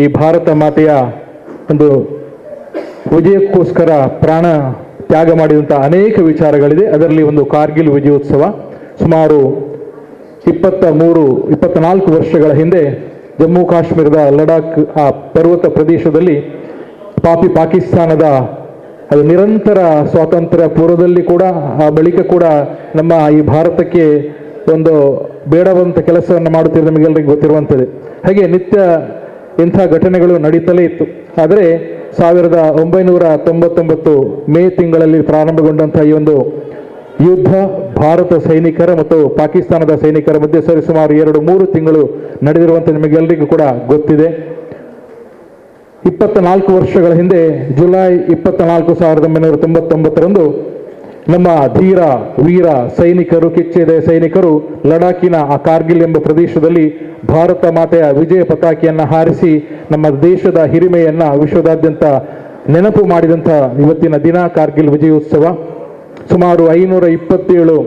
ಈ ಭಾರತ ಮಾತೆಯ ಒಂದು ವಿಜಯಕ್ಕೋಸ್ಕರ ಪ್ರಾಣ ತ್ಯಾಗ ಮಾಡಿದಂಥ ಅನೇಕ ವಿಚಾರಗಳಿದೆ. ಅದರಲ್ಲಿ ಒಂದು ಕಾರ್ಗಿಲ್ ವಿಜಯೋತ್ಸವ ಸುಮಾರು 24 ವರ್ಷಗಳ ಹಿಂದೆ ಜಮ್ಮು ಕಾಶ್ಮೀರದ ಲಡಾಖ್ ಆ ಪರ್ವತ ಪ್ರದೇಶದಲ್ಲಿ ಪಾಕಿಸ್ತಾನದ ಅದು ನಿರಂತರ ಸ್ವಾತಂತ್ರ್ಯ ಪೂರ್ವದಲ್ಲಿ ಕೂಡ ಆ ಬಳಿಕ ಕೂಡ ನಮ್ಮ ಈ ಭಾರತಕ್ಕೆ ಒಂದು ಬೇಡವಂತ ಕೆಲಸವನ್ನು ಮಾಡುತ್ತಿರುವ ನಮಗೆಲ್ಲರಿಗೂ ಗೊತ್ತಿರುವಂಥದ್ದು. ಹಾಗೆ ನಿತ್ಯ ಇಂಥ ಘಟನೆಗಳು ನಡೀತಲೇ ಇತ್ತು. ಆದರೆ 1999 ಮೇ ತಿಂಗಳಲ್ಲಿ ಪ್ರಾರಂಭಗೊಂಡಂಥ ಈ ಒಂದು ಯುದ್ಧ ಭಾರತ ಸೈನಿಕರ ಮತ್ತು ಪಾಕಿಸ್ತಾನದ ಸೈನಿಕರ ಮಧ್ಯೆ ಸರಿಸುಮಾರು 2-3 ತಿಂಗಳು ನಡೆದಿರುವಂಥ ನಿಮಗೆಲ್ಲರಿಗೂ ಕೂಡ ಗೊತ್ತಿದೆ. 24 ವರ್ಷಗಳ ಹಿಂದೆ ಜುಲೈ 24, 1999ರಂದು ನಮ್ಮ ಧೀರ ವೀರ ಸೈನಿಕರು, ಕಿಚ್ಚೆದೆ ಸೈನಿಕರು ಲಡಾಖಿನ ಆ ಕಾರ್ಗಿಲ್ ಎಂಬ ಪ್ರದೇಶದಲ್ಲಿ ಭಾರತ ಮಾತೆಯ ವಿಜಯ ಪತಾಕೆಯನ್ನು ಹಾರಿಸಿ ನಮ್ಮ ದೇಶದ ಹಿರಿಮೆಯನ್ನ ವಿಶ್ವದಾದ್ಯಂತ ನೆನಪು ಮಾಡಿದಂಥ ಇವತ್ತಿನ ದಿನ ಕಾರ್ಗಿಲ್ ವಿಜಯೋತ್ಸವ. ಸುಮಾರು 527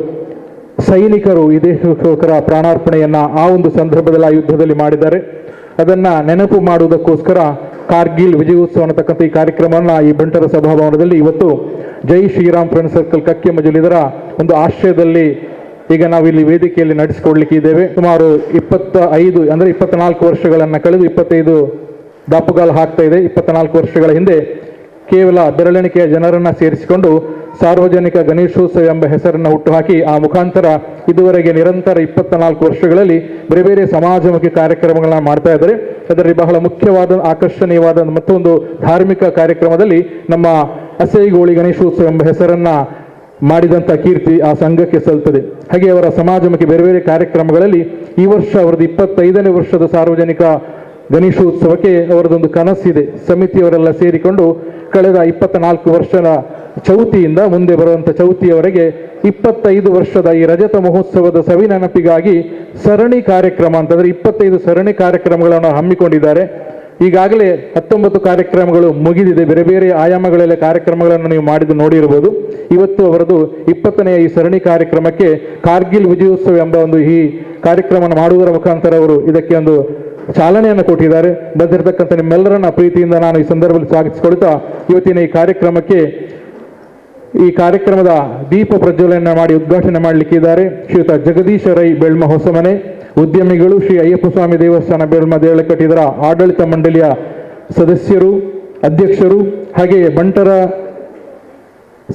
ಸೈನಿಕರು ಈ ದೇಶಕ್ಕೋಸ್ಕರ ಪ್ರಾಣಾರ್ಪಣೆಯನ್ನ ಆ ಒಂದು ಸಂದರ್ಭದಲ್ಲಿ ಆ ಯುದ್ಧದಲ್ಲಿ ಮಾಡಿದ್ದಾರೆ. ಅದನ್ನ ನೆನಪು ಮಾಡುವುದಕ್ಕೋಸ್ಕರ ಕಾರ್ಗಿಲ್ ವಿಜಯೋತ್ಸವ ಅನ್ನತಕ್ಕಂಥ ಈ ಕಾರ್ಯಕ್ರಮವನ್ನು ಈ ಬಂಟರ ಸಭಾಭವನದಲ್ಲಿ ಇವತ್ತು ಜೈ ಶ್ರೀರಾಮ್ ಫ್ರೆಂಡ್ ಸರ್ಕಲ್ ಕಕ್ಕೆಮಜಲು ಇದರ ಒಂದು ಆಶ್ರಯದಲ್ಲಿ ಈಗ ನಾವು ಇಲ್ಲಿ ವೇದಿಕೆಯಲ್ಲಿ ನಡೆಸಿಕೊಡ್ಲಿಕ್ಕೆ ಇದ್ದೇವೆ. ಸುಮಾರು 24 ವರ್ಷಗಳನ್ನು ಕಳೆದು 25 ದಾಪುಗಾಲು ಹಾಕ್ತಾ ಇದೆ. 24 ವರ್ಷಗಳ ಹಿಂದೆ ಕೇವಲ ಬೆರಳೆಣಿಕೆಯ ಜನರನ್ನ ಸೇರಿಸಿಕೊಂಡು ಸಾರ್ವಜನಿಕ ಗಣೇಶೋತ್ಸವ ಎಂಬ ಹೆಸರನ್ನು ಹುಟ್ಟುಹಾಕಿ ಆ ಮುಖಾಂತರ ಇದುವರೆಗೆ ನಿರಂತರ 24 ವರ್ಷಗಳಲ್ಲಿ ಬೇರೆ ಬೇರೆ ಸಮಾಜಮುಖಿ ಕಾರ್ಯಕ್ರಮಗಳನ್ನ ಮಾಡ್ತಾ ಇದ್ದಾರೆ. ಅದರಲ್ಲಿ ಬಹಳ ಮುಖ್ಯವಾದ ಆಕರ್ಷಣೀಯವಾದ ಮತ್ತೊಂದು ಧಾರ್ಮಿಕ ಕಾರ್ಯಕ್ರಮದಲ್ಲಿ ನಮ್ಮ ಅಸೈಗೋಳಿ ಗಣೇಶೋತ್ಸವ ಎಂಬ ಹೆಸರನ್ನ ಮಾಡಿದಂಥ ಕೀರ್ತಿ ಆ ಸಂಘಕ್ಕೆ ಸಲ್ತದೆ. ಹಾಗೆ ಅವರ ಸಮಾಜಮುಖಿ ಬೇರೆ ಬೇರೆ ಕಾರ್ಯಕ್ರಮಗಳಲ್ಲಿ ಈ ವರ್ಷ ಅವರದ್ದು 25ನೇ ವರ್ಷದ ಸಾರ್ವಜನಿಕ ಗಣೇಶೋತ್ಸವಕ್ಕೆ ಅವರದೊಂದು ಕನಸಿದೆ. ಸಮಿತಿಯವರೆಲ್ಲ ಸೇರಿಕೊಂಡು ಕಳೆದ 24 ವರ್ಷದ ಚೌತಿಯಿಂದ ಮುಂದೆ ಬರುವಂಥ ಚೌತಿಯವರೆಗೆ 25 ವರ್ಷದ ಈ ರಜತ ಮಹೋತ್ಸವದ ಸವಿ ನೆನಪಿಗಾಗಿ ಸರಣಿ ಕಾರ್ಯಕ್ರಮ ಅಂತಂದ್ರೆ 25 ಸರಣಿ ಕಾರ್ಯಕ್ರಮಗಳನ್ನು ಹಮ್ಮಿಕೊಂಡಿದ್ದಾರೆ. ಈಗಾಗಲೇ 19 ಕಾರ್ಯಕ್ರಮಗಳು ಮುಗಿದಿದೆ. ಬೇರೆ ಬೇರೆ ಆಯಾಮಗಳಲ್ಲಿ ಕಾರ್ಯಕ್ರಮಗಳನ್ನು ನೀವು ಮಾಡಿದ್ದು ನೋಡಿರ್ಬೋದು. ಇವತ್ತು ಅವರದು 20ನೇ ಈ ಸರಣಿ ಕಾರ್ಯಕ್ರಮಕ್ಕೆ ಕಾರ್ಗಿಲ್ ವಿಜಯೋತ್ಸವ ಎಂಬ ಒಂದು ಈ ಕಾರ್ಯಕ್ರಮ ಮಾಡುವುದರ ಮುಖಾಂತರ ಅವರು ಇದಕ್ಕೆ ಒಂದು ಚಾಲನೆಯನ್ನು ಕೊಟ್ಟಿದ್ದಾರೆ. ಬಂದಿರತಕ್ಕಂಥ ನಿಮ್ಮೆಲ್ಲರನ್ನ ಪ್ರೀತಿಯಿಂದ ನಾನು ಈ ಸಂದರ್ಭದಲ್ಲಿ ಸ್ವಾಗತಿಸಿಕೊಳ್ತಾ ಇವತ್ತಿನ ಈ ಕಾರ್ಯಕ್ರಮಕ್ಕೆ ಈ ಕಾರ್ಯಕ್ರಮದ ದೀಪ ಪ್ರಜ್ವಲನೆ ಮಾಡಿ ಉದ್ಘಾಟನೆ ಮಾಡಲಿಕ್ಕಿದ್ದಾರೆ ಶ್ರೀಯುತ ಜಗದೀಶ ರೈ ಬೆಳ್ಮ ಹೊಸಮನೆ, ಉದ್ಯಮಿಗಳು, ಶ್ರೀ ಅಯ್ಯಪ್ಪ ಸ್ವಾಮಿ ದೇವಸ್ಥಾನ ಬೆಳ್ಮ ದೇವಳಕಟ್ಟಿ ಇದರ ಆಡಳಿತ ಮಂಡಳಿಯ ಸದಸ್ಯರು, ಅಧ್ಯಕ್ಷರು, ಹಾಗೆಯೇ ಬಂಟರ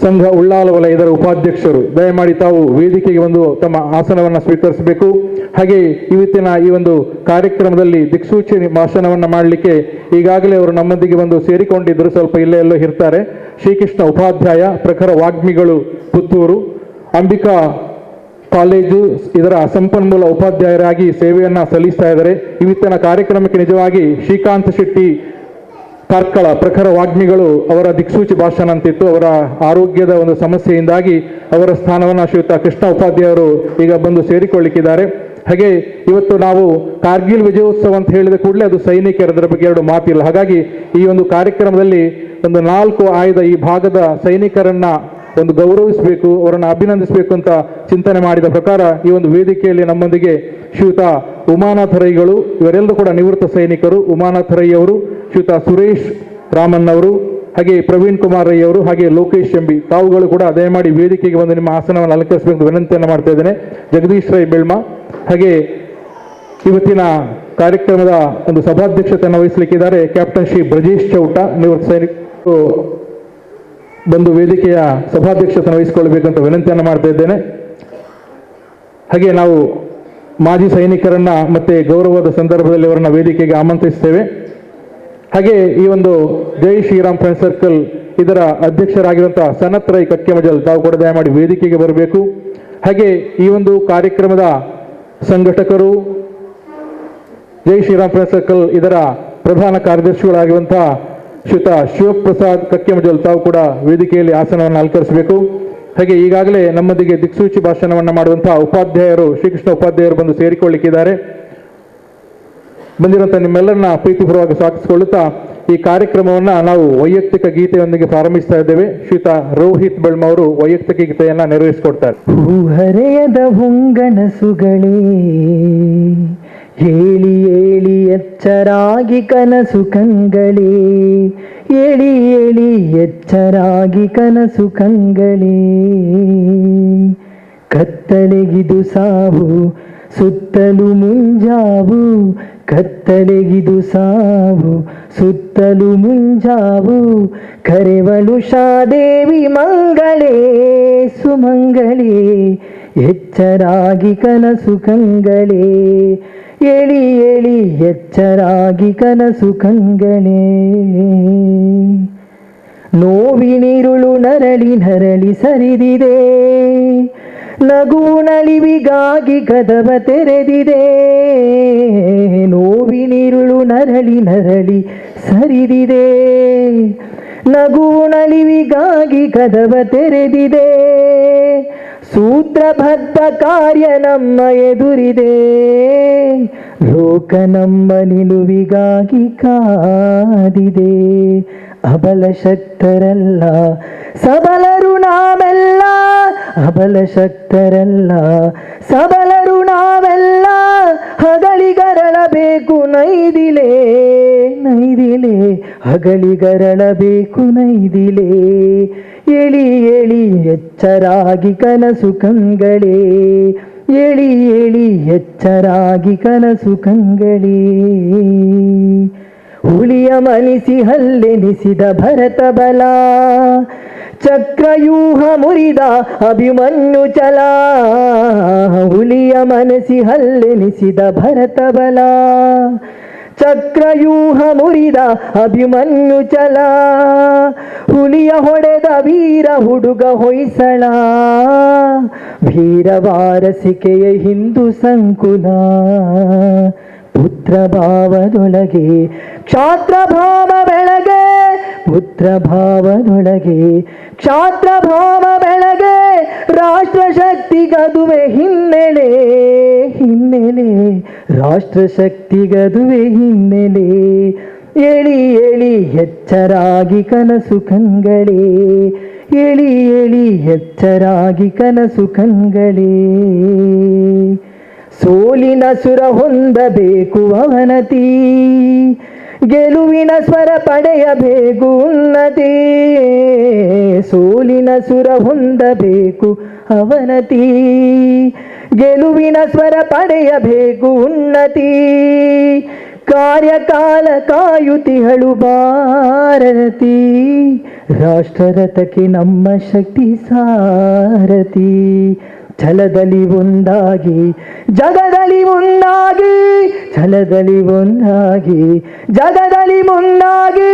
ಸಂಘ ಉಳ್ಳಾಲ ವಲಯ ಇದರ ಉಪಾಧ್ಯಕ್ಷರು. ದಯಮಾಡಿ ತಾವು ವೇದಿಕೆಗೆ ಒಂದು ತಮ್ಮ ಆಸನವನ್ನು ಸ್ವೀಕರಿಸಬೇಕು. ಹಾಗೆ ಇವತ್ತಿನ ಈ ಒಂದು ಕಾರ್ಯಕ್ರಮದಲ್ಲಿ ದಿಕ್ಸೂಚಿ ಭಾಷಣವನ್ನು ಮಾಡಲಿಕ್ಕೆ ಈಗಾಗಲೇ ಅವರು ನಮ್ಮೊಂದಿಗೆ ಬಂದು ಸೇರಿಕೊಂಡಿದ್ದರು, ಸ್ವಲ್ಪ ಇಲ್ಲೇ ಎಲ್ಲೋ ಇರ್ತಾರೆ. ಶ್ರೀಕೃಷ್ಣ ಉಪಾಧ್ಯಾಯ, ಪ್ರಖರ ವಾಗ್ಮಿಗಳು, ಪುತ್ತೂರು, ಅಂಬಿಕಾ ಕಾಲೇಜು ಇದರ ಸಂಪನ್ಮೂಲ ಉಪಾಧ್ಯಾಯರಾಗಿ ಸೇವೆಯನ್ನ ಸಲ್ಲಿಸ್ತಾ ಇದ್ದಾರೆ. ಇವತ್ತಿನ ಕಾರ್ಯಕ್ರಮಕ್ಕೆ ನಿಜವಾಗಿ ಶ್ರೀಕಾಂತ್ ಶೆಟ್ಟಿ ಕಾರ್ಕಳ, ಪ್ರಖರ ವಾಗ್ಮಿಗಳು ಅವರ ದಿಕ್ಸೂಚಿ ಭಾಷಣ ಅಂತಿತ್ತು. ಅವರ ಆರೋಗ್ಯದ ಒಂದು ಸಮಸ್ಯೆಯಿಂದಾಗಿ ಅವರ ಸ್ಥಾನವನ್ನು ಶ್ರೀಯುತ ಕೃಷ್ಣ ಉಪಾಧ್ಯಾಯರು ಈಗ ಬಂದು ಸೇರಿಕೊಳ್ಳಿಕ್ಕಿದ್ದಾರೆ. ಹಾಗೆ ಇವತ್ತು ನಾವು ಕಾರ್ಗಿಲ್ ವಿಜಯೋತ್ಸವ ಅಂತ ಹೇಳಿದ ಕೂಡಲೇ ಅದು ಸೈನಿಕರದರ ಬಗ್ಗೆ ಎರಡು ಮಾತಿಲ್ಲ. ಹಾಗಾಗಿ ಈ ಒಂದು ಕಾರ್ಯಕ್ರಮದಲ್ಲಿ ಒಂದು 4 ಆಯ್ದ ಈ ಭಾಗದ ಸೈನಿಕರನ್ನ ಒಂದು ಗೌರವಿಸಬೇಕು, ಅವರನ್ನು ಅಭಿನಂದಿಸಬೇಕು ಅಂತ ಚಿಂತನೆ ಮಾಡಿದ ಪ್ರಕಾರ ಈ ಒಂದು ವೇದಿಕೆಯಲ್ಲಿ ನಮ್ಮೊಂದಿಗೆ ಶ್ರೀಯುತ ಉಮಾನಾಥ ರೈಗಳು, ಇವರೆಲ್ಲರೂ ಕೂಡ ನಿವೃತ್ತ ಸೈನಿಕರು, ಉಮಾನಾಥ ರೈ ಅವರು, ಶ್ರೀಯುತ ಸುರೇಶ್ ರಾಮನ್ ಅವರು, ಹಾಗೆ ಪ್ರವೀಣ್ ಕುಮಾರ್ ರೈ ಅವರು, ಹಾಗೆ ಲೋಕೇಶ್ ಎಂಬಿ, ತಾವುಗಳು ಕೂಡ ದಯಮಾಡಿ ವೇದಿಕೆಗೆ ಬಂದು ನಿಮ್ಮ ಆಸನವನ್ನು ಅಲಂಕರಿಸಬೇಕು ವಿನಂತಿಯನ್ನು ಮಾಡ್ತಾ ಇದ್ದೇನೆ. ಜಗದೀಶ್ ರೈ ಬೆಳ್ಮ, ಹಾಗೆ ಇವತ್ತಿನ ಕಾರ್ಯಕ್ರಮದ ಒಂದು ಸಭಾಧ್ಯಕ್ಷತೆಯನ್ನು ವಹಿಸಲಿಕ್ಕಿದ್ದಾರೆ ಕ್ಯಾಪ್ಟನ್ ಶ್ರೀ ಬ್ರಜೇಶ್ ಚೌಟ, ನಿವೃತ್ತ ಸೈನಿಕರು, ಬಂದು ವೇದಿಕೆಯ ಸಭಾಧ್ಯಕ್ಷತೆಯನ್ನು ವಹಿಸಿಕೊಳ್ಳಬೇಕಂತ ವಿನಂತಿಯನ್ನು ಮಾಡ್ತಾ ಇದ್ದೇನೆ. ಹಾಗೆ ನಾವು ಮಾಜಿ ಸೈನಿಕರನ್ನ ಮತ್ತೆ ಗೌರವದ ಸಂದರ್ಭದಲ್ಲಿ ಅವರನ್ನ ವೇದಿಕೆಗೆ ಆಮಂತ್ರಿಸ್ತೇವೆ. ಹಾಗೆ ಈ ಒಂದು ಜೈ ಶ್ರೀರಾಮ್ ಫ್ರೆಂಡ್ ಸರ್ಕಲ್ ಇದರ ಅಧ್ಯಕ್ಷರಾಗಿರುವಂತಹ ಸನತ್ ರೈ ಕಕ್ಕೆಮಜಲ್, ತಾವು ಕೂಡ ದಯಮಾಡಿ ವೇದಿಕೆಗೆ ಬರಬೇಕು. ಹಾಗೆ ಈ ಒಂದು ಕಾರ್ಯಕ್ರಮದ ಸಂಘಟಕರು, ಜೈ ಶ್ರೀರಾಮ್ ಫ್ರೆಂಡ್ ಸರ್ಕಲ್ ಇದರ ಪ್ರಧಾನ ಕಾರ್ಯದರ್ಶಿಗಳಾಗಿರುವಂತಹ ಶ್ರೀಯುತ ಶಿವಪ್ರಸಾದ್ ಕಕ್ಕೆಮಜಲ್, ತಾವು ಕೂಡ ವೇದಿಕೆಯಲ್ಲಿ ಆಸನವನ್ನು ಅಲಂಕರಿಸಬೇಕು. ಹಾಗೆ ಈಗಾಗಲೇ ನಮ್ಮೊಂದಿಗೆ ದಿಕ್ಸೂಚಿ ಭಾಷಣವನ್ನು ಮಾಡುವಂತಹ ಉಪಾಧ್ಯಾಯರು, ಶ್ರೀಕೃಷ್ಣ ಉಪಾಧ್ಯಾಯರು ಬಂದು ಸೇರಿಕೊಳ್ಳಿಕ್ಕಿದ್ದಾರೆ. ಬಂದಿರುವಂತಹ ನಿಮ್ಮೆಲ್ಲರನ್ನ ಪ್ರೀತಿಪೂರ್ವವಾಗಿ ಸ್ವಾಗತಿಸಿಕೊಳ್ಳುತ್ತಾ ಈ ಕಾರ್ಯಕ್ರಮವನ್ನ ನಾವು ವೈಯಕ್ತಿಕ ಗೀತೆಯೊಂದಿಗೆ ಪ್ರಾರಂಭಿಸ್ತಾ ಇದ್ದೇವೆ. ಶ್ರೀಯುತ ರೋಹಿತ್ ಬೆಳ್ಮ ಅವರು ವೈಯಕ್ತಿಕ ಗೀತೆಯನ್ನ ನೆರವೇರಿಸಿಕೊಡ್ತಾರೆ. ಹೂಹರೆಯದ ಹೊಂಗನಸುಗಳೇ ಏಳಿ ಏಳಿ ಎಚ್ಚರಾಗಿ ಕನಸು ಕಂಗಳೇ, ಏಳಿ ಏಳಿ ಎಚ್ಚರಾಗಿ ಕನಸು ಕಂಗಳೇ. ಕತ್ತಲೆಗಿದು ಸಾವು ಸುತ್ತಲೂ ಮುಂಜಾವು, ಕತ್ತಲೆಗಿದು ಸಾವು ಸುತ್ತಲೂ ಮುಂಜಾವು. ಕರೆವಳು ಶಾದೇವಿ ಮಂಗಳೇ ಸುಮಂಗಳೇ, ಎಚ್ಚರಾಗಿ ಕನಸು ಕಂಗಳೇ, ಏಳಿ ಏಳಿ ಎಚ್ಚರಾಗಿ ಕನಸು ಕಂಗಳೇ. ನೋವಿನಿರುಳು ನರಳಿ ನರಳಿ ಸರಿದಿದೆ, ನಗುವು ನಲಿವಿಗಾಗಿ ಕದವ ತೆರೆದಿದೆ. ನೋವಿನಿರುಳು ನರಳಿ ನರಳಿ ಸರಿದಿದೆ, ನಗುವು ನಲಿವಿಗಾಗಿ ಕದವ ತೆರೆದಿದೆ. ಸೂತ್ರಬದ್ಧ ಕಾರ್ಯ ನಮ್ಮ ಎದುರಿದೆ, ಲೋಕ ನಮ್ಮ ನಿಲುವಿಗಾಗಿ ಕಾದಿದೆ. ಅಬಲ ಶಕ್ತರಲ್ಲ ಸಬಲರು ನಾವೆಲ್ಲ, ಅಬಲ ಶಕ್ತರಲ್ಲ ಸಬಲರು ನಾವೆಲ್ಲ. ಹಗಳಿಗರಳಬೇಕು ನೈದಿಲೆ ನೈದಿಲೆ, ಹಗಳಿಗರಳಬೇಕು ನೈದಿಲೆ. ಏಳಿ ಏಳಿ ಎಚ್ಚರಾಗಿ ಕನಸು ಕಂಗಳೇ, ಏಳಿ ಏಳಿ ಎಚ್ಚರಾಗಿ ಕನಸು ಕಂಗಳೇ. ಹುಲಿಯ ಮನಿಸಿ ಹಲ್ಲೆನಿಸಿದ ಭರತ ಬಲ, ಚಕ್ರವ್ಯೂಹ ಮುರಿದ ಅಭಿಮನ್ಯು ಚಲ. ಹುಲಿಯ ಮನಸಿ ಹಲ್ಲೆನಿಸಿದ ಭರತ ಬಲ, ಚಕ್ರವ್ಯೂಹ ಮುರಿದ ಅಭಿಮನ್ಯು ಚಲ. ಹುಲಿಯ ಹೊಡೆದ ವೀರ ಹುಡುಗ ಹೊಯ್ಸಳ, ವೀರವಾರಸಿಕೆಯ ಹಿಂದೂ ಸಂಕುಲ. ಪುತ್ರ ಭಾವದೊಳಗೆ ಕ್ಷಾತ್ರ ಭಾವ ಬೆಳಗೆ, ಪುತ್ರ ಭಾವದೊಳಗೆ ಕ್ಷಾತ್ರ ಭಾವ ಬೆಳಗೆ. ರಾಷ್ಟ್ರ ಶಕ್ತಿಗದುವೆ ಹಿನ್ನೆಲೆ ಹಿನ್ನೆಲೆ, ರಾಷ್ಟ್ರ ಶಕ್ತಿಗದುವೆ ಹಿನ್ನೆಲೆ. ಏಳಿ ಏಳಿ ಎಚ್ಚರಾಗಿ ಕನಸು ಕಂಗಳೇ, ಏಳಿ ಏಳಿ ಎಚ್ಚರಾಗಿ ಕನಸು ಕಂಗಳೇ. ಸೋಲಿನ ಸುರ ಹೊಂದಬೇಕು ಅವನತಿ, ಗೆಲುವಿನ ಸ್ವರ ಪಡೆಯಬೇಕು ಉನ್ನತಿ. ಸೋಲಿನ ಸುರ ಹೊಂದಬೇಕು ಅವನತಿ, ಗೆಲುವಿನ ಸ್ವರ ಪಡೆಯಬೇಕು ಉನ್ನತಿ. ಕಾರ್ಯಕಾಲ ಕಾಯುತಿಹಳು ಭಾರತಿ, ರಾಷ್ಟ್ರರಥಕ್ಕೆ ನಮ್ಮ ಶಕ್ತಿ ಸಾರಥಿ. ಛಲದಲ್ಲಿ ಒಂದಾಗಿ ಜಗದಲ್ಲಿ ಒಂದಾಗಿ, ಛಲದಲ್ಲಿ ಒಂದಾಗಿ ಜಗದಲ್ಲಿ ಮುಂದಾಗಿ.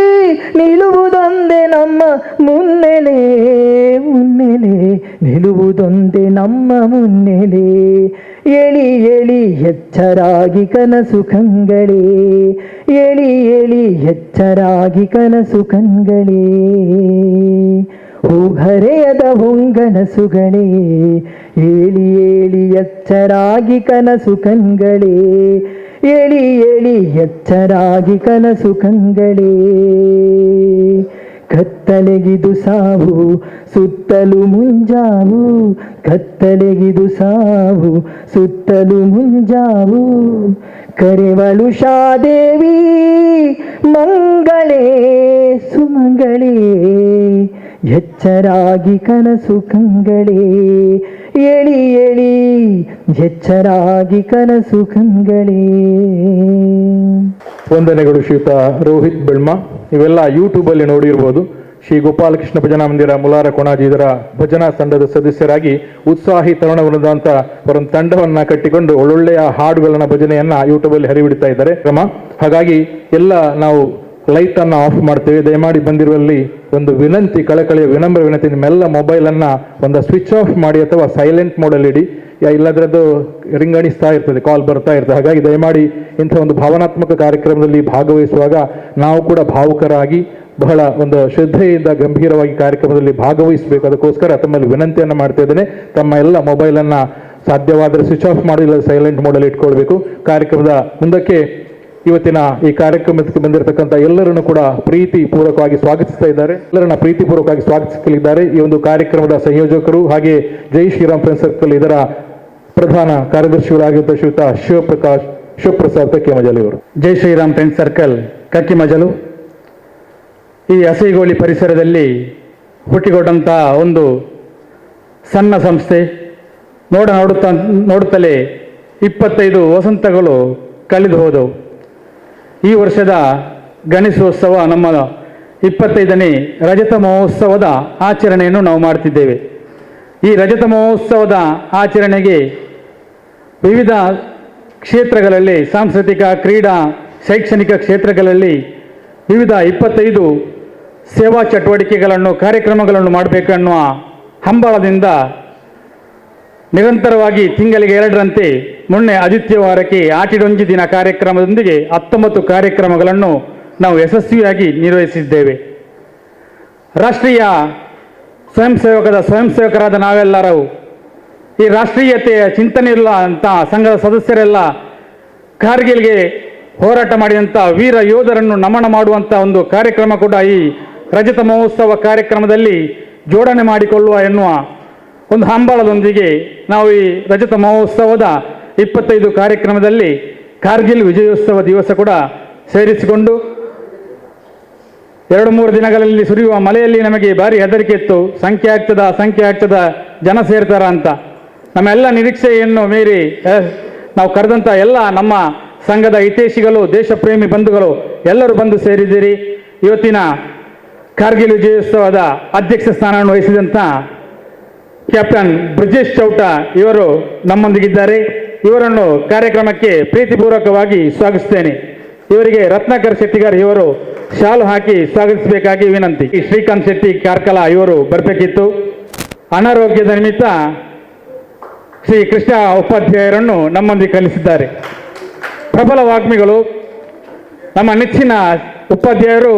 ನಿಲ್ಲುವುದೊಂದೇ ನಮ್ಮ ಮುನ್ನೆಲೆ ಮುನ್ನೆಲೆ, ನಿಲ್ಲುವುದೊಂದೇ ನಮ್ಮ ಮುನ್ನೆಲೆ. ಏಳಿ ಏಳಿ ಎಚ್ಚರಾಗಿ ಕನಸು ಕಂಗಳೇ, ಏಳಿ ಏಳಿ ಎಚ್ಚರಾಗಿ ಕನಸು ಕಂಗಳೇ. ಹೂಹರೆಯದ ಹೊಂಗನಸುಗಳೇ, ಏಳಿ ಏಳಿ ಎಚ್ಚರಾಗಿ ಕನಸು ಕಂಗಳೇ, ಏಳಿ ಏಳಿ ಎಚ್ಚರಾಗಿ ಕನಸು ಕಂಗಳೇ. ಕತ್ತಲೆಗಿದು ಸಾವು ಸುತ್ತಲೂ ಮುಂಜಾವು, ಕತ್ತಲೆಗಿದು ಸಾವು ಸುತ್ತಲೂ ಮುಂಜಾವು. ಕರೆವಳು ಶಾದೇವಿ ಮಂಗಳೇ ಸುಮಂಗಳೇ, ಎಚ್ಚರಾಗಿ ಕನಸು ಕಂಗಳೇ, ಏಳಿ ಏಳಿ ಎಚ್ಚರಾಗಿ ಕನಸು ಕಂಗಳೇ. ವಂದನೆಗಳು ಶ್ರೀಯುತ ರೋಹಿತ್ ಬೆಳ್ಮ. ಇವೆಲ್ಲ ಯೂಟ್ಯೂಬಲ್ಲಿ ನೋಡಿರ್ಬೋದು. ಶ್ರೀ ಗೋಪಾಲಕೃಷ್ಣ ಭಜನಾ ಮಂದಿರ ಮುಲಾರ ಕೊಣಾಜಿ ಇದರ ಭಜನಾ ತಂಡದ ಸದಸ್ಯರಾಗಿ ಉತ್ಸಾಹಿ ತರುಣವೃಂದ ಅಂತ ಅವರೊಂದು ತಂಡವನ್ನ ಕಟ್ಟಿಕೊಂಡು ಒಳ್ಳೊಳ್ಳೆಯ ಹಾಡುಗಳನ್ನ ಭಜನೆಯನ್ನ ಯೂಟ್ಯೂಬಲ್ಲಿ ಹರಿಬಿಡ್ತಾ ಇದ್ದಾರೆ ಕ್ರಮ. ಹಾಗಾಗಿ ಎಲ್ಲ ನಾವು ಲೈಟ್ ಅನ್ನ ಆಫ್ ಮಾಡ್ತೇವೆ. ದಯಮಾಡಿ ಬಂದಿರುವಲ್ಲಿ ಒಂದು ವಿನಂತಿ, ಕಳಕಳಿಯ ವಿನಮ್ರ ವಿನಂತಿ, ನಿಮ್ಮೆಲ್ಲ ಮೊಬೈಲ್ ಅನ್ನ ಒಂದು ಸ್ವಿಚ್ ಆಫ್ ಮಾಡಿ ಅಥವಾ ಸೈಲೆಂಟ್ ಮೋಡಲ್ಲಿ ಇಡಿ. ಇಲ್ಲದ್ರದ್ದು ರಿಂಗಣಿಸ್ತಾ ಇರ್ತದೆ, ಕಾಲ್ ಬರ್ತಾ ಇರ್ತದೆ. ಹಾಗಾಗಿ ದಯಮಾಡಿ ಇಂಥ ಒಂದು ಭಾವನಾತ್ಮಕ ಕಾರ್ಯಕ್ರಮದಲ್ಲಿ ಭಾಗವಹಿಸುವಾಗ ನಾವು ಕೂಡ ಭಾವುಕರಾಗಿ ಬಹಳ ಒಂದು ಶ್ರದ್ಧೆಯಿಂದ ಗಂಭೀರವಾಗಿ ಕಾರ್ಯಕ್ರಮದಲ್ಲಿ ಭಾಗವಹಿಸಬೇಕು. ಅದಕ್ಕೋಸ್ಕರ ತಮ್ಮಲ್ಲಿ ವಿನಂತಿಯನ್ನು ಮಾಡ್ತಾ ಇದ್ದೇನೆ. ತಮ್ಮ ಎಲ್ಲ ಮೊಬೈಲನ್ನು ಸಾಧ್ಯವಾದರೆ ಸ್ವಿಚ್ ಆಫ್ ಮಾಡಿ, ಇಲ್ಲ ಸೈಲೆಂಟ್ ಮೋಡಲ್ಲಿ ಇಟ್ಕೊಳ್ಬೇಕು. ಕಾರ್ಯಕ್ರಮದ ಮುಂದಕ್ಕೆ ಇವತ್ತಿನ ಈ ಕಾರ್ಯಕ್ರಮಕ್ಕೆ ಬಂದಿರತಕ್ಕಂಥ ಎಲ್ಲರನ್ನು ಕೂಡ ಪ್ರೀತಿಪೂರ್ವಕವಾಗಿ ಸ್ವಾಗತಿಸ್ತಾ ಇದ್ದಾರೆ. ಎಲ್ಲರನ್ನ ಪ್ರೀತಿಪೂರ್ವಕವಾಗಿ ಸ್ವಾಗತಿಸಲಿದ್ದಾರೆ. ಈ ಒಂದು ಕಾರ್ಯಕ್ರಮದ ಸಂಯೋಜಕರು ಹಾಗೆ ಜೈ ಶ್ರೀರಾಮ್ ಫ್ರೆಂಡ್ಸ್ ಸರ್ಕಲ್ ಇದರ ಪ್ರಧಾನ ಕಾರ್ಯದರ್ಶಿಗಳಾಗಿದ್ದ ಶ್ರೀಯುತ ಶಿವಪ್ರಕಾಶ್ ಶಿವಪ್ರಸಾದ್ ಕಕ್ಕೆಮಜಲು ಇವರು. ಜೈ ಶ್ರೀರಾಮ್ ಫ್ರೆಂಡ್ಸ್ ಸರ್ಕಲ್ ಕಕ್ಕಿಮಜಲು ಈ ಹಸಿಗೋಳಿ ಪರಿಸರದಲ್ಲಿ ಹುಟ್ಟಿಕೊಂಡಂಥ ಒಂದು ಸಣ್ಣ ಸಂಸ್ಥೆ ನೋಡುತ್ತಲೇ 25 ವಸಂತಗಳು ಕಳೆದು ಹೋದವು. ಈ ವರ್ಷದ ಗಣೇಶೋತ್ಸವ ನಮ್ಮ 25ನೇ ರಜತ ಮಹೋತ್ಸವದ ಆಚರಣೆಯನ್ನು ನಾವು ಮಾಡ್ತಿದ್ದೇವೆ. ಈ ರಜತ ಮಹೋತ್ಸವದ ಆಚರಣೆಗೆ ವಿವಿಧ ಕ್ಷೇತ್ರಗಳಲ್ಲಿ ಸಾಂಸ್ಕೃತಿಕ, ಕ್ರೀಡಾ, ಶೈಕ್ಷಣಿಕ ಕ್ಷೇತ್ರಗಳಲ್ಲಿ ವಿವಿಧ 25 ಸೇವಾ ಚಟುವಟಿಕೆಗಳನ್ನು, ಕಾರ್ಯಕ್ರಮಗಳನ್ನು ಮಾಡಬೇಕನ್ನುವ ಹಂಬಲದಿಂದ ನಿರಂತರವಾಗಿ ತಿಂಗಳಿಗೆ 2ರಂತೆ ಮೊನ್ನೆ ಆದಿತ್ಯವಾರಕ್ಕೆ ಆಟಿಡೊಂಜಿ ದಿನ ಕಾರ್ಯಕ್ರಮದೊಂದಿಗೆ 19 ಕಾರ್ಯಕ್ರಮಗಳನ್ನು ನಾವು ಯಶಸ್ವಿಯಾಗಿ ನಿರ್ವಹಿಸಿದ್ದೇವೆ. ರಾಷ್ಟ್ರೀಯ ಸ್ವಯಂ ಸೇವಕರಾದ ನಾವೆಲ್ಲರೂ ಈ ರಾಷ್ಟ್ರೀಯತೆಯ ಚಿಂತನೆ ಇಲ್ಲ ಅಂತ ಸಂಘದ ಸದಸ್ಯರೆಲ್ಲ ಕಾರ್ಗಿಲ್ಗೆ ಹೋರಾಟ ಮಾಡಿದಂಥ ವೀರ ಯೋಧರನ್ನು ನಮನ ಮಾಡುವಂಥ ಒಂದು ಕಾರ್ಯಕ್ರಮ ಕೂಡ ಈ ರಜತ ಮಹೋತ್ಸವ ಕಾರ್ಯಕ್ರಮದಲ್ಲಿ ಜೋಡಣೆ ಮಾಡಿಕೊಳ್ಳುವ ಎನ್ನುವ ಒಂದು ಹಂಬಲದೊಂದಿಗೆ ನಾವು ಈ ರಜತ ಮಹೋತ್ಸವದ 25 ಕಾರ್ಯಕ್ರಮದಲ್ಲಿ ಕಾರ್ಗಿಲ್ ವಿಜಯೋತ್ಸವ ದಿವಸ ಕೂಡ ಸೇರಿಸಿಕೊಂಡು 2-3 ದಿನಗಳಲ್ಲಿ ಸುರಿಯುವ ಮಳೆಯಲ್ಲಿ ನಮಗೆ ಭಾರಿ ಹೆದರಿಕೆ ಇತ್ತು. ಸಂಖ್ಯೆ ಆಗ್ತದ ಜನ ಸೇರ್ತಾರ ಅಂತ. ನಮ್ಮೆಲ್ಲ ನಿರೀಕ್ಷೆಯನ್ನು ಮೀರಿ ನಾವು ಕರೆದಂಥ ಎಲ್ಲ ನಮ್ಮ ಸಂಘದ ಹಿತೈಷಿಗಳು, ದೇಶ ಪ್ರೇಮಿ ಬಂಧುಗಳು ಎಲ್ಲರೂ ಬಂದು ಸೇರಿದ್ದೀರಿ. ಇವತ್ತಿನ ಕಾರ್ಗಿಲ್ ವಿಜಯೋತ್ಸವದ ಅಧ್ಯಕ್ಷ ಸ್ಥಾನವನ್ನು ವಹಿಸಿದಂಥ ಕ್ಯಾಪ್ಟನ್ ಬ್ರಿಜೇಶ್ ಚೌಟ ಇವರು ನಮ್ಮೊಂದಿಗಿದ್ದಾರೆ. ಇವರನ್ನು ಕಾರ್ಯಕ್ರಮಕ್ಕೆ ಪ್ರೀತಿಪೂರ್ವಕವಾಗಿ ಸ್ವಾಗತಿಸ್ತೇನೆ. ಇವರಿಗೆ ರತ್ನಾಕರ್ ಶೆಟ್ಟಿಗಾರ್ ಇವರು ಶಾಲು ಹಾಕಿ ಸ್ವಾಗತಿಸಬೇಕಾಗಿ ವಿನಂತಿ. ಶ್ರೀಕಾಂತ್ ಶೆಟ್ಟಿ ಕಾರ್ಕಳ ಇವರು ಬರಬೇಕಿತ್ತು. ಅನಾರೋಗ್ಯದ ನಿಮಿತ್ತ ಶ್ರೀ ಕೃಷ್ಣ ಉಪಾಧ್ಯಾಯರನ್ನು ನಮ್ಮೊಂದಿಗೆ ಕಲಿಸಿದ್ದಾರೆ. ಪ್ರಬಲ ವಾಗ್ಮಿಗಳು, ನಮ್ಮ ನೆಚ್ಚಿನ ಉಪಾಧ್ಯಾಯರು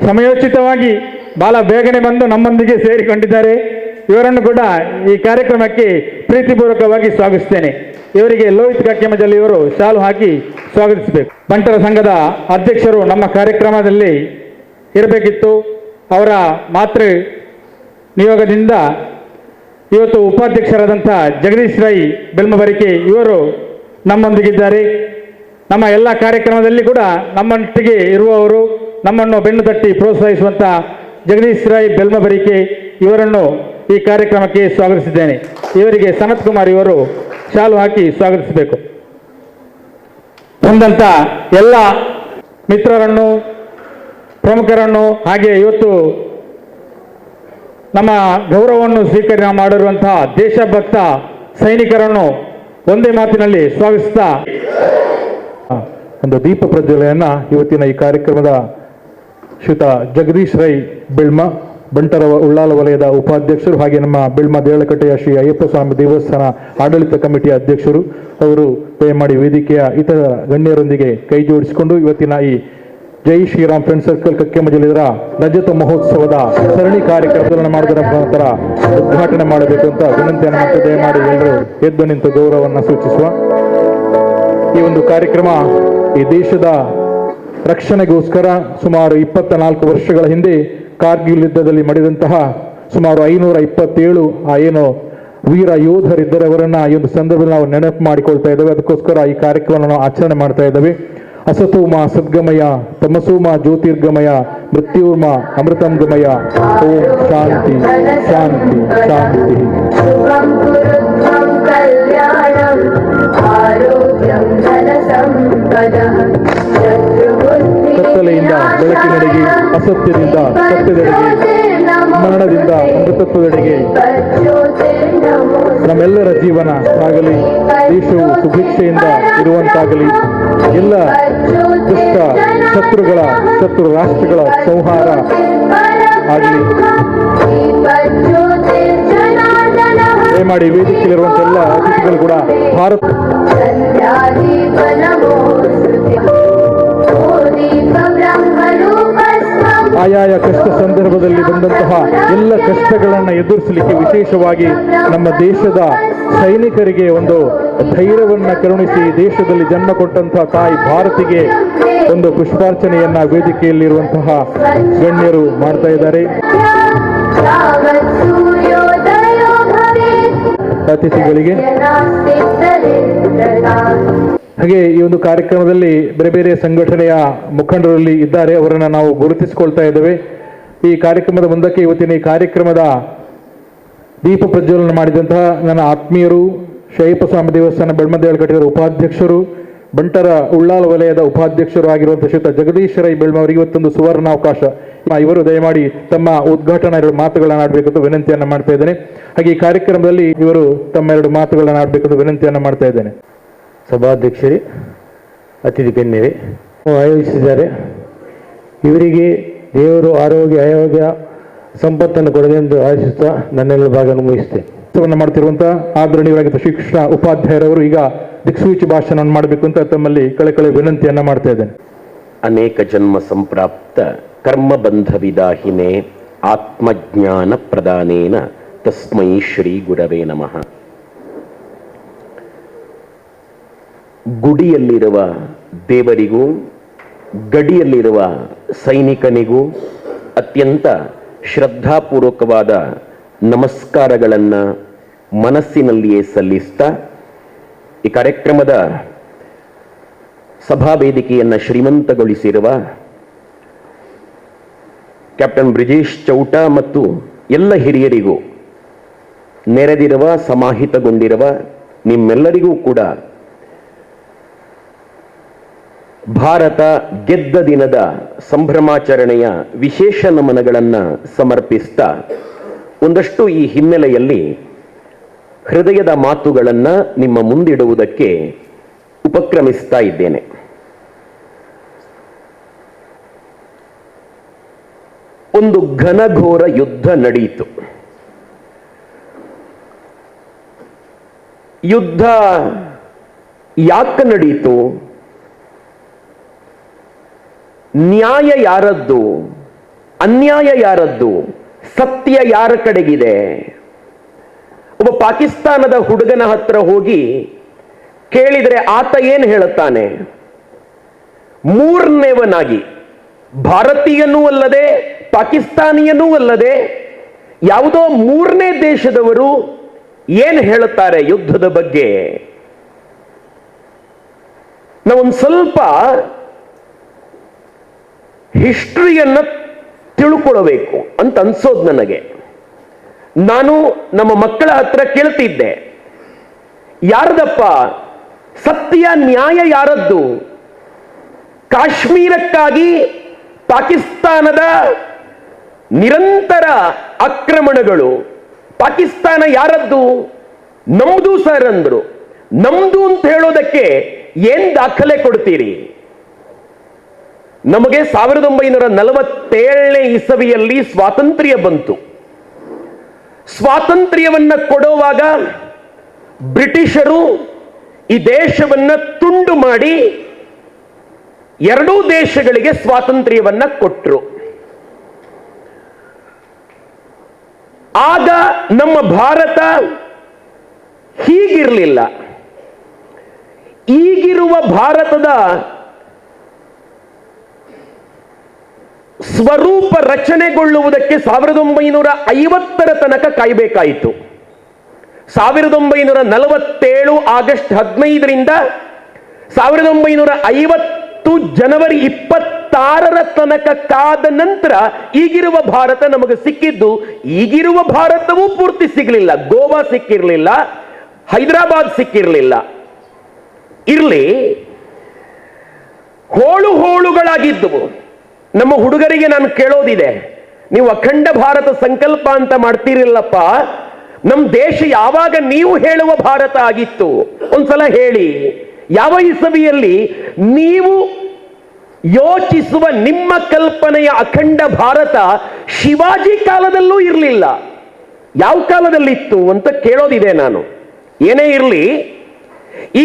ಸಮಯೋಚಿತವಾಗಿ ಬಹಳ ಬೇಗನೆ ಬಂದು ನಮ್ಮೊಂದಿಗೆ ಸೇರಿಕೊಂಡಿದ್ದಾರೆ. ಇವರನ್ನು ಕೂಡ ಈ ಕಾರ್ಯಕ್ರಮಕ್ಕೆ ಪ್ರೀತಿಪೂರ್ವಕವಾಗಿ ಸ್ವಾಗತಿಸ್ತೇನೆ. ಇವರಿಗೆ ಲೋಹಿತ್ ಕಕ್ಕೆಮಜಲು ಇವರು ಶಾಲು ಹಾಕಿ ಸ್ವಾಗತಿಸಬೇಕು. ಬಂಟರ ಸಂಘದ ಅಧ್ಯಕ್ಷರು ನಮ್ಮ ಕಾರ್ಯಕ್ರಮದಲ್ಲಿ ಇರಬೇಕಿತ್ತು. ಅವರ ಮಾತೃ ನಿಯೋಗದಿಂದ ಇವತ್ತು ಉಪಾಧ್ಯಕ್ಷರಾದಂಥ ಜಗದೀಶ್ ರೈ ಬೆಲ್ಮಬರಿಕೆ ಇವರು ನಮ್ಮೊಂದಿಗಿದ್ದಾರೆ. ನಮ್ಮ ಎಲ್ಲ ಕಾರ್ಯಕ್ರಮದಲ್ಲಿ ಕೂಡ ನಮ್ಮೊಟ್ಟಿಗೆ ಇರುವವರು, ನಮ್ಮನ್ನು ಬೆನ್ನು ತಟ್ಟಿ ಪ್ರೋತ್ಸಾಹಿಸುವಂಥ ಜಗದೀಶ್ ರೈ ಬೆಲ್ಮಬರಿಕೆ ಇವರನ್ನು ಈ ಕಾರ್ಯಕ್ರಮಕ್ಕೆ ಸ್ವಾಗತಿಸಿದ್ದೇನೆ. ಇವರಿಗೆ ಸನತ್ ಕುಮಾರ್ ಇವರು ಶಾಲು ಹಾಕಿ ಸ್ವಾಗತಿಸಬೇಕು. ಬಂದಂಥ ಎಲ್ಲ ಮಿತ್ರರನ್ನು, ಪ್ರಮುಖರನ್ನು, ಹಾಗೆ ಇವತ್ತು ನಮ್ಮ ಗೌರವವನ್ನು ಸ್ವೀಕರಣೆ ಮಾಡಿರುವಂತಹ ದೇಶಭಕ್ತ ಸೈನಿಕರನ್ನು ಒಂದೇ ಮಾತಿನಲ್ಲಿ ಸ್ವಾಗತಿಸ್ತಾ ಒಂದು ದೀಪ ಪ್ರಜ್ವಲೆಯನ್ನ ಇವತ್ತಿನ ಈ ಕಾರ್ಯಕ್ರಮದ ಶ್ರೀಯುತ ಜಗದೀಶ್ ರೈ ಬೆಳ್ಮ, ಬಂಟರ ಉಳ್ಳಾಲ ವಲಯದ ಉಪಾಧ್ಯಕ್ಷರು, ಹಾಗೆ ನಮ್ಮ ಬೆಳ್ಮ ದೇಳಕಟ್ಟೆಯ ಶ್ರೀ ಅಯ್ಯಪ್ಪ ಸ್ವಾಮಿ ದೇವಸ್ಥಾನ ಆಡಳಿತ ಕಮಿಟಿಯ ಅಧ್ಯಕ್ಷರು ಅವರು ದಯಮಾಡಿ ವೇದಿಕೆಯ ಇತರ ಗಣ್ಯರೊಂದಿಗೆ ಕೈ ಜೋಡಿಸಿಕೊಂಡು ಇವತ್ತಿನ ಈ ಜೈ ಶ್ರೀರಾಮ್ ಫ್ರೆಂಡ್ ಸರ್ಕಲ್ ಕಕ್ಕೆಮಜಲು ಇದರ ರಜತ ಮಹೋತ್ಸವದ ಸರಣಿ ಕಾರ್ಯಕ್ರಮಗಳನ್ನು ಮಾಡುವುದರ ಮುಖಾಂತರ ಉದ್ಘಾಟನೆ ಮಾಡಬೇಕು ಅಂತ ವಿನಂತಿಯನ್ನು ಮತ್ತು ದಯಮಾಡಿ ಎಲ್ಲರೂ ಎದ್ದು ನಿಂತು ಗೌರವವನ್ನು ಸೂಚಿಸುವ ಈ ಒಂದು ಕಾರ್ಯಕ್ರಮ ಈ ದೇಶದ ರಕ್ಷಣೆಗೋಸ್ಕರ ಸುಮಾರು 24 ವರ್ಷಗಳ ಹಿಂದೆ ಕಾರ್ಗಿಲ್ ಯುದ್ಧದಲ್ಲಿ ಮಡಿದಂತಹ ಸುಮಾರು 527 ಏನು ವೀರ ಯೋಧರಿದ್ದರೆ ಅವರನ್ನ ಈ ಒಂದು ಸಂದರ್ಭದಲ್ಲಿ ನಾವು ನೆನಪು ಮಾಡಿಕೊಳ್ತಾ ಇದ್ದೇವೆ. ಅದಕ್ಕೋಸ್ಕರ ಈ ಕಾರ್ಯಕ್ರಮವನ್ನು ನಾವು ಆಚರಣೆ ಮಾಡ್ತಾ ಇದ್ದೇವೆ. ಅಸತೋಮ ಸದ್ಗಮಯ ತಮಸೋಮ ಜ್ಯೋತಿರ್ಗಮಯ ಮೃತ್ಯುರ್ಮ ಅಮೃತಂ ಗಮಯ. ಓಂ ಶಾಂತಿ ಶಾಂತಿ ಶಾಂತಿ. ಕತ್ತಲೆಯಿಂದ ಬೆಳಕಿನೆಡೆಗೆ, ಅಸತ್ಯದಿಂದ ಸತ್ಯದೆಡೆಗೆ, ಮರಣದಿಂದ ಅಮೃತತ್ವದೆಡೆಗೆ ನಮ್ಮೆಲ್ಲರ ಜೀವನ ಆಗಲಿ, ದೇಶವು ಸುಭಿಕ್ಷೆಯಿಂದ ಇರುವಂತಾಗಲಿ, ಎಲ್ಲ ದುಷ್ಟ ಶತ್ರು ರಾಷ್ಟ್ರಗಳ ಸಂಹಾರ ಆಗಲಿ. ದಯಮಾಡಿ ವೇದಿಕೆಯಲ್ಲಿರುವಂಥ ಎಲ್ಲ ಅತಿಥಿಗಳು ಕೂಡ ಭಾರತ ಆಯಾಯ ಕಷ್ಟ ಸಂದರ್ಭದಲ್ಲಿ ಬಂದಂತಹ ಎಲ್ಲ ಕಷ್ಟಗಳನ್ನು ಎದುರಿಸಲಿಕ್ಕೆ ವಿಶೇಷವಾಗಿ ನಮ್ಮ ದೇಶದ ಸೈನಿಕರಿಗೆ ಒಂದು ಧೈರ್ಯವನ್ನ ಕರುಣಿಸಿ ದೇಶದಲ್ಲಿ ಜನ್ಮ ಕೊಟ್ಟಂತಹ ತಾಯಿ ಭಾರತಿಗೆ ಒಂದು ಪುಷ್ಪಾರ್ಚನೆಯನ್ನ ವೇದಿಕೆಯಲ್ಲಿರುವಂತಹ ಗಣ್ಯರು ಮಾಡ್ತಾ ಇದ್ದಾರೆ. ಅತಿಥಿಗಳಿಗೆ ಹಾಗೆ ಈ ಒಂದು ಕಾರ್ಯಕ್ರಮದಲ್ಲಿ ಬೇರೆ ಬೇರೆ ಸಂಘಟನೆಯ ಮುಖಂಡರಲ್ಲಿ ಇದ್ದಾರೆ, ಅವರನ್ನು ನಾವು ಗುರುತಿಸಿಕೊಳ್ತಾ ಇದ್ದೇವೆ. ಈ ಕಾರ್ಯಕ್ರಮದ ಮುಂದಕ್ಕೆ ಇವತ್ತಿನ ಈ ಕಾರ್ಯಕ್ರಮದ ದೀಪ ಪ್ರಜ್ವಲನ ಮಾಡಿದಂತಹ ನನ್ನ ಆತ್ಮೀಯರು, ಶಯ್ಯಪ್ಪ ಸ್ವಾಮಿ ದೇವಸ್ಥಾನ ಬೆಳ್ಮದೇವಳ ಘಟಕದ ಉಪಾಧ್ಯಕ್ಷರು, ಬಂಟರ ಉಳ್ಳಾಲ ವಲಯದ ಉಪಾಧ್ಯಕ್ಷರು ಆಗಿರುವಂತಹ ಶ್ರೀಯುತ ಜಗದೀಶ್ ರೈ ಬೆಳ್ಮ ಅವರಿಗೆ ಇವತ್ತೊಂದು ಸುವರ್ಣಾವಕಾಶ. ಇವರು ದಯಮಾಡಿ ತಮ್ಮ ಉದ್ಘಾಟನಾ 2 ಮಾತುಗಳನ್ನು ಆಡಬೇಕೆಂದು ವಿನಂತಿಯನ್ನು ಮಾಡ್ತಾ ಇದ್ದೇನೆ. ಹಾಗೆ ಈ ಕಾರ್ಯಕ್ರಮದಲ್ಲಿ ಇವರು ತಮ್ಮ 2 ಮಾತುಗಳನ್ನು ಆಡಬೇಕೆಂದು ವಿನಂತಿಯನ್ನು ಮಾಡ್ತಾ ಇದ್ದೇನೆ. ಸಭಾಧ್ಯಕ್ಷರೇ, ಅತಿಥಿ ಗಣ್ಯರೇ, ಆಯೋಜಿಸಿದ್ದಾರೆ. ಇವರಿಗೆ ದೇವರು ಆರೋಗ್ಯ ಸಂಪತ್ತನ್ನು ಕೊಡಲೆಂದು ಆಶಿಸುತ್ತಾ ನನ್ನೆಲ್ಲ ಭಾಗ ಮುಗಿಸ್ತೇನೆ. ಮಾಡ್ತಿರುವಂತಹ ಆದರಣೀಯರಾಗಿದ್ದ ಶ್ರೀಕೃಷ್ಣ ಉಪಾಧ್ಯಾಯರವರು ಈಗ ದಿಕ್ಸೂಚಿ ಭಾಷಣ ಮಾಡಬೇಕು ಅಂತ ತಮ್ಮಲ್ಲಿ ಕಳೆ ವಿನಂತಿಯನ್ನ ಮಾಡ್ತಾ ಇದ್ದೇನೆ. ಅನೇಕ ಜನ್ಮ ಸಂಪ್ರಾಪ್ತ ಕರ್ಮಬಂಧ ವಿದಾಹಿನೇ ಆತ್ಮಜ್ಞಾನ ಪ್ರದಾನೇನ ತಸ್ಮೈ ಶ್ರೀ ಗುರವೇ ನಮಃ. ಗುಡಿಯಲ್ಲಿರುವ ದೇವರಿಗೂ ಗಡಿಯಲ್ಲಿರುವ ಸೈನಿಕನಿಗೂ ಅತ್ಯಂತ ಶ್ರದ್ಧಾಪೂರ್ವಕವಾದ ನಮಸ್ಕಾರಗಳನ್ನು ಮನಸ್ಸಿನಲ್ಲಿಯೇ ಸಲ್ಲಿಸ್ತಾ ಈ ಕಾರ್ಯಕ್ರಮದ ಸಭಾವೇದಿಕೆಯನ್ನು ಶ್ರೀಮಂತಗೊಳಿಸಿರುವ ಕ್ಯಾಪ್ಟನ್ ಬ್ರಿಜೇಶ್ ಚೌಟ ಮತ್ತು ಎಲ್ಲ ಹಿರಿಯರಿಗೂ, ನೆರೆದಿರುವ ಸಮಾಹಿತಗೊಂಡಿರುವ ನಿಮ್ಮೆಲ್ಲರಿಗೂ ಕೂಡ ಭಾರತ ಗೆದ್ದ ದಿನದ ಸಂಭ್ರಮಾಚರಣೆಯ ವಿಶೇಷ ನಮನಗಳನ್ನು ಸಮರ್ಪಿಸ್ತಾ ಒಂದಷ್ಟು ಈ ಹಿನ್ನೆಲೆಯಲ್ಲಿ ಹೃದಯದ ಮಾತುಗಳನ್ನು ನಿಮ್ಮ ಮುಂದಿಡುವುದಕ್ಕೆ ಉಪಕ್ರಮಿಸ್ತಾ ಇದ್ದೇನೆ. ಒಂದು ಘನಘೋರ ಯುದ್ಧ ನಡೆಯಿತು. ಯುದ್ಧ ಯಾಕೆ ನಡೆಯಿತು? ನ್ಯಾಯ ಯಾರದ್ದು, ಅನ್ಯಾಯ ಯಾರದ್ದು, ಸತ್ಯ ಯಾರ ಕಡೆಗಿದೆ? ಒಬ್ಬ ಪಾಕಿಸ್ತಾನದ ಹುಡುಗನ ಹತ್ರ ಹೋಗಿ ಕೇಳಿದರೆ ಆತ ಏನು ಹೇಳುತ್ತಾನೆ? ಮೂರನೇವನಾಗಿ, ಭಾರತೀಯನೂ ಅಲ್ಲದೆ ಪಾಕಿಸ್ತಾನಿಯನೂ ಅಲ್ಲದೆ ಯಾವುದೋ 3ನೇ ದೇಶದವರು ಏನು ಹೇಳುತ್ತಾರೆ ಯುದ್ಧದ ಬಗ್ಗೆ? ನಾವೊಂದು ಸ್ವಲ್ಪ ಹಿಸ್ಟ್ರಿಯನ್ನ ತಿಳ್ಕೊಳ್ಬೇಕು ಅಂತ ಅನ್ಸೋದು ನನಗೆ. ನಾನು ನಮ್ಮ ಮಕ್ಕಳ ಹತ್ರ ಕೇಳ್ತಿದ್ದೆ, ಯಾರದಪ್ಪ ಸತ್ಯ ನ್ಯಾಯ ಯಾರದ್ದು? ಕಾಶ್ಮೀರಕ್ಕಾಗಿ ಪಾಕಿಸ್ತಾನದ ನಿರಂತರ ಆಕ್ರಮಣಗಳು, ಪಾಕಿಸ್ತಾನ ಯಾರದ್ದು? ನಮ್ದು ಸರ್ ಅಂದ್ರು. ನಮ್ದು ಅಂತ ಹೇಳೋದಕ್ಕೆ ಏನ್ ದಾಖಲೆ ಕೊಡ್ತೀರಿ? ನಮಗೆ 1947ನೇ ಇಸವಿಯಲ್ಲಿ ಸ್ವಾತಂತ್ರ್ಯ ಬಂತು. ಸ್ವಾತಂತ್ರ್ಯವನ್ನ ಕೊಡುವಾಗ ಬ್ರಿಟಿಷರು ಈ ದೇಶವನ್ನ ತುಂಡು ಮಾಡಿ 2 ದೇಶಗಳಿಗೆ ಸ್ವಾತಂತ್ರ್ಯವನ್ನ ಕೊಟ್ಟರು. ಆಗ ನಮ್ಮ ಭಾರತ ಹೀಗಿರಲಿಲ್ಲ. ಈಗಿರುವ ಭಾರತದ ಸ್ವರೂಪ ರಚನೆಗೊಳ್ಳುವುದಕ್ಕೆ 1950ರ ತನಕ ಕಾಯಬೇಕಾಯಿತು. 1947 ಆಗಸ್ಟ್ 15ರಿಂದ 1950 ಜನವರಿ 26ರ ತನಕ ಕಾದ ನಂತರ ಈಗಿರುವ ಭಾರತ ನಮಗೆ ಸಿಕ್ಕಿದ್ದು. ಈಗಿರುವ ಭಾರತವೂ ಪೂರ್ತಿ ಸಿಗಲಿಲ್ಲ. ಗೋವಾ ಸಿಕ್ಕಿರಲಿಲ್ಲ, ಹೈದರಾಬಾದ್ ಸಿಕ್ಕಿರಲಿಲ್ಲ. ಇರ್ಲಿ, ಹೋಳು ಹೋಳುಗಳಾಗಿದ್ದವು. ನಮ್ಮ ಹುಡುಗರಿಗೆ ನಾನು ಕೇಳೋದಿದೆ, ನೀವು ಅಖಂಡ ಭಾರತ ಸಂಕಲ್ಪ ಅಂತ ಮಾಡ್ತೀರಿಲ್ಲಪ್ಪ, ನಮ್ಮ ದೇಶ ಯಾವಾಗ ನೀವು ಹೇಳುವ ಭಾರತ ಆಗಿತ್ತು? ಒಂದ್ಸಲ ಹೇಳಿ, ಯಾವ ಇಸವಿಯಲ್ಲಿ ನೀವು ಯೋಚಿಸುವ ನಿಮ್ಮ ಕಲ್ಪನೆಯ ಅಖಂಡ ಭಾರತ ಶಿವಾಜಿ ಕಾಲದಲ್ಲೂ ಇರಲಿಲ್ಲ. ಯಾವ ಕಾಲದಲ್ಲಿತ್ತು ಅಂತ ಕೇಳೋದಿದೆ ನಾನು. ಏನೇ ಇರಲಿ,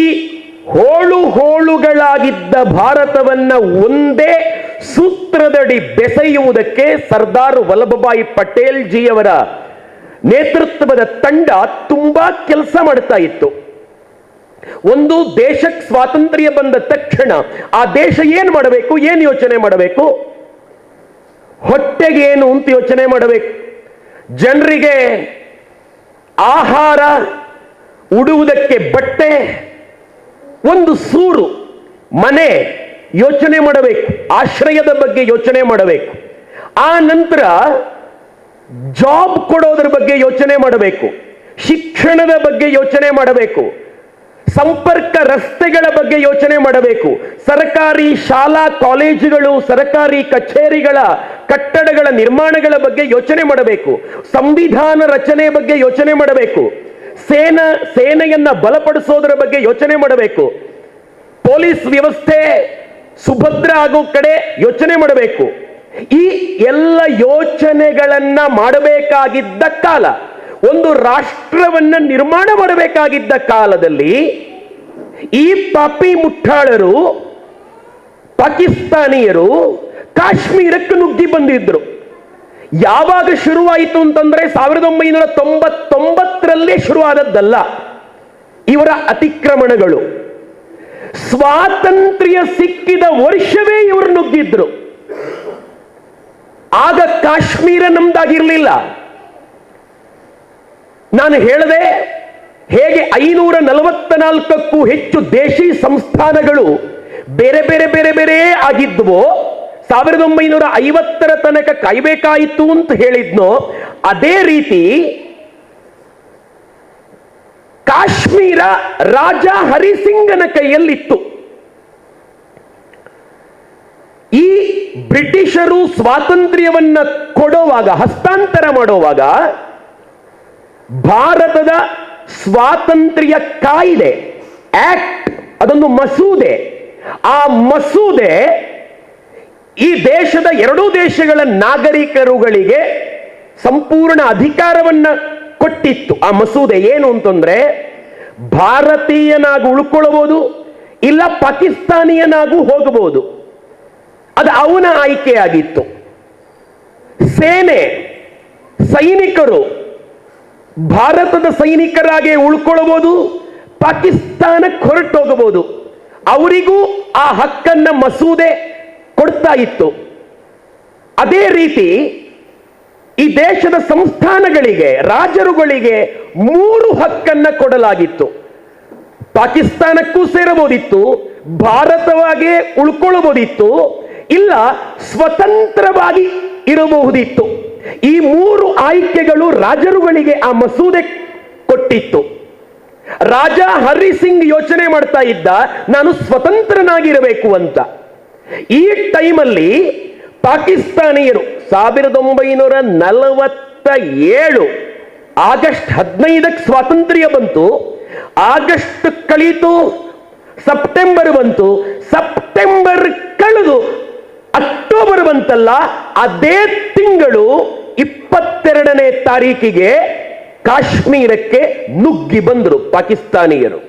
ಈ ಹೋಳು ಹೋಳುಗಳಾಗಿದ್ದ ಭಾರತವನ್ನ ಒಂದೇ ಸೂತ್ರದಡಿ ಬೆಸೆಯುವುದಕ್ಕೆ ಸರ್ದಾರ್ ವಲ್ಲಭಭಾಯಿ ಪಟೇಲ್ ಜಿಯವರ ನೇತೃತ್ವದ ತಂಡ ತುಂಬಾ ಕೆಲಸ ಮಾಡ್ತಾ ಇತ್ತು. ಒಂದು ದೇಶಕ್ಕೆ ಸ್ವಾತಂತ್ರ್ಯ ಬಂದ ತಕ್ಷಣ ಆ ದೇಶ ಏನ್ ಮಾಡಬೇಕು, ಏನ್ ಯೋಚನೆ ಮಾಡಬೇಕು? ಹೊಟ್ಟೆಗೇನು ಅಂತ ಯೋಚನೆ ಮಾಡಬೇಕು. ಜನರಿಗೆ ಆಹಾರ, ಉಡುವುದಕ್ಕೆ ಬಟ್ಟೆ, ಒಂದು ಸೂರು ಮನೆ ಯೋಚನೆ ಮಾಡಬೇಕು, ಆಶ್ರಯದ ಬಗ್ಗೆ ಯೋಚನೆ ಮಾಡಬೇಕು. ಆ ನಂತರ ಜಾಬ್ ಕೊಡೋದ್ರ ಬಗ್ಗೆ ಯೋಚನೆ ಮಾಡಬೇಕು, ಶಿಕ್ಷಣದ ಬಗ್ಗೆ ಯೋಚನೆ ಮಾಡಬೇಕು, ಸಂಪರ್ಕ ರಸ್ತೆಗಳ ಬಗ್ಗೆ ಯೋಚನೆ ಮಾಡಬೇಕು, ಸರ್ಕಾರಿ ಶಾಲಾ ಕಾಲೇಜುಗಳು, ಸರ್ಕಾರಿ ಕಚೇರಿಗಳ ಕಟ್ಟಡಗಳ ನಿರ್ಮಾಣಗಳ ಬಗ್ಗೆ ಯೋಚನೆ ಮಾಡಬೇಕು, ಸಂವಿಧಾನ ರಚನೆ ಬಗ್ಗೆ ಯೋಚನೆ ಮಾಡಬೇಕು, ಸೇನೆಯನ್ನ ಬಲಪಡಿಸೋದರ ಬಗ್ಗೆ ಯೋಚನೆ ಮಾಡಬೇಕು, ಪೊಲೀಸ್ ವ್ಯವಸ್ಥೆ ಸುಭದ್ರ ಆಗೋ ಕಡೆ ಯೋಚನೆ ಮಾಡಬೇಕು. ಈ ಎಲ್ಲ ಯೋಚನೆಗಳನ್ನ ಮಾಡಬೇಕಾಗಿದ್ದ ಕಾಲ, ಒಂದು ರಾಷ್ಟ್ರವನ್ನ ನಿರ್ಮಾಣ ಮಾಡಬೇಕಾಗಿದ್ದ ಕಾಲದಲ್ಲಿ ಈ ಪಾಪಿ ಮುಠಾಳರು ಪಾಕಿಸ್ತಾನಿಯರು ಕಾಶ್ಮೀರಕ್ಕೆ ನುಗ್ಗಿ ಬಂದಿದ್ರು. ಯಾವಾಗ ಶುರುವಾಯಿತು ಅಂತಂದ್ರೆ 1999ರಲ್ಲಿ ಶುರುವಾದದ್ದಲ್ಲ ಇವರ ಅತಿಕ್ರಮಣಗಳು. ಸ್ವಾತಂತ್ರ್ಯ ಸಿಕ್ಕಿದ ವರ್ಷವೇ ಇವರು ನುಗ್ಗಿದ್ರು. ಆಗ ಕಾಶ್ಮೀರ ನಮ್ದಾಗಿರ್ಲಿಲ್ಲ. ನಾನು ಹೇಳಿದೆ, ಹೇಗೆ 544ಕ್ಕೂ ಹೆಚ್ಚು ದೇಶಿ ಸಂಸ್ಥಾನಗಳು ಬೇರೆ ಬೇರೆ ಬೇರೆ ಬೇರೆ ಆಗಿದ್ವೋ, 1950ರ ತನಕ ಕಾಯ್ಬೇಕಾಯಿತು ಅಂತ ಹೇಳಿದ್ನೋ, ಅದೇ ರೀತಿ ಕಾಶ್ಮೀರ ರಾಜ ಹರಿಸಿಂಗನ ಕೈಯಲ್ಲಿತ್ತು. ಈ ಬ್ರಿಟಿಷರು ಸ್ವಾತಂತ್ರ್ಯವನ್ನ ಕೊಡುವಾಗ, ಹಸ್ತಾಂತರ ಮಾಡುವಾಗ, ಭಾರತದ ಸ್ವಾತಂತ್ರ್ಯ ಕಾಯ್ದೆ ಆಕ್ಟ್, ಅದೊಂದು ಮಸೂದೆ, ಆ ಮಸೂದೆ ಈ ದೇಶದ ಎರಡೂ ದೇಶಗಳ ನಾಗರಿಕರುಗಳಿಗೆ ಸಂಪೂರ್ಣ ಅಧಿಕಾರವನ್ನ ಕೊಟ್ಟಿತ್ತು. ಆ ಮಸೂದೆ ಏನು ಅಂತಂದ್ರೆ, ಭಾರತೀಯನಾಗಿ ಉಳ್ಕೊಳ್ಳಬಹುದು, ಇಲ್ಲ ಪಾಕಿಸ್ತಾನಿಯನಾಗೂ ಹೋಗಬಹುದು. ಅದು ಅವನ ಆಯ್ಕೆಯಾಗಿತ್ತು. ಸೇನೆ, ಸೈನಿಕರು ಭಾರತದ ಸೈನಿಕರಾಗಿ ಉಳ್ಕೊಳ್ಳಬಹುದು, ಪಾಕಿಸ್ತಾನಕ್ಕೆ ಹೊರಟೋಗಬಹುದು. ಅವರಿಗೂ ಆ ಹಕ್ಕನ್ನ ಮಸೂದೆ ಕೊಡ್ತಾ ಇತ್ತು. ಅದೇ ರೀತಿ ಈ ದೇಶದ ಸಂಸ್ಥಾನಗಳಿಗೆ, ರಾಜರುಗಳಿಗೆ 3 ಹಕ್ಕನ್ನ ಕೊಡಲಾಗಿತ್ತು. ಪಾಕಿಸ್ತಾನಕ್ಕೂ ಸೇರಬಹುದಿತ್ತು, ಭಾರತವಾಗೇ ಉಳ್ಕೊಳ್ಳಬಹುದಿತ್ತು, ಇಲ್ಲ ಸ್ವತಂತ್ರವಾಗಿ ಇರಬಹುದಿತ್ತು. ಈ 3 ಆಯ್ಕೆಗಳು ರಾಜರುಗಳಿಗೆ ಆ ಮಸೂದೆ ಕೊಟ್ಟಿತ್ತು. ರಾಜ ಹರಿಸಿಂಗ್ ಯೋಚನೆ ಮಾಡ್ತಾ ಇದ್ದ, ನಾನು ಸ್ವತಂತ್ರನಾಗಿರಬೇಕು ಅಂತ. ಈ ಟೈಮಲ್ಲಿ ಪಾಕಿಸ್ತಾನಿಯರು 1947 ಆಗಸ್ಟ್ 15ಕ್ಕೆ ಸ್ವಾತಂತ್ರ್ಯ ಬಂತು. ಆಗಸ್ಟ್ ಕಳೀತು, ಸೆಪ್ಟೆಂಬರ್ ಬಂತು, ಸೆಪ್ಟೆಂಬರ್ ಕಳೆದು ಅಕ್ಟೋಬರ್ ಬಂತಲ್ಲ, ಅದೇ ತಿಂಗಳು 22ನೇ ತಾರೀಕಿಗೆ ಕಾಶ್ಮೀರಕ್ಕೆ ನುಗ್ಗಿ ಬಂದರು ಪಾಕಿಸ್ತಾನಿಯರು.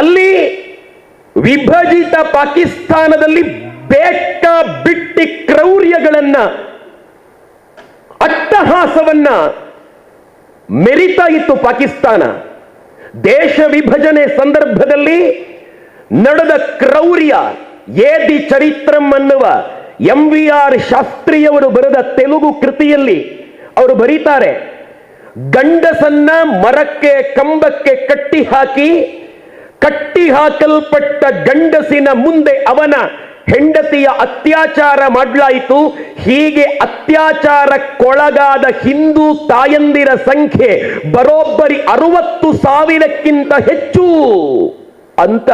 ಅಲ್ಲಿ ವಿಭಜಿತ ಪಾಕಿಸ್ತಾನದಲ್ಲಿ ಬೇಕ ಬಿಟ್ಟಿ ಕ್ರೌರ್ಯಗಳನ್ನ, ಅಟ್ಟಹಾಸವನ್ನ ಮೆರಿತಾ ಇತ್ತು ಪಾಕಿಸ್ತಾನ. ದೇಶ ವಿಭಜನೆ ಸಂದರ್ಭದಲ್ಲಿ ನಡೆದ ಕ್ರೌರ್ಯ, ಏದಿ ಚರಿತ್ರಂ ಅನ್ನುವ MVR ಶಾಸ್ತ್ರಿಯವರು ಬರೆದ ತೆಲುಗು ಕೃತಿಯಲ್ಲಿ ಅವರು ಬರೀತಾರೆ, ಗಂಡಸನ್ನ ಮರಕ್ಕೆ ಕಂಬಕ್ಕೆ ಕಟ್ಟಿ ಹಾಕಲ್ಪಟ್ಟ ಗಂಡಸಿನ ಮುಂದೆ ಅವನ ಹೆಂಡತಿಯ ಅತ್ಯಾಚಾರ ಮಾಡಲಾಯಿತು. ಹೀಗೆ ಅತ್ಯಾಚಾರಕ್ಕೊಳಗಾದ ಹಿಂದೂ ತಾಯಂದಿರ ಸಂಖ್ಯೆ ಬರೋಬ್ಬರಿ 60,000ಕ್ಕಿಂತ ಹೆಚ್ಚು ಅಂತ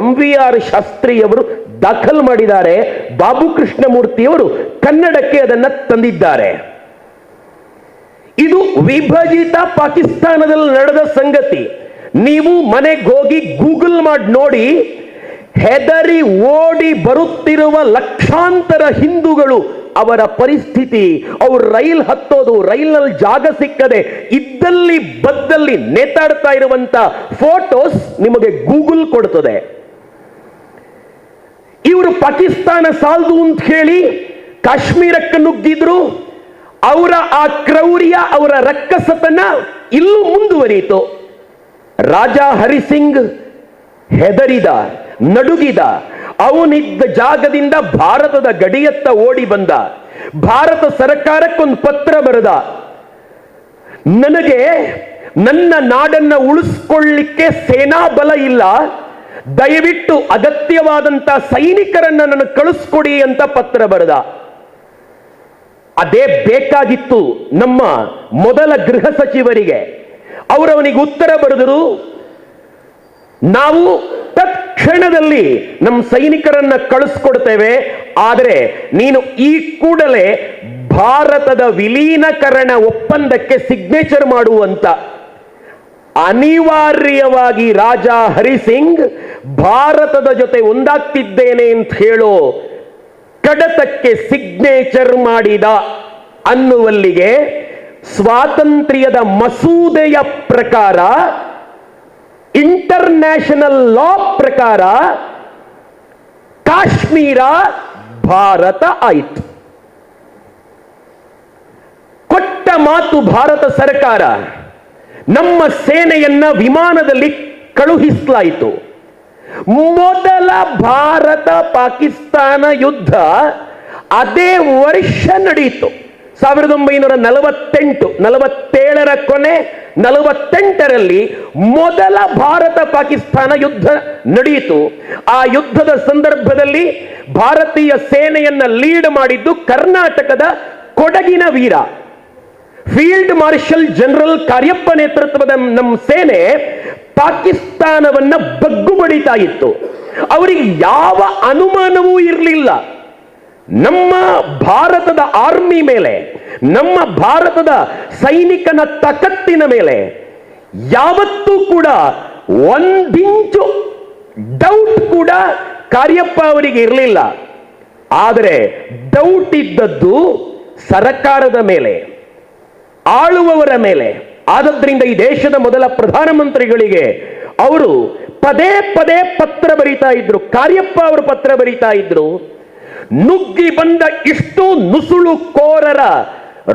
MVR ಶಾಸ್ತ್ರಿಯವರು ದಾಖಲು ಮಾಡಿದ್ದಾರೆ. ಬಾಬು ಕೃಷ್ಣಮೂರ್ತಿಯವರು ಕನ್ನಡಕ್ಕೆ ಅದನ್ನ ತಂದಿದ್ದಾರೆ. ಇದು ವಿಭಜಿತ ಪಾಕಿಸ್ತಾನದಲ್ಲಿ ನಡೆದ ಸಂಗತಿ. ನೀವು ಮನೆಗೆ ಹೋಗಿ ಗೂಗಲ್ ಮಾಡಿ ನೋಡಿ, ಹೆದರಿ ಓಡಿ ಬರುತ್ತಿರುವ ಲಕ್ಷಾಂತರ ಹಿಂದೂಗಳು, ಅವರ ಪರಿಸ್ಥಿತಿ, ಅವರು ರೈಲ್ ಹತ್ತೋದು, ರೈಲ್ನಲ್ಲಿ ಜಾಗ ಸಿಕ್ಕದೆ ಇದ್ದಲ್ಲಿ ಬದ್ದಲ್ಲಿ ನೇತಾಡ್ತಾ ಇರುವಂತ ಫೋಟೋಸ್ ನಿಮಗೆ ಗೂಗಲ್ ಕೊಡ್ತದೆ. ಇವರು ಪಾಕಿಸ್ತಾನ ಸಾಲದು ಅಂತ ಹೇಳಿ ಕಾಶ್ಮೀರಕ್ಕೆ ನುಗ್ಗಿದ್ರು. ಅವರ ಆ ಕ್ರೌರ್ಯ, ಅವರ ರಕ್ಕಸತನ ಇಲ್ಲೂ ಮುಂದುವರಿಯಿತು. ರಾಜ ಹರಿಸಿಂಗ್ ಹೆದರಿದ, ನಡುಗಿದ. ಅವನಿದ್ದ ಜಾಗದಿಂದ ಭಾರತದ ಗಡಿಯತ್ತ ಓಡಿ ಬಂದ. ಭಾರತ ಸರ್ಕಾರಕ್ಕೊಂದು ಪತ್ರ ಬರೆದ, ನನಗೆ ನನ್ನ ನಾಡನ್ನ ಉಳಿಸ್ಕೊಳ್ಳಿಕ್ಕೆ ಸೇನಾ ಬಲ ಇಲ್ಲ, ದಯವಿಟ್ಟು ಅಗತ್ಯವಾದಂತ ಸೈನಿಕರನ್ನ ನನಗೆ ಕಳಿಸ್ಕೊಡಿ ಅಂತ ಪತ್ರ ಬರೆದ. ಅದೇ ಬೇಕಾಗಿತ್ತು ನಮ್ಮ ಮೊದಲ ಗೃಹ ಸಚಿವರಿಗೆ. ಅವರವನಿಗೆ ಉತ್ತರ ಬರೆದರು, ನಾವು ತತ್ಕ್ಷಣದಲ್ಲಿ ನಮ್ಮ ಸೈನಿಕರನ್ನ ಕಳಿಸ್ಕೊಡ್ತೇವೆ, ಆದರೆ ನೀನು ಈ ಕೂಡಲೇ ಭಾರತದ ವಿಲೀನಕರಣ ಒಪ್ಪಂದಕ್ಕೆ ಸಿಗ್ನೇಚರ್ ಮಾಡುವಂತ. ಅನಿವಾರ್ಯವಾಗಿ ರಾಜ ಹರಿಸಿಂಗ್ ಭಾರತದ ಜೊತೆ ಒಂದಾಗ್ತಿದ್ದೇನೆ ಅಂತ ಹೇಳೋ ಕಡತಕ್ಕೆ ಸಿಗ್ನೇಚರ್ ಮಾಡಿದ ಅನ್ನುವಲ್ಲಿಗೆ ಸ್ವಾತಂತ್ರ್ಯದ ಮಸೂದೆಯ ಪ್ರಕಾರ, ಇಂಟರ್ನ್ಯಾಷನಲ್ ಲಾ ಪ್ರಕಾರ ಕಾಶ್ಮೀರ ಭಾರತ ಆಯಿತು. ಕೊಟ್ಟ ಮಾತು ಭಾರತ ಸರ್ಕಾರ, ನಮ್ಮ ಸೇನೆಯನ್ನ ವಿಮಾನದಲ್ಲಿ ಕಳುಹಿಸಲಾಯಿತು. ಮೊದಲ ಭಾರತ ಪಾಕಿಸ್ತಾನ ಯುದ್ಧ ಅದೇ ವರ್ಷ ನಡೆಯಿತು. 1947ರ ಕೊನೆ, 48ರಲ್ಲಿ ಮೊದಲ ಭಾರತ ಪಾಕಿಸ್ತಾನ ಯುದ್ಧ ನಡೆಯಿತು. ಆ ಯುದ್ಧದ ಸಂದರ್ಭದಲ್ಲಿ ಭಾರತೀಯ ಸೇನೆಯನ್ನ ಲೀಡ್ ಮಾಡಿದ್ದು ಕರ್ನಾಟಕದ ಕೊಡಗಿನ ವೀರ ಫೀಲ್ಡ್ ಮಾರ್ಷಲ್ ಜನರಲ್ ಕಾರ್ಯಪ್ಪ ನೇತೃತ್ವದ ನಮ್ಮ ಸೇನೆ ಪಾಕಿಸ್ತಾನವನ್ನ ಬಗ್ಗು ಬಡಿತಾ ಇತ್ತು. ಅವರಿಗೆ ಯಾವ ಅನುಮಾನವೂ ಇರಲಿಲ್ಲ ನಮ್ಮ ಭಾರತದ ಆರ್ಮಿ ಮೇಲೆ, ನಮ್ಮ ಭಾರತದ ಸೈನಿಕನ ತಾಕತ್ತಿನ ಮೇಲೆ ಯಾವತ್ತೂ ಕೂಡ ಒಂದಿಂಚು ಡೌಟ್ ಕೂಡ ಕಾರ್ಯಪ್ಪ ಅವರಿಗೆ ಇರಲಿಲ್ಲ. ಆದರೆ ಡೌಟ್ ಇದ್ದದ್ದು ಸರ್ಕಾರದ ಮೇಲೆ, ಆಳುವವರ ಮೇಲೆ. ಆದದ್ರಿಂದ ಈ ದೇಶದ ಮೊದಲ ಪ್ರಧಾನಮಂತ್ರಿಗಳಿಗೆ ಅವರು ಪದೇ ಪದೇ ಪತ್ರ ಬರೀತಾ ಇದ್ರು. ಕಾರ್ಯಪ್ಪ ಅವರು ಪತ್ರ ಬರೀತಾ ಇದ್ರು, ನುಗ್ಗಿ ಬಂದ ಇಷ್ಟು ನುಸುಳುಕೋರರ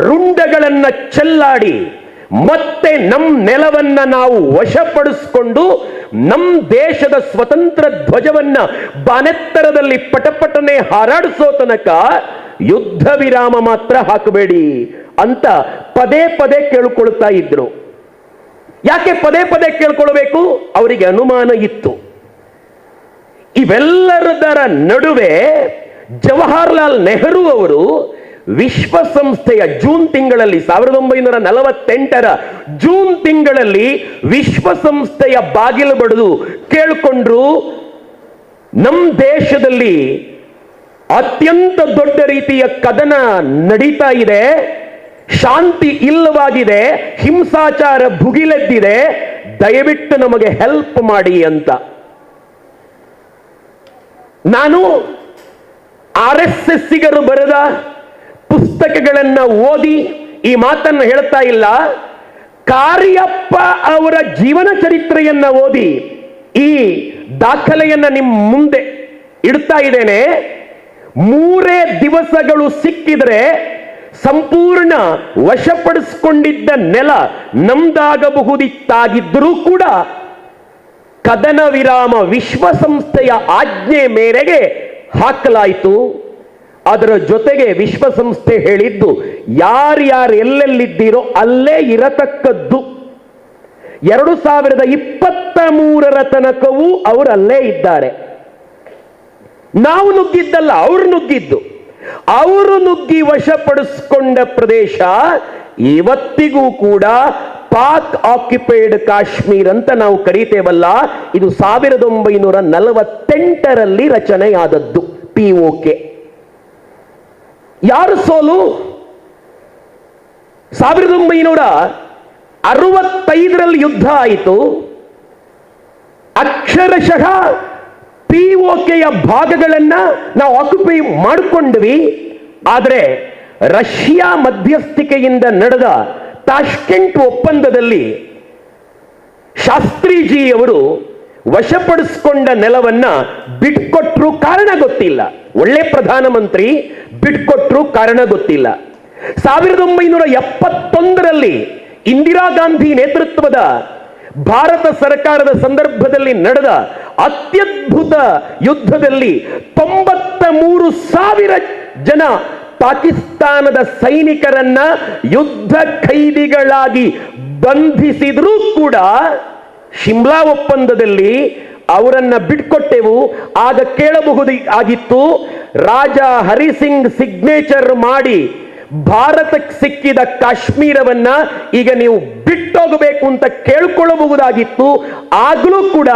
ರುಂಡಗಳನ್ನ ಚೆಲ್ಲಾಡಿ ಮತ್ತೆ ನಮ್ಮ ನೆಲವನ್ನ ನಾವು ವಶಪಡಿಸಿಕೊಂಡು ನಮ್ಮ ದೇಶದ ಸ್ವತಂತ್ರ ಧ್ವಜವನ್ನ ಬಾನೆತ್ತರದಲ್ಲಿ ಪಟಪಟನೆ ಹಾರಾಡಿಸೋ ತನಕ ಯುದ್ಧ ವಿರಾಮ ಮಾತ್ರ ಹಾಕಬೇಡಿ ಅಂತ ಪದೇ ಪದೇ ಕೇಳಿಕೊಳ್ತಾ ಇದ್ರು. ಯಾಕೆ ಪದೇ ಪದೇ ಕೇಳ್ಕೊಳ್ಬೇಕು? ಅವರಿಗೆ ಅನುಮಾನ ಇತ್ತು. ಇವೆಲ್ಲದರ ನಡುವೆ ಜವಾಹರ್ಲಾಲ್ ನೆಹರು ಅವರು ವಿಶ್ವಸಂಸ್ಥೆಯ ಜೂನ್ ತಿಂಗಳಲ್ಲಿ 1948ರ ಜೂನ್ ತಿಂಗಳಲ್ಲಿ ವಿಶ್ವಸಂಸ್ಥೆಯ ಬಾಗಿಲು ಬಡಿದು ಕೇಳಿಕೊಂಡ್ರು, ನಮ್ಮ ದೇಶದಲ್ಲಿ ಅತ್ಯಂತ ದೊಡ್ಡ ರೀತಿಯ ಕದನ ನಡೀತಾ ಇದೆ, ಶಾಂತಿ ಇಲ್ಲವಾಗಿದೆ, ಹಿಂಸಾಚಾರ ಭುಗಿಲೆದ್ದಿದೆ, ದಯವಿಟ್ಟು ನಮಗೆ ಹೆಲ್ಪ್ ಮಾಡಿ ಅಂತ. ನಾನು RSSಗರು ಬರೆದ ಪುಸ್ತಕಗಳನ್ನ ಓದಿ ಈ ಮಾತನ್ನು ಹೇಳ್ತಾ ಇಲ್ಲ, ಕಾರ್ಯಪ್ಪ ಅವರ ಜೀವನ ಚರಿತ್ರೆಯನ್ನ ಓದಿ ಈ ದಾಖಲೆಯನ್ನ ನಿಮ್ಮ ಮುಂದೆ ಇಡ್ತಾ ಇದ್ದೇನೆ. 3 ದಿವಸಗಳು ಸಿಕ್ಕಿದ್ರೆ ಸಂಪೂರ್ಣ ವಶಪಡಿಸಿಕೊಂಡಿದ್ದ ನೆಲ ನಮ್ದಾಗಬಹುದಿತ್ತಾಗಿದ್ರೂ ಕೂಡ ಕದನ ವಿರಾಮ ವಿಶ್ವಸಂಸ್ಥೆಯ ಆಜ್ಞೆ ಮೇರೆಗೆ ಹಾಕಲಾಯಿತು. ಅದರ ಜೊತೆಗೆ ವಿಶ್ವಸಂಸ್ಥೆ ಹೇಳಿದ್ದು, ಯಾರ್ಯಾರು ಎಲ್ಲೆಲ್ಲಿದ್ದೀರೋ ಅಲ್ಲೇ ಇರತಕ್ಕದ್ದು. 2023ರ ತನಕವೂ ಅವರು ಅಲ್ಲೇ ಇದ್ದಾರೆ. ನಾವು ನುಗ್ಗಿದ್ದಲ್ಲ, ಅವರು ನುಗ್ಗಿದ್ದು. ಅವರು ನುಗ್ಗಿ ವಶಪಡಿಸಿಕೊಂಡ ಪ್ರದೇಶ ಇವತ್ತಿಗೂ ಕೂಡ ಪಾಕ್ ಆಕ್ಯುಪೈಡ್ ಕಾಶ್ಮೀರ್ ಅಂತ ನಾವು ಕರೀತೇವಲ್ಲ, ಇದು 1948ರಲ್ಲಿ ರಚನೆಯಾದದ್ದು POK. ಯಾರು ಸೋಲು? 1965ರಲ್ಲಿ ಯುದ್ಧ ಆಯಿತು. ಅಕ್ಷರಶಃ POKಯ ಭಾಗಗಳನ್ನ ನಾವು ಆಕ್ಯುಪೈ ಮಾಡಿಕೊಂಡ್ವಿ. ಆದರೆ ರಷ್ಯಾ ಮಧ್ಯಸ್ಥಿಕೆಯಿಂದ ನಡೆದ ತಾಷ್ಕೆಂಟ್ ಒಪ್ಪಂದದಲ್ಲಿ ಶಾಸ್ತ್ರಿಜಿಯವರು ವಶಪಡಿಸಿಕೊಂಡ ನೆಲವನ್ನ ಬಿಟ್ಕೊಟ್ರು, ಕಾರಣ ಗೊತ್ತಿಲ್ಲ. ಒಳ್ಳೆ ಪ್ರಧಾನಮಂತ್ರಿ, ಬಿಟ್ಕೊಟ್ರು, ಕಾರಣ ಗೊತ್ತಿಲ್ಲ. 1971ರಲ್ಲಿ ಇಂದಿರಾ ಗಾಂಧಿ ನೇತೃತ್ವದ ಭಾರತ ಸರ್ಕಾರದ ಸಂದರ್ಭದಲ್ಲಿ ನಡೆದ ಅತ್ಯದ್ಭುತ ಯುದ್ಧದಲ್ಲಿ 93,000 ಜನ ಪಾಕಿಸ್ತಾನದ ಸೈನಿಕರನ್ನ ಯುದ್ಧ ಖೈದಿಗಳಾಗಿ ಬಂಧಿಸಿದ್ರೂ ಕೂಡ ಶಿಮ್ಲಾ ಒಪ್ಪಂದದಲ್ಲಿ ಅವರನ್ನ ಬಿಟ್ಕೊಟ್ಟೆವು. ಆಗ ಕೇಳಬಹುದು ಆಗಿತ್ತು, ರಾಜ ಹರಿಸಿಂಗ್ ಸಿಗ್ನೇಚರ್ ಮಾಡಿ ಭಾರತಕ್ಕೆ ಸಿಕ್ಕಿದ ಕಾಶ್ಮೀರವನ್ನ ಈಗ ನೀವು ಬಿಟ್ಟೋಗಬೇಕು ಅಂತ ಕೇಳ್ಕೊಳ್ಳಬಹುದಾಗಿತ್ತು. ಆಗಲೂ ಕೂಡ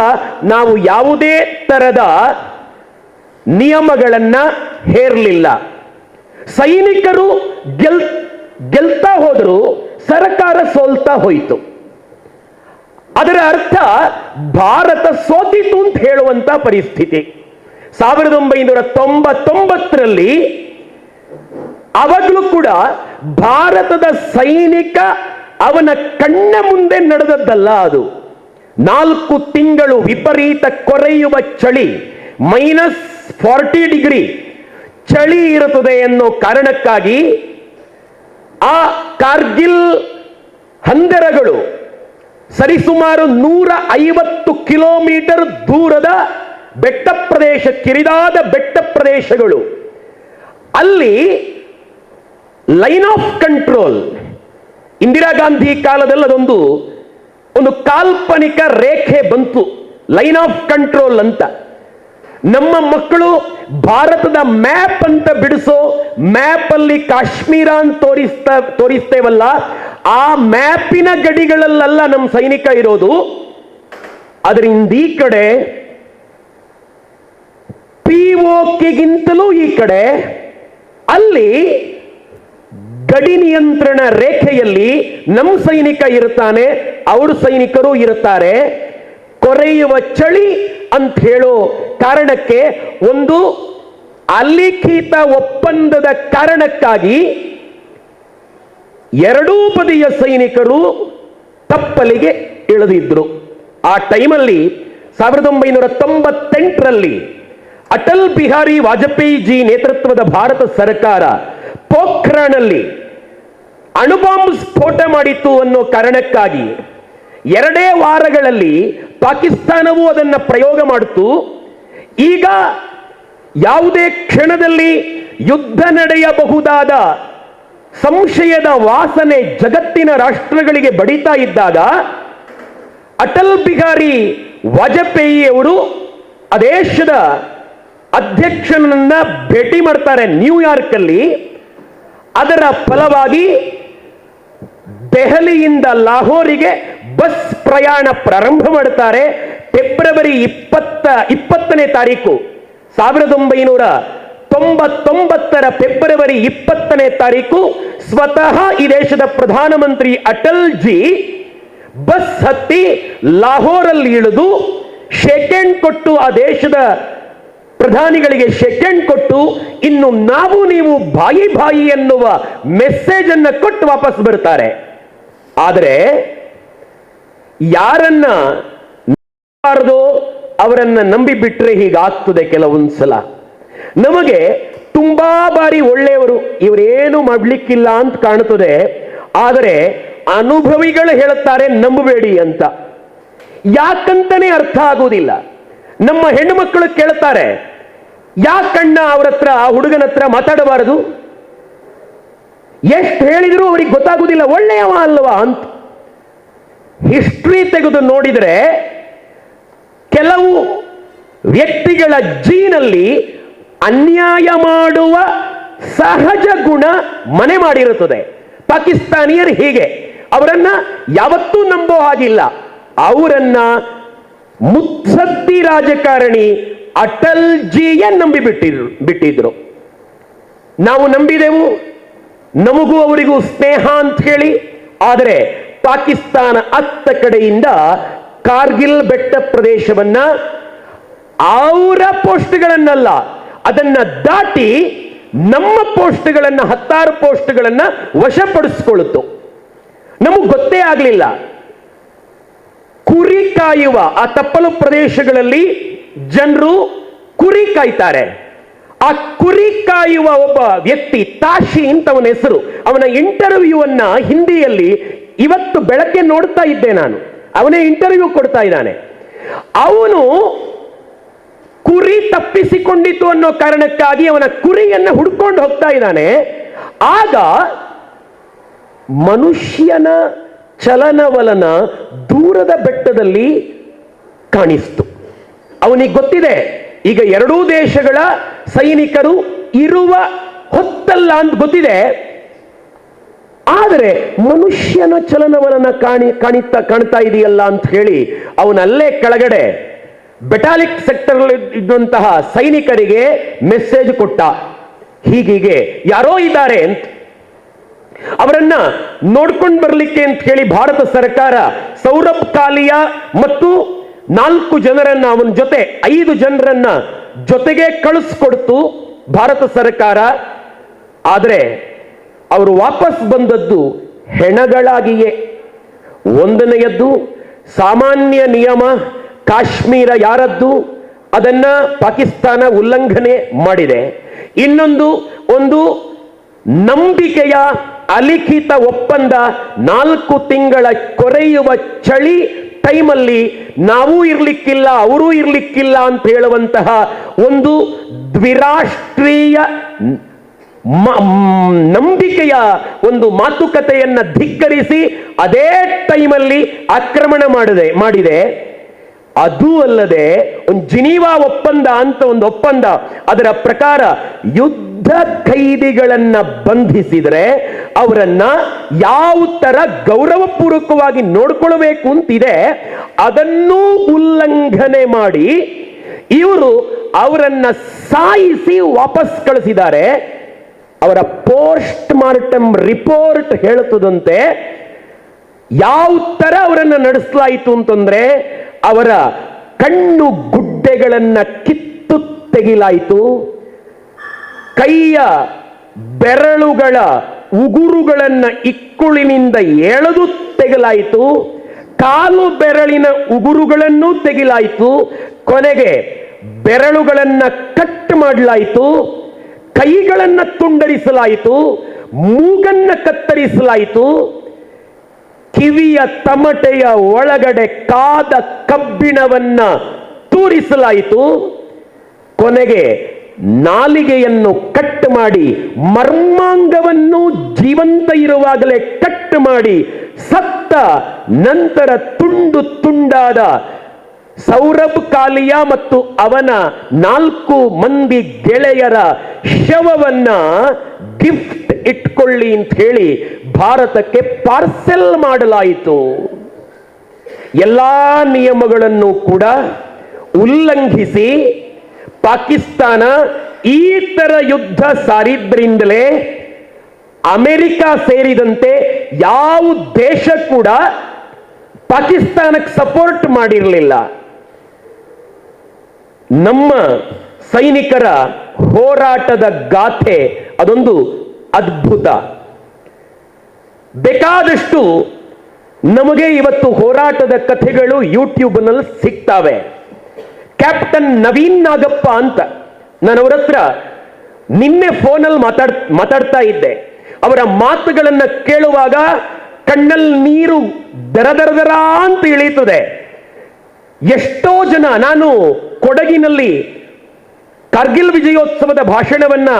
ನಾವು ಯಾವುದೇ ತರದ ನಿಯಮಗಳನ್ನ ಹೇರಲಿಲ್ಲ. ಸೈನಿಕರು ಗೆಲ್ತಾ ಹೋದ್ರು, ಸರ್ಕಾರ ಸೋಲ್ತಾ ಹೋಯಿತು. ಅದರ ಅರ್ಥ ಭಾರತ ಸೋತಿತು ಅಂತ ಹೇಳುವಂತ ಪರಿಸ್ಥಿತಿ. 1999ರಲ್ಲಿ ಅವಾಗಲೂ ಕೂಡ ಭಾರತದ ಸೈನಿಕ ಅವನ ಕಣ್ಣ ಮುಂದೆ ನಡೆದದ್ದಲ್ಲ. ಅದು 4 ತಿಂಗಳು ವಿಪರೀತ ಕೊರೆಯುವ ಚಳಿ, -40 ಡಿಗ್ರಿ ಚಳಿ ಇರುತ್ತದೆ ಎನ್ನೋ ಕಾರಣಕ್ಕಾಗಿ ಆ ಕಾರ್ಗಿಲ್ ಹಂದರಗಳು ಸರಿಸುಮಾರು 150 ಕಿಲೋಮೀಟರ್ ದೂರದ ಬೆಟ್ಟ ಪ್ರದೇಶ, ಕಿರಿದಾದ ಬೆಟ್ಟ ಪ್ರದೇಶಗಳು. ಅಲ್ಲಿ line of control, Indira Gandhi ಕಾಲದಲ್ಲಿ ಅದೊಂದು ಕಾಲ್ಪನಿಕ ರೇಖೆ ಬಂತು, ಲೈನ್ ಆಫ್ ಕಂಟ್ರೋಲ್ ಅಂತ. ನಮ್ಮ ಮಕ್ಕಳು ಭಾರತದ ಮ್ಯಾಪ್ ಅಂತ ಬಿಡಿಸೋ ಮ್ಯಾಪ್ ಅಲ್ಲಿ ಕಾಶ್ಮೀರ ಅಂತ ತೋರಿಸ್ತೇವಲ್ಲ, ಆ ಮ್ಯಾಪಿನ ಗಡಿಗಳಲ್ಲ ನಮ್ಮ ಸೈನಿಕ ಇರೋದು. ಅದರಿಂದ ಈ ಕಡೆ ಪಿಒಕೆಗಿಂತಲೂ ಈ ಕಡೆ ಅಲ್ಲಿ ಗಡಿ ನಿಯಂತ್ರಣ ರೇಖೆಯಲ್ಲಿ ನಮ್ಮ ಸೈನಿಕ ಇರುತ್ತಾನೆ, ಅವ್ರ ಸೈನಿಕರು ಇರುತ್ತಾರೆ. ಕೊರೆಯುವ ಚಳಿ ಅಂತ ಹೇಳೋ ಕಾರಣಕ್ಕೆ, ಒಂದು ಅಲಿಖಿತ ಒಪ್ಪಂದದ ಕಾರಣಕ್ಕಾಗಿ ಎರಡೂ ಬದಿಯ ಸೈನಿಕರು ತಪ್ಪಲಿಗೆ ಇಳಿದಿದ್ರು. ಆ ಟೈಮಲ್ಲಿ 1998ರಲ್ಲಿ ಅಟಲ್ ಬಿಹಾರಿ ವಾಜಪೇಯಿ ಜಿ ನೇತೃತ್ವದ ಭಾರತ ಸರ್ಕಾರ ಪೋಖ್ರಾನಲ್ಲಿ ಅಣುಬಾಂಬ್ ಸ್ಫೋಟ ಮಾಡಿತ್ತು ಅನ್ನೋ ಕಾರಣಕ್ಕಾಗಿ 2 ವಾರಗಳಲ್ಲಿ ಪಾಕಿಸ್ತಾನವೂ ಅದನ್ನು ಪ್ರಯೋಗ ಮಾಡಿತು. ಈಗ ಯಾವುದೇ ಕ್ಷಣದಲ್ಲಿ ಯುದ್ಧ ನಡೆಯಬಹುದಾದ ಸಂಶಯದ ವಾಸನೆ ಜಗತ್ತಿನ ರಾಷ್ಟ್ರಗಳಿಗೆ ಬಡಿತಾ ಇದ್ದಾಗ ಅಟಲ್ ಬಿಹಾರಿ ವಾಜಪೇಯಿ ಅವರು ಆ ದೇಶದ ಅಧ್ಯಕ್ಷನನ್ನ ಭೇಟಿ ಮಾಡ್ತಾರೆ ನ್ಯೂಯಾರ್ಕ್ ಅಲ್ಲಿ. ಅದರ ಫಲವಾಗಿ ದೆಹಲಿಯಿಂದ ಲಾಹೋರಿಗೆ ಬಸ್ ಪ್ರಯಾಣ ಪ್ರಾರಂಭ ಮಾಡುತ್ತಾರೆ. ಫೆಬ್ರವರಿ 20ನೇ ತಾರೀಕು 1999ರ ಫೆಬ್ರವರಿ 20ನೇ ತಾರೀಕು ಸ್ವತಃ ಈ ದೇಶದ ಪ್ರಧಾನಮಂತ್ರಿ ಅಟಲ್ ಜಿ ಬಸ್ ಹತ್ತಿ ಲಾಹೋರಲ್ಲಿ ಇಳಿದು ಶೇಕೆಂಡ್ ಕೊಟ್ಟು, ಆ ದೇಶದ ಪ್ರಧಾನಿಗಳಿಗೆ ಶೇಕೆಂಡ್ ಕೊಟ್ಟು, ಇನ್ನು ನಾವು ನೀವು ಬಾಯಿ ಬಾಯಿ ಎನ್ನುವ ಮೆಸೇಜ್ ಅನ್ನ ಕೊಟ್ಟು ವಾಪಸ್ ಬರ್ತಾರೆ. ಆದರೆ ಯಾರನ್ನ ನಂಬಬಾರದೋ ಅವರನ್ನ ನಂಬಿ ಬಿಟ್ರೆ ಹೀಗಾಗ್ತದೆ. ಕೆಲವೊಂದ್ಸಲ ನಮಗೆ ತುಂಬಾ ಬಾರಿ ಒಳ್ಳೆಯವರು, ಇವರೇನು ಮಾಡ್ಲಿಕ್ಕಿಲ್ಲ ಅಂತ ಕಾಣುತ್ತದೆ. ಆದರೆ ಅನುಭವಿಗಳು ಹೇಳುತ್ತಾರೆ ನಂಬಬೇಡಿ ಅಂತ. ಯಾಕಂತಾನೆ ಅರ್ಥ ಆಗುವುದಿಲ್ಲ. ನಮ್ಮ ಹೆಣ್ಣು ಮಕ್ಕಳು ಕೇಳುತ್ತಾರೆ, ಯಾಕಣ್ಣ ಅವ್ರ ಹತ್ರ, ಆ ಹುಡುಗನ ಹತ್ರ ಮಾತಾಡಬಾರದು? ಎಷ್ಟು ಹೇಳಿದ್ರು ಅವರಿಗೆ ಗೊತ್ತಾಗುವುದಿಲ್ಲ ಒಳ್ಳೆಯವ ಅಲ್ವಾ ಅಂತ. ಹಿಸ್ಟ್ರಿ ತೆಗೆದು ನೋಡಿದರೆ ಕೆಲವು ವ್ಯಕ್ತಿಗಳ ಜೀನಲ್ಲಿ ಅನ್ಯಾಯ ಮಾಡುವ ಸಹಜ ಗುಣ ಮನೆ ಮಾಡಿರುತ್ತದೆ. ಪಾಕಿಸ್ತಾನಿಯರು ಹೀಗೆ, ಅವರನ್ನ ಯಾವತ್ತೂ ನಂಬೋ ಹಾಗಿಲ್ಲ. ಅವರನ್ನ ಮುತ್ಸದ್ದಿ ರಾಜಕಾರಣಿ ಅಟಲ್ ಜಿಯೇ ನಂಬಿ ಬಿಟ್ಟಿದ್ರು. ನಾವು ನಂಬಿದೆವು, ನಮಗೂ ಅವರಿಗೂ ಸ್ನೇಹ ಅಂತ ಹೇಳಿ. ಆದರೆ ಪಾಕಿಸ್ತಾನ ಅತ್ತ ಕಡೆಯಿಂದ ಕಾರ್ಗಿಲ್ ಬೆಟ್ಟ ಪ್ರದೇಶವನ್ನ ಅವರ ಪೋಸ್ಟ್ಗಳನ್ನಲ್ಲ, ಅದನ್ನ ದಾಟಿ ನಮ್ಮ ಪೋಸ್ಟ್ಗಳನ್ನ, 16 ಪೋಸ್ಟ್ಗಳನ್ನ ವಶಪಡಿಸಿಕೊಳ್ಳುತ್ತು. ನಮಗೆ ಗೊತ್ತೇ ಆಗಲಿಲ್ಲ. ಕುರಿ ಕಾಯುವ ಆ ತಪ್ಪಲು ಪ್ರದೇಶಗಳಲ್ಲಿ ಜನರು ಕುರಿ ಕಾಯ್ತಾರೆ. ಆ ಕುರಿ ಕಾಯುವ ಒಬ್ಬ ವ್ಯಕ್ತಿ, ತಾಶಿ ಅಂತ ಅವನ ಹೆಸರು, ಅವನ ಇಂಟರ್ವ್ಯೂ ಅನ್ನ ಹಿಂದಿಯಲ್ಲಿ ಇವತ್ತು ಬೆಳಗ್ಗೆ ನೋಡ್ತಾ ಇದ್ದೆ ನಾನು. ಅವನೇ ಇಂಟರ್ವ್ಯೂ ಕೊಡ್ತಾ ಇದ್ದಾನೆ. ಅವನು ಕುರಿ ತಪ್ಪಿಸಿಕೊಂಡಿತು ಅನ್ನೋ ಕಾರಣಕ್ಕಾಗಿ ಅವನ ಕುರಿಯನ್ನ ಹುಡ್ಕೊಂಡು ಹೋಗ್ತಾ ಇದ್ದಾನೆ. ಆಗ ಮನುಷ್ಯನ ಚಲನವಲನ ದೂರದ ಬೆಟ್ಟದಲ್ಲಿ ಕಾಣಿಸ್ತು. ಅವನಿಗೆ ಗೊತ್ತಿದೆ ಈಗ ಎರಡೂ ದೇಶಗಳ ಸೈನಿಕರು ಇರುವ ಹೊತ್ತಲ್ಲ ಅಂತ ಗೊತ್ತಿದೆ. ಆದರೆ ಮನುಷ್ಯನ ಚಲನವಲನ ಕಾಣ್ತಾ ಇದೆಯಲ್ಲ ಅಂತ ಹೇಳಿ ಅವನಲ್ಲೇ ಕೆಳಗಡೆ ಬೆಟಾಲಿಕ್ ಸೆಕ್ಟರ್ ಇದ್ದಂತಹ ಸೈನಿಕರಿಗೆ ಮೆಸೇಜ್ ಕೊಟ್ಟ, ಹೀಗೀಗೆ ಯಾರೋ ಇದ್ದಾರೆ ಅಂತ. ಅವರನ್ನ ನೋಡ್ಕೊಂಡು ಬರ್ಲಿಕ್ಕೆ ಅಂತ ಹೇಳಿ ಭಾರತ ಸರ್ಕಾರ ಸೌರಭ್ ಕಾಲಿಯಾ ಮತ್ತು 4 ಜನರನ್ನ ಅವನ ಜೊತೆ 5 ಜನರನ್ನ ಜೊತೆಗೆ ಕಳಿಸ್ಕೊಡ್ತು ಭಾರತ ಸರ್ಕಾರ. ಆದರೆ ಅವರು ವಾಪಸ್ ಬಂದದ್ದು ಹೆಣಗಳಾಗಿಯೇ. ಒಂದನೆಯದ್ದು ಸಾಮಾನ್ಯ ನಿಯಮ ಕಾಶ್ಮೀರ ಯಾರದ್ದು ಅದನ್ನ ಪಾಕಿಸ್ತಾನ ಉಲ್ಲಂಘನೆ ಮಾಡಿದೆ. ಒಂದು ನಂಬಿಕೆಯ ಅಲಿಖಿತ ಒಪ್ಪಂದ, 4 ತಿಂಗಳ ಕೊರೆಯುವ ಚಳಿ ಟೈಮಲ್ಲಿ ನಾವು ಇರ್ಲಿಕ್ಕಿಲ್ಲ ಅವರೂ ಇರ್ಲಿಕ್ಕಿಲ್ಲ ಅಂತ ಹೇಳುವಂತಹ ಒಂದು ದ್ವಿರಾಷ್ಟ್ರೀಯ ನಂಬಿಕೆಯ ಒಂದು ಮಾತುಕತೆಯನ್ನ ಧಿಕ್ಕರಿಸಿ ಅದೇ ಟೈಮಲ್ಲಿ ಆಕ್ರಮಣ ಮಾಡಿದೆ. ಅದು ಅಲ್ಲದೆ ಒಂದು ಜಿನೀವಾ ಒಪ್ಪಂದ ಅಂತ ಒಂದು ಒಪ್ಪಂದ, ಅದರ ಪ್ರಕಾರ ಯುದ್ಧ ಖೈದಿಗಳನ್ನ ಬಂಧಿಸಿದರೆ ಅವರನ್ನ ಯಾವ ತರ ಗೌರವಪೂರ್ವಕವಾಗಿ ನೋಡ್ಕೊಳ್ಬೇಕು ಅಂತಿದೆ ಅದನ್ನೂ ಉಲ್ಲಂಘನೆ ಮಾಡಿ ಇವರು ಅವರನ್ನ ಸಾಯಿಸಿ ವಾಪಸ್ ಕಳಿಸಿದ್ದಾರೆ. ಅವರ ಪೋಸ್ಟ್ ಮಾರ್ಟಮ್ ರಿಪೋರ್ಟ್ ಹೇಳುತ್ತದಂತೆ ಯಾವ ತರ ಅವರನ್ನ ನಡೆಸಲಾಯಿತು ಅಂತಂದ್ರೆ ಅವರ ಕಣ್ಣು ಗುಡ್ಡೆಗಳನ್ನ ಕಿತ್ತು ತೆಗಿಲಾಯಿತು, ಕೈಯ ಬೆರಳುಗಳ ಉಗುರುಗಳನ್ನ ಇಕ್ಕುಳಿನಿಂದ ಎಳೆದು ತೆಗೆಲಾಯಿತು, ಕಾಲು ಬೆರಳಿನ ಉಗುರುಗಳನ್ನು ತೆಗಿಲಾಯಿತು, ಕೊನೆಗೆ ಬೆರಳುಗಳನ್ನ ಕಟ್ ಮಾಡಲಾಯಿತು, ಕೈಗಳನ್ನ ತುಂಡರಿಸಲಾಯಿತು, ಮೂಗನ್ನ ಕತ್ತರಿಸಲಾಯಿತು, ಕಿವಿಯ ತಮಟೆಯ ಒಳಗಡೆ ಕಾದ ಕಬ್ಬಿಣವನ್ನ ತೂರಿಸಲಾಯಿತು, ಕೊನೆಗೆ ನಾಲಿಗೆಯನ್ನು ಕಟ್ ಮಾಡಿ ಮರ್ಮಾಂಗವನ್ನು ಜೀವಂತ ಇರುವಾಗಲೇ ಕಟ್ ಮಾಡಿ ಸತ್ತ ನಂತರ ತುಂಡು ತುಂಡಾದ ಸೌರಭ್ ಕಾಲಿಯಾ ಮತ್ತು ಅವನ 4 ಮಂದಿ ಗೆಳೆಯರ ಶವವನ್ನ ಗಿಫ್ಟ್ ಇಟ್ಕೊಳ್ಳಿ ಅಂತ ಹೇಳಿ ಭಾರತಕ್ಕೆ ಪಾರ್ಸೆಲ್ ಮಾಡಲಾಯಿತು. ಎಲ್ಲಾ ನಿಯಮಗಳನ್ನು ಕೂಡ ಉಲ್ಲಂಘಿಸಿ ಪಾಕಿಸ್ತಾನ ಈ ತರ ಯುದ್ಧ ಸಾರಿದ್ರಿಂದಲೇ ಅಮೆರಿಕ ಸೇರಿದಂತೆ ಯಾವ ದೇಶ ಕೂಡ ಪಾಕಿಸ್ತಾನಕ್ಕೆ ಸಪೋರ್ಟ್ ಮಾಡಿರಲಿಲ್ಲ. ನಮ್ಮ ಸೈನಿಕರ ಹೋರಾಟದ ಗಾಥೆ ಅದೊಂದು ಅದ್ಭುತ. ಬೇಕಾದಷ್ಟು ನಮಗೆ ಇವತ್ತು ಹೋರಾಟದ ಕಥೆಗಳು ಯೂಟ್ಯೂಬ್ನಲ್ಲಿ ಸಿಗ್ತಾವೆ. ಕ್ಯಾಪ್ಟನ್ ನವೀನ್ ನಾಗಪ್ಪ ಅಂತ ನಾನು ಅವರ ಹತ್ರ ನಿನ್ನೆ ಫೋನಲ್ಲಿ ಮಾತಾಡ್ತಾ ಇದ್ದೆ. ಅವರ ಮಾತುಗಳನ್ನು ಕೇಳುವಾಗ ಕಣ್ಣಲ್ಲಿ ನೀರು ದರ ಅಂತ ಇಳೀತದೆ. ಎಷ್ಟೋ ಜನ, ನಾನು ಕೊಡಗಿನಲ್ಲಿ ಕಾರ್ಗಿಲ್ ವಿಜಯೋತ್ಸವದ ಭಾಷಣವನ್ನ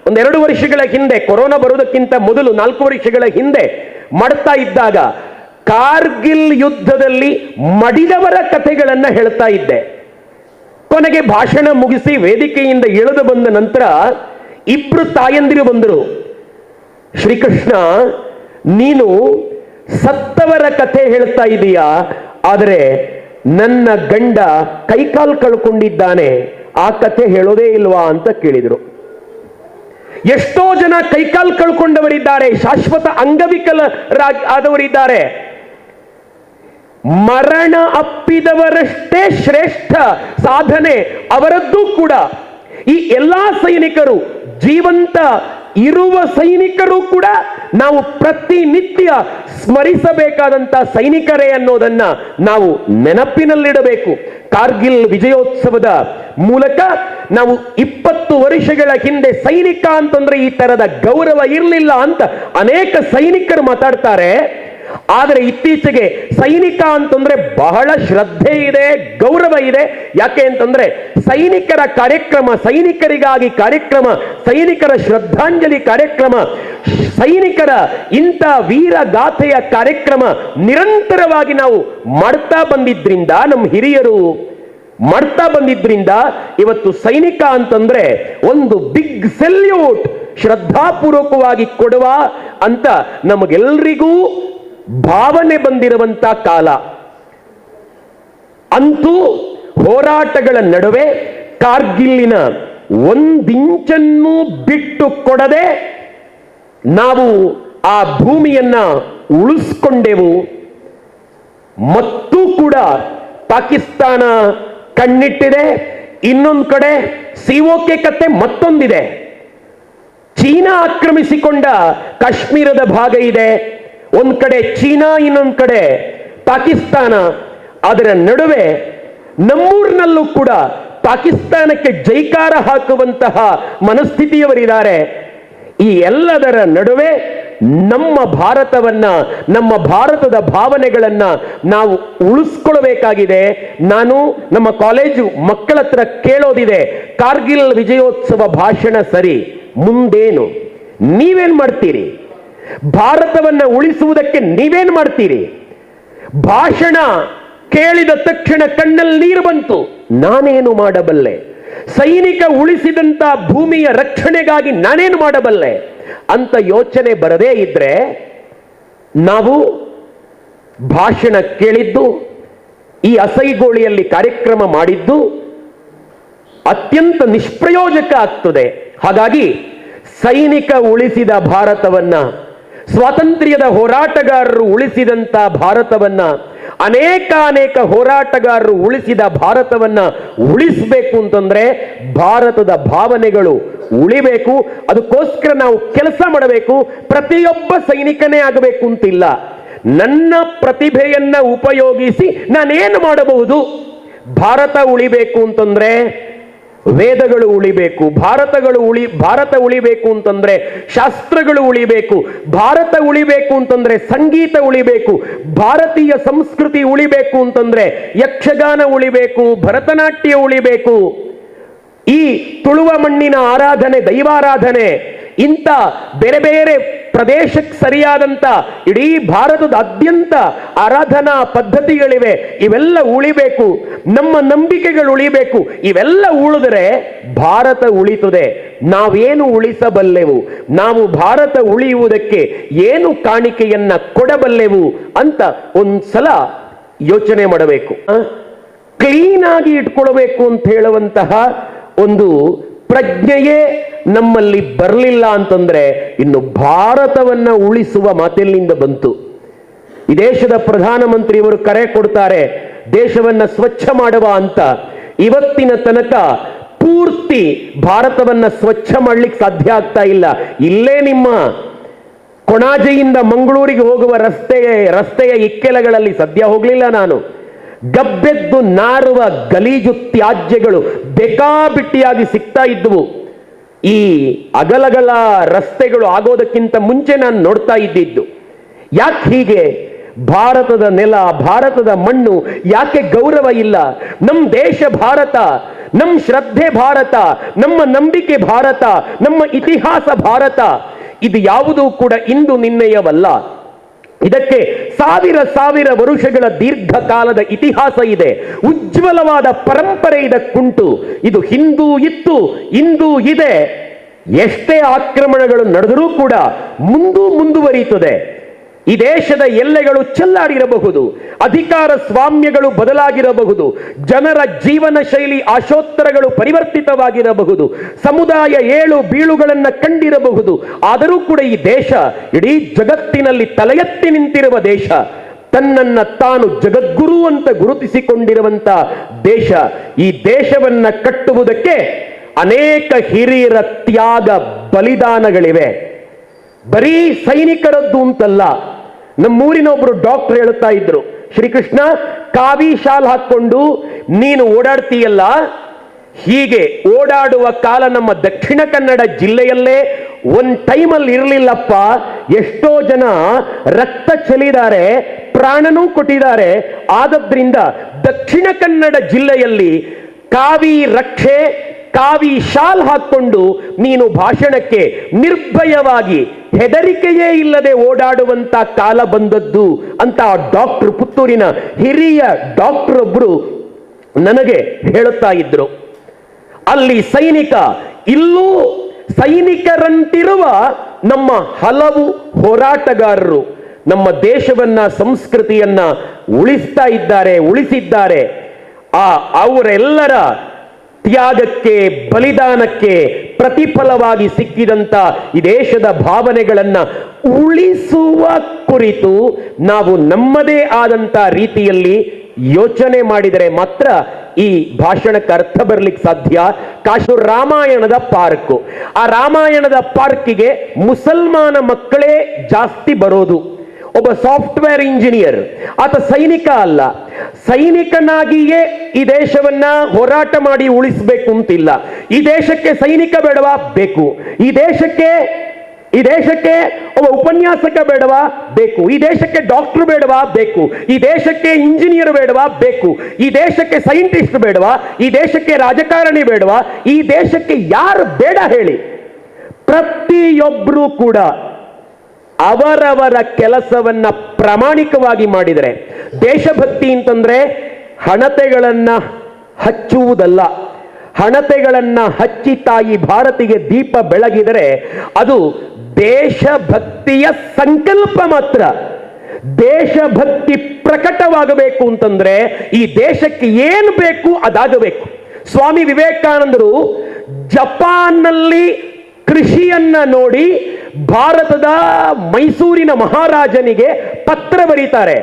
1-2 ವರ್ಷಗಳ ಹಿಂದೆ, ಕೊರೋನಾ ಬರುವುದಕ್ಕಿಂತ ಮೊದಲು 4 ವರ್ಷಗಳ ಹಿಂದೆ ಮಾಡ್ತಾ ಇದ್ದಾಗ ಕಾರ್ಗಿಲ್ ಯುದ್ಧದಲ್ಲಿ ಮಡಿದವರ ಕಥೆಗಳನ್ನ ಹೇಳ್ತಾ ಇದ್ದೆ. ಕೊನೆಗೆ ಭಾಷಣ ಮುಗಿಸಿ ವೇದಿಕೆಯಿಂದ ಇಳಿದು ಬಂದ ನಂತರ 2 ತಾಯಂದಿರು ಬಂದರು. ಶ್ರೀಕೃಷ್ಣ, ನೀನು ಸತ್ತವರ ಕಥೆ ಹೇಳ್ತಾ ಇದೀಯಾ, ಆದರೆ ನನ್ನ ಗಂಡ ಕೈಕಾಲು ಕಳ್ಕೊಂಡಿದ್ದಾನೆ, ಆ ಕಥೆ ಹೇಳೋದೇ ಇಲ್ವಾ ಅಂತ ಕೇಳಿದರು. ಎಷ್ಟೋ ಜನ ಕೈಕಾಲು ಕಳ್ಕೊಂಡವರಿದ್ದಾರೆ, ಶಾಶ್ವತ ಅಂಗವಿಕಲರಾದವರಿದ್ದಾರೆ. ಮರಣ ಅಪ್ಪಿದವರಷ್ಟೇ ಶ್ರೇಷ್ಠ ಸಾಧನೆ ಅವರದ್ದು ಕೂಡ. ಈ ಎಲ್ಲಾ ಸೈನಿಕರು, ಜೀವಂತ ಇರುವ ಸೈನಿಕರು ಕೂಡ ನಾವು ಪ್ರತಿನಿತ್ಯ ಸ್ಮರಿಸಬೇಕಾದಂತ ಸೈನಿಕರೇ ಅನ್ನೋದನ್ನ ನಾವು ನೆನಪಿನಲ್ಲಿಡಬೇಕು. ಕಾರ್ಗಿಲ್ ವಿಜಯೋತ್ಸವದ ಮೂಲಕ ನಾವು 20 ವರ್ಷಗಳ ಹಿಂದೆ ಸೈನಿಕ ಅಂತಂದ್ರೆ ಈ ತರದ ಗೌರವ ಇರಲಿಲ್ಲ ಅಂತ ಅನೇಕ ಸೈನಿಕರು ಮಾತಾಡ್ತಾರೆ. ಆದರೆ ಇತ್ತೀಚೆಗೆ ಸೈನಿಕ ಅಂತಂದ್ರೆ ಬಹಳ ಶ್ರದ್ಧೆ ಇದೆ, ಗೌರವ ಇದೆ. ಯಾಕೆ ಅಂತಂದ್ರೆ ಸೈನಿಕರ ಕಾರ್ಯಕ್ರಮ, ಸೈನಿಕರಿಗಾಗಿ ಕಾರ್ಯಕ್ರಮ, ಸೈನಿಕರ ಶ್ರದ್ಧಾಂಜಲಿ ಕಾರ್ಯಕ್ರಮ, ಸೈನಿಕರ ಇಂಥ ವೀರ ಗಾಥೆಯ ಕಾರ್ಯಕ್ರಮ ನಿರಂತರವಾಗಿ ನಾವು ಮಾಡ್ತಾ ಬಂದಿದ್ರಿಂದ ನಮ್ಮ ಹಿರಿಯರು ಮಾಡ್ತಾ ಬಂದಿದ್ರಿಂದ ಇವತ್ತು ಸೈನಿಕ ಅಂತಂದ್ರೆ ಒಂದು ಬಿಗ್ ಸೆಲ್ಯೂಟ್ ಶ್ರದ್ಧಾಪೂರ್ವಕವಾಗಿ ಕೊಡುವ ಅಂತ ನಮಗೆಲ್ಲರಿಗೂ ಭಾವನೆ ಬಂದಿರುವಂತ ಕಾಲ. ಅಂತೂ ಹೋರಾಟಗಳ ನಡುವೆ ಕಾರ್ಗಿಲ್ಲಿನ ಒಂದಿಂಚನ್ನು ಬಿಟ್ಟು ಕೊಡದೆ ನಾವು ಆ ಭೂಮಿಯನ್ನ ಉಳಿಸ್ಕೊಂಡೆವು. ಮತ್ತೂ ಕೂಡ ಪಾಕಿಸ್ತಾನ ಕಣ್ಣಿಟ್ಟಿದೆ. ಇನ್ನೊಂದು ಕಡೆ ಸಿಒಕೆ ಕತೆ ಮತ್ತೊಂದಿದೆ. ಚೀನಾ ಆಕ್ರಮಿಸಿಕೊಂಡ ಕಾಶ್ಮೀರದ ಭಾಗ ಇದೆ. ಒಂದ್ ಕಡೆ ಚೀನಾ, ಇನ್ನೊಂದು ಕಡೆ ಪಾಕಿಸ್ತಾನ. ಅದರ ನಡುವೆ ನಮ್ಮೂರಿನಲ್ಲೂ ಕೂಡ ಪಾಕಿಸ್ತಾನಕ್ಕೆ ಜೈಕಾರ ಹಾಕುವಂತಹ ಮನಸ್ಥಿತಿಯವರಿದ್ದಾರೆ. ಈ ಎಲ್ಲದರ ನಡುವೆ ನಮ್ಮ ಭಾರತವನ್ನ, ನಮ್ಮ ಭಾರತದ ಭಾವನೆಗಳನ್ನ ನಾವು ಉಳಿಸ್ಕೊಳ್ಬೇಕಾಗಿದೆ. ನಾನು ನಮ್ಮ ಕಾಲೇಜು ಮಕ್ಕಳ ಹತ್ರ ಕೇಳೋದಿದೆ, ಕಾರ್ಗಿಲ್ ವಿಜಯೋತ್ಸವ ಭಾಷಣ ಸರಿ, ಮುಂದೇನು? ನೀವೇನ್ ಮಾಡ್ತೀರಿ? ಭಾರತವನ್ನ ಉಳಿಸುವುದಕ್ಕೆ ನೀವೇನ್ ಮಾಡ್ತೀರಿ? ಭಾಷಣ ಕೇಳಿದ ತಕ್ಷಣ ಕಣ್ಣಲ್ಲಿ ನೀರು ಬಂತು. ನಾನೇನು ಮಾಡಬಲ್ಲೆ? ಸೈನಿಕ ಉಳಿಸಿದಂತ ಭೂಮಿಯ ರಕ್ಷಣೆಗಾಗಿ ನಾನೇನು ಮಾಡಬಲ್ಲೆ ಅಂತ ಯೋಚನೆ ಬರದೇ ಇದ್ರೆ ನಾವು ಭಾಷಣ ಕೇಳಿದ್ದು, ಈ ಅಸೈಗೋಳಿಯಲ್ಲಿ ಕಾರ್ಯಕ್ರಮ ಮಾಡಿದ್ದು ಅತ್ಯಂತ ನಿಷ್ಪ್ರಯೋಜಕ ಆಗ್ತದೆ. ಹಾಗಾಗಿ ಸೈನಿಕ ಉಳಿಸಿದ ಭಾರತವನ್ನ, ಸ್ವಾತಂತ್ರ್ಯದ ಹೋರಾಟಗಾರರು ಉಳಿಸಿದಂತ ಭಾರತವನ್ನ, ಅನೇಕ ಹೋರಾಟಗಾರರು ಉಳಿಸಿದ ಭಾರತವನ್ನ ಉಳಿಸಬೇಕು ಅಂತಂದ್ರೆ ಭಾರತದ ಭಾವನೆಗಳು ಉಳಿಬೇಕು. ಅದಕ್ಕೋಸ್ಕರ ನಾವು ಕೆಲಸ ಮಾಡಬೇಕು. ಪ್ರತಿಯೊಬ್ಬ ಸೈನಿಕನೇ ಆಗಬೇಕು ಅಂತಿಲ್ಲ. ನನ್ನ ಪ್ರತಿಭೆಯನ್ನ ಉಪಯೋಗಿಸಿ ನಾನೇನು ಮಾಡಬಹುದು? ಭಾರತ ಉಳಿಬೇಕು ಅಂತಂದ್ರೆ ವೇದಗಳು ಉಳಿಬೇಕು. ಭಾರತ ಉಳಿಬೇಕು ಅಂತಂದ್ರೆ ಶಾಸ್ತ್ರಗಳು ಉಳಿಬೇಕು. ಭಾರತ ಉಳಿಬೇಕು ಅಂತಂದ್ರೆ ಸಂಗೀತ ಉಳಿಬೇಕು. ಭಾರತೀಯ ಸಂಸ್ಕೃತಿ ಉಳಿಬೇಕು ಅಂತಂದ್ರೆ ಯಕ್ಷಗಾನ ಉಳಿಬೇಕು, ಭರತನಾಟ್ಯ ಉಳಿಬೇಕು. ಈ ತುಳುವ ಮಣ್ಣಿನ ಆರಾಧನೆ, ದೈವಾರಾಧನೆ, ಇಂಥ ಬೇರೆ ಬೇರೆ ಪ್ರದೇಶಕ್ಕೆ ಸರಿಯಾದಂತ ಇಡೀ ಭಾರತದಾದ್ಯಂತ ಆರಾಧನಾ ಪದ್ಧತಿಗಳಿವೆ. ಇವೆಲ್ಲ ಉಳಿಬೇಕು. ನಮ್ಮ ನಂಬಿಕೆಗಳು ಉಳಿಬೇಕು. ಇವೆಲ್ಲ ಉಳಿದರೆ ಭಾರತ ಉಳಿತದೆ. ನಾವೇನು ಉಳಿಸಬಲ್ಲೆವು? ನಾವು ಭಾರತ ಉಳಿಯುವುದಕ್ಕೆ ಏನು ಕಾಣಿಕೆಯನ್ನ ಕೊಡಬಲ್ಲೆವು ಅಂತ ಒಂದ್ಸಲ ಯೋಚನೆ ಮಾಡಬೇಕು. ಕ್ಲೀನ್ ಆಗಿ ಇಟ್ಕೊಳ್ಬೇಕು ಅಂತ ಹೇಳುವಂತಹ ಒಂದು ಪ್ರಜ್ಞೆಯೇ ನಮ್ಮಲ್ಲಿ ಬರಲಿಲ್ಲ ಅಂತಂದ್ರೆ ಇನ್ನು ಭಾರತವನ್ನ ಉಳಿಸುವ ಮಾತೆಲ್ಲಿಂದ ಬಂತು? ಈ ದೇಶದ ಪ್ರಧಾನಮಂತ್ರಿಯವರು ಕರೆ ಕೊಡ್ತಾರೆ ದೇಶವನ್ನ ಸ್ವಚ್ಛ ಮಾಡುವ ಅಂತ. ಇವತ್ತಿನ ತನಕ ಪೂರ್ತಿ ಭಾರತವನ್ನ ಸ್ವಚ್ಛ ಮಾಡ್ಲಿಕ್ಕೆ ಸಾಧ್ಯ ಆಗ್ತಾ ಇಲ್ಲ. ಇಲ್ಲೇ ನಿಮ್ಮ ಕೊಣಾಜೆಯಿಂದ ಮಂಗಳೂರಿಗೆ ಹೋಗುವ ರಸ್ತೆಯ ಇಕ್ಕೆಲಗಳಲ್ಲಿ ಸದ್ಯ ಹೋಗ್ಲಿಲ್ಲ ನಾನು. ಗಬ್ಬೆದ್ದು ನಾರುವ ಗಲೀಜು ತ್ಯಾಜ್ಯಗಳು ಬೇಕಾಬಿಟ್ಟಿಯಾಗಿ ಸಿಗ್ತಾ ಇದ್ವು. ಈ ಅಗಲಗಳ ರಸ್ತೆಗಳು ಆಗೋದಕ್ಕಿಂತ ಮುಂಚೆ ನಾನು ನೋಡ್ತಾ ಇದ್ದಿದ್ದು. ಯಾಕೆ ಹೀಗೆ? ಭಾರತದ ನೆಲ, ಭಾರತದ ಮಣ್ಣು ಯಾಕೆ ಗೌರವ ಇಲ್ಲ? ನಮ್ಮ ದೇಶ ಭಾರತ, ನಮ್ಮ ಶ್ರದ್ಧೆ ಭಾರತ, ನಮ್ಮ ನಂಬಿಕೆ ಭಾರತ, ನಮ್ಮ ಇತಿಹಾಸ ಭಾರತ. ಇದು ಯಾವುದೂ ಕೂಡ ಇಂದು ನಿನ್ನೆಯವಲ್ಲ. ಇದಕ್ಕೆ ಸಾವಿರ ವರುಷಗಳ ದೀರ್ಘಕಾಲದ ಇತಿಹಾಸ ಇದೆ. ಉಜ್ವಲವಾದ ಪರಂಪರೆ ಇದಕ್ಕುಂಟು. ಇದು ಹಿಂದೂ ಇತ್ತು, ಇಂದು ಇದೆ. ಎಷ್ಟೇ ಆಕ್ರಮಣಗಳು ನಡೆದರೂ ಕೂಡ ಮುಂದುವರಿಯುತ್ತದೆ. ಈ ದೇಶದ ಎಲ್ಲೆಗಳು ಚೆಲ್ಲಾಡಿರಬಹುದು, ಅಧಿಕಾರ ಸ್ವಾಮ್ಯಗಳು ಬದಲಾಗಿರಬಹುದು, ಜನರ ಜೀವನ ಶೈಲಿ ಆಶೋತ್ತರಗಳು ಪರಿವರ್ತಿತವಾಗಿರಬಹುದು, ಸಮುದಾಯ ಏಳು ಬೀಳುಗಳನ್ನು ಕಂಡಿರಬಹುದು. ಆದರೂ ಕೂಡ ಈ ದೇಶ ಇಡೀ ಜಗತ್ತಿನಲ್ಲಿ ತಲೆ ಎತ್ತಿ ನಿಂತಿರುವ ದೇಶ. ತನ್ನನ್ನ ತಾನು ಜಗದ್ಗುರು ಅಂತ ಗುರುತಿಸಿಕೊಂಡಿರುವಂತ ದೇಶ. ಈ ದೇಶವನ್ನ ಕಟ್ಟುವುದಕ್ಕೆ ಅನೇಕ ಹಿರಿಯರ ತ್ಯಾಗ ಬಲಿದಾನಗಳಿವೆ. ಬರೀ ಸೈನಿಕರದ್ದು ಅಂತಲ್ಲ. ನಮ್ಮೂರಿನ ಒಬ್ರು ಡಾಕ್ಟರ್ ಹೇಳ್ತಾ ಇದ್ರು, ಶ್ರೀಕೃಷ್ಣ, ಕಾವಿ ಶಾಲ್ ಹಾಕೊಂಡು ನೀನು ಓಡಾಡ್ತೀಯಲ್ಲ, ಹೀಗೆ ಓಡಾಡುವ ಕಾಲ ನಮ್ಮ ದಕ್ಷಿಣ ಕನ್ನಡ ಜಿಲ್ಲೆಯಲ್ಲೇ ಒಂದ್ ಟೈಮಲ್ಲಿ ಇರಲಿಲ್ಲಪ್ಪ. ಎಷ್ಟೋ ಜನ ರಕ್ತ ಚೆಲ್ಲಿದ್ದಾರೆ, ಪ್ರಾಣನೂ ಕೊಟ್ಟಿದ್ದಾರೆ. ಆದದ್ರಿಂದ ದಕ್ಷಿಣ ಕನ್ನಡ ಜಿಲ್ಲೆಯಲ್ಲಿ ಕಾವಿ ರಕ್ಷೆ, ಕಾವಿ ಶಾಲ್ ಹಾಕೊಂಡು ನೀನು ಭಾಷಣಕ್ಕೆ ನಿರ್ಭಯವಾಗಿ ಹೆದರಿಕೆಯೇ ಇಲ್ಲದೆ ಓಡಾಡುವಂತ ಕಾಲ ಬಂದದ್ದು ಅಂತ ಡಾಕ್ಟರ್, ಪುತ್ತೂರಿನ ಹಿರಿಯ ಡಾಕ್ಟರ್ ಒಬ್ರು ನನಗೆ ಹೇಳುತ್ತಾ ಇದ್ರು, ಅಲ್ಲಿ ಸೈನಿಕ, ಇಲ್ಲೂ ಸೈನಿಕರಂತಿರುವ ನಮ್ಮ ಹಲವು ಹೋರಾಟಗಾರರು ನಮ್ಮ ದೇಶವನ್ನ, ಸಂಸ್ಕೃತಿಯನ್ನ ಉಳಿಸಿದ್ದಾರೆ. ಅವರೆಲ್ಲರ ತ್ಯಾಗಕ್ಕೆ, ಬಲಿದಾನಕ್ಕೆ ಪ್ರತಿಫಲವಾಗಿ ಸಿಕ್ಕಿದಂತ ಈ ದೇಶದ ಭಾವನೆಗಳನ್ನ ಉಳಿಸುವ ಕುರಿತು ನಾವು ನಮ್ಮದೇ ಆದಂತ ರೀತಿಯಲ್ಲಿ ಯೋಚನೆ ಮಾಡಿದರೆ ಮಾತ್ರ ಈ ಭಾಷಣಕ್ಕೆ ಅರ್ಥ ಬರ್ಲಿಕ್ಕೆ ಸಾಧ್ಯ. ಕಾಶಿ ರಾಮಾಯಣದ ಪಾರ್ಕ್, ಆ ರಾಮಾಯಣದ ಪಾರ್ಕಿಗೆ ಮುಸಲ್ಮಾನ ಮಕ್ಕಳೇ ಜಾಸ್ತಿ ಬರೋದು. ಒಬ್ಬ ಸಾಫ್ಟ್ವೇರ್ ಇಂಜಿನಿಯರ್, ಆತ ಸೈನಿಕ ಅಲ್ಲ, ಸೈನಿಕನಾಗಿಯೇ ಈ ದೇಶವನ್ನ ಹೋರಾಟ ಮಾಡಿ ಉಳಿಸಬೇಕು ಅಂತಿಲ್ಲ. ಈ ದೇಶಕ್ಕೆ ಸೈನಿಕ ಬೇಡವಾ? ಬೇಕು. ಈ ದೇಶಕ್ಕೆ ಒಬ್ಬ ಉಪನ್ಯಾಸಕ ಬೇಡವಾ? ಬೇಕು. ಈ ದೇಶಕ್ಕೆ ಡಾಕ್ಟರ್ ಬೇಡವಾ? ಬೇಕು. ಈ ದೇಶಕ್ಕೆ ಇಂಜಿನಿಯರ್ ಬೇಡವಾ? ಬೇಕು. ಈ ದೇಶಕ್ಕೆ ಸೈಂಟಿಸ್ಟ್ ಬೇಡವಾ? ಈ ದೇಶಕ್ಕೆ ರಾಜಕಾರಣಿ ಬೇಡವಾ? ಈ ದೇಶಕ್ಕೆ ಯಾರು ಬೇಡ ಹೇಳಿ? ಪ್ರತಿಯೊಬ್ಬರೂ ಕೂಡ ಅವರವರ ಕೆಲಸವನ್ನ ಪ್ರಾಮಾಣಿಕವಾಗಿ ಮಾಡಿದರೆ, ದೇಶಭಕ್ತಿ ಅಂತಂದ್ರೆ ಹಣತೆಗಳನ್ನ ಹಚ್ಚುವುದಲ್ಲ. ಹಣತೆಗಳನ್ನ ಹಚ್ಚಿ ತಾಯಿ ಭಾರತಿಗೆ ದೀಪ ಬೆಳಗಿದರೆ ಅದು ದೇಶಭಕ್ತಿಯ ಸಂಕಲ್ಪ ಮಾತ್ರ. ದೇಶಭಕ್ತಿ ಪ್ರಕಟವಾಗಬೇಕು ಅಂತಂದ್ರೆ ಈ ದೇಶಕ್ಕೆ ಏನು ಬೇಕು ಅದಾಗಬೇಕು. ಸ್ವಾಮಿ ವಿವೇಕಾನಂದರು ಜಪಾನ್ನಲ್ಲಿ ಕೃಷಿಯನ್ನ ನೋಡಿ ಭಾರತದ ಮೈಸೂರಿನ ಮಹಾರಾಜನಿಗೆ ಪತ್ರ ಬರೀತಾರೆ.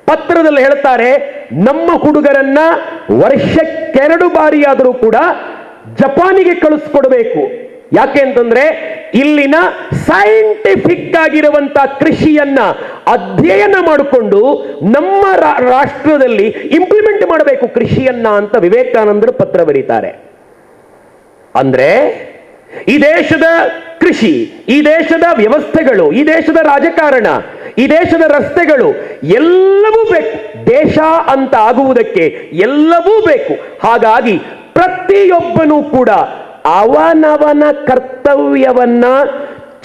ಪತ್ರದಲ್ಲಿ ಹೇಳ್ತಾರೆ, ನಮ್ಮ ಹುಡುಗರನ್ನ ವರ್ಷಕ್ಕೆರಡು ಬಾರಿಯಾದರೂ ಕೂಡ ಜಪಾನಿಗೆ ಕಳಿಸ್ಕೊಡ್ಬೇಕು. ಯಾಕೆ ಅಂತಂದ್ರೆ ಇಲ್ಲಿನ ಸೈಂಟಿಫಿಕ್ ಆಗಿರುವಂತ ಕೃಷಿಯನ್ನ ಅಧ್ಯಯನ ಮಾಡಿಕೊಂಡು ನಮ್ಮ ರಾಷ್ಟ್ರದಲ್ಲಿ ಇಂಪ್ಲಿಮೆಂಟ್ ಮಾಡಬೇಕು ಕೃಷಿಯನ್ನ ಅಂತ ವಿವೇಕಾನಂದರು ಪತ್ರ ಬರೀತಾರೆ. ಅಂದ್ರೆ ಈ ದೇಶದ ಕೃಷಿ, ಈ ದೇಶದ ವ್ಯವಸ್ಥೆಗಳು, ಈ ದೇಶದ ರಾಜಕಾರಣ, ಈ ದೇಶದ ರಸ್ತೆಗಳು ಎಲ್ಲವೂ ಬೇಕು. ದೇಶ ಅಂತ ಆಗುವುದಕ್ಕೆ ಎಲ್ಲವೂ ಬೇಕು. ಹಾಗಾಗಿ ಪ್ರತಿಯೊಬ್ಬನೂ ಕೂಡ ಅವನವನ ಕರ್ತವ್ಯವನ್ನ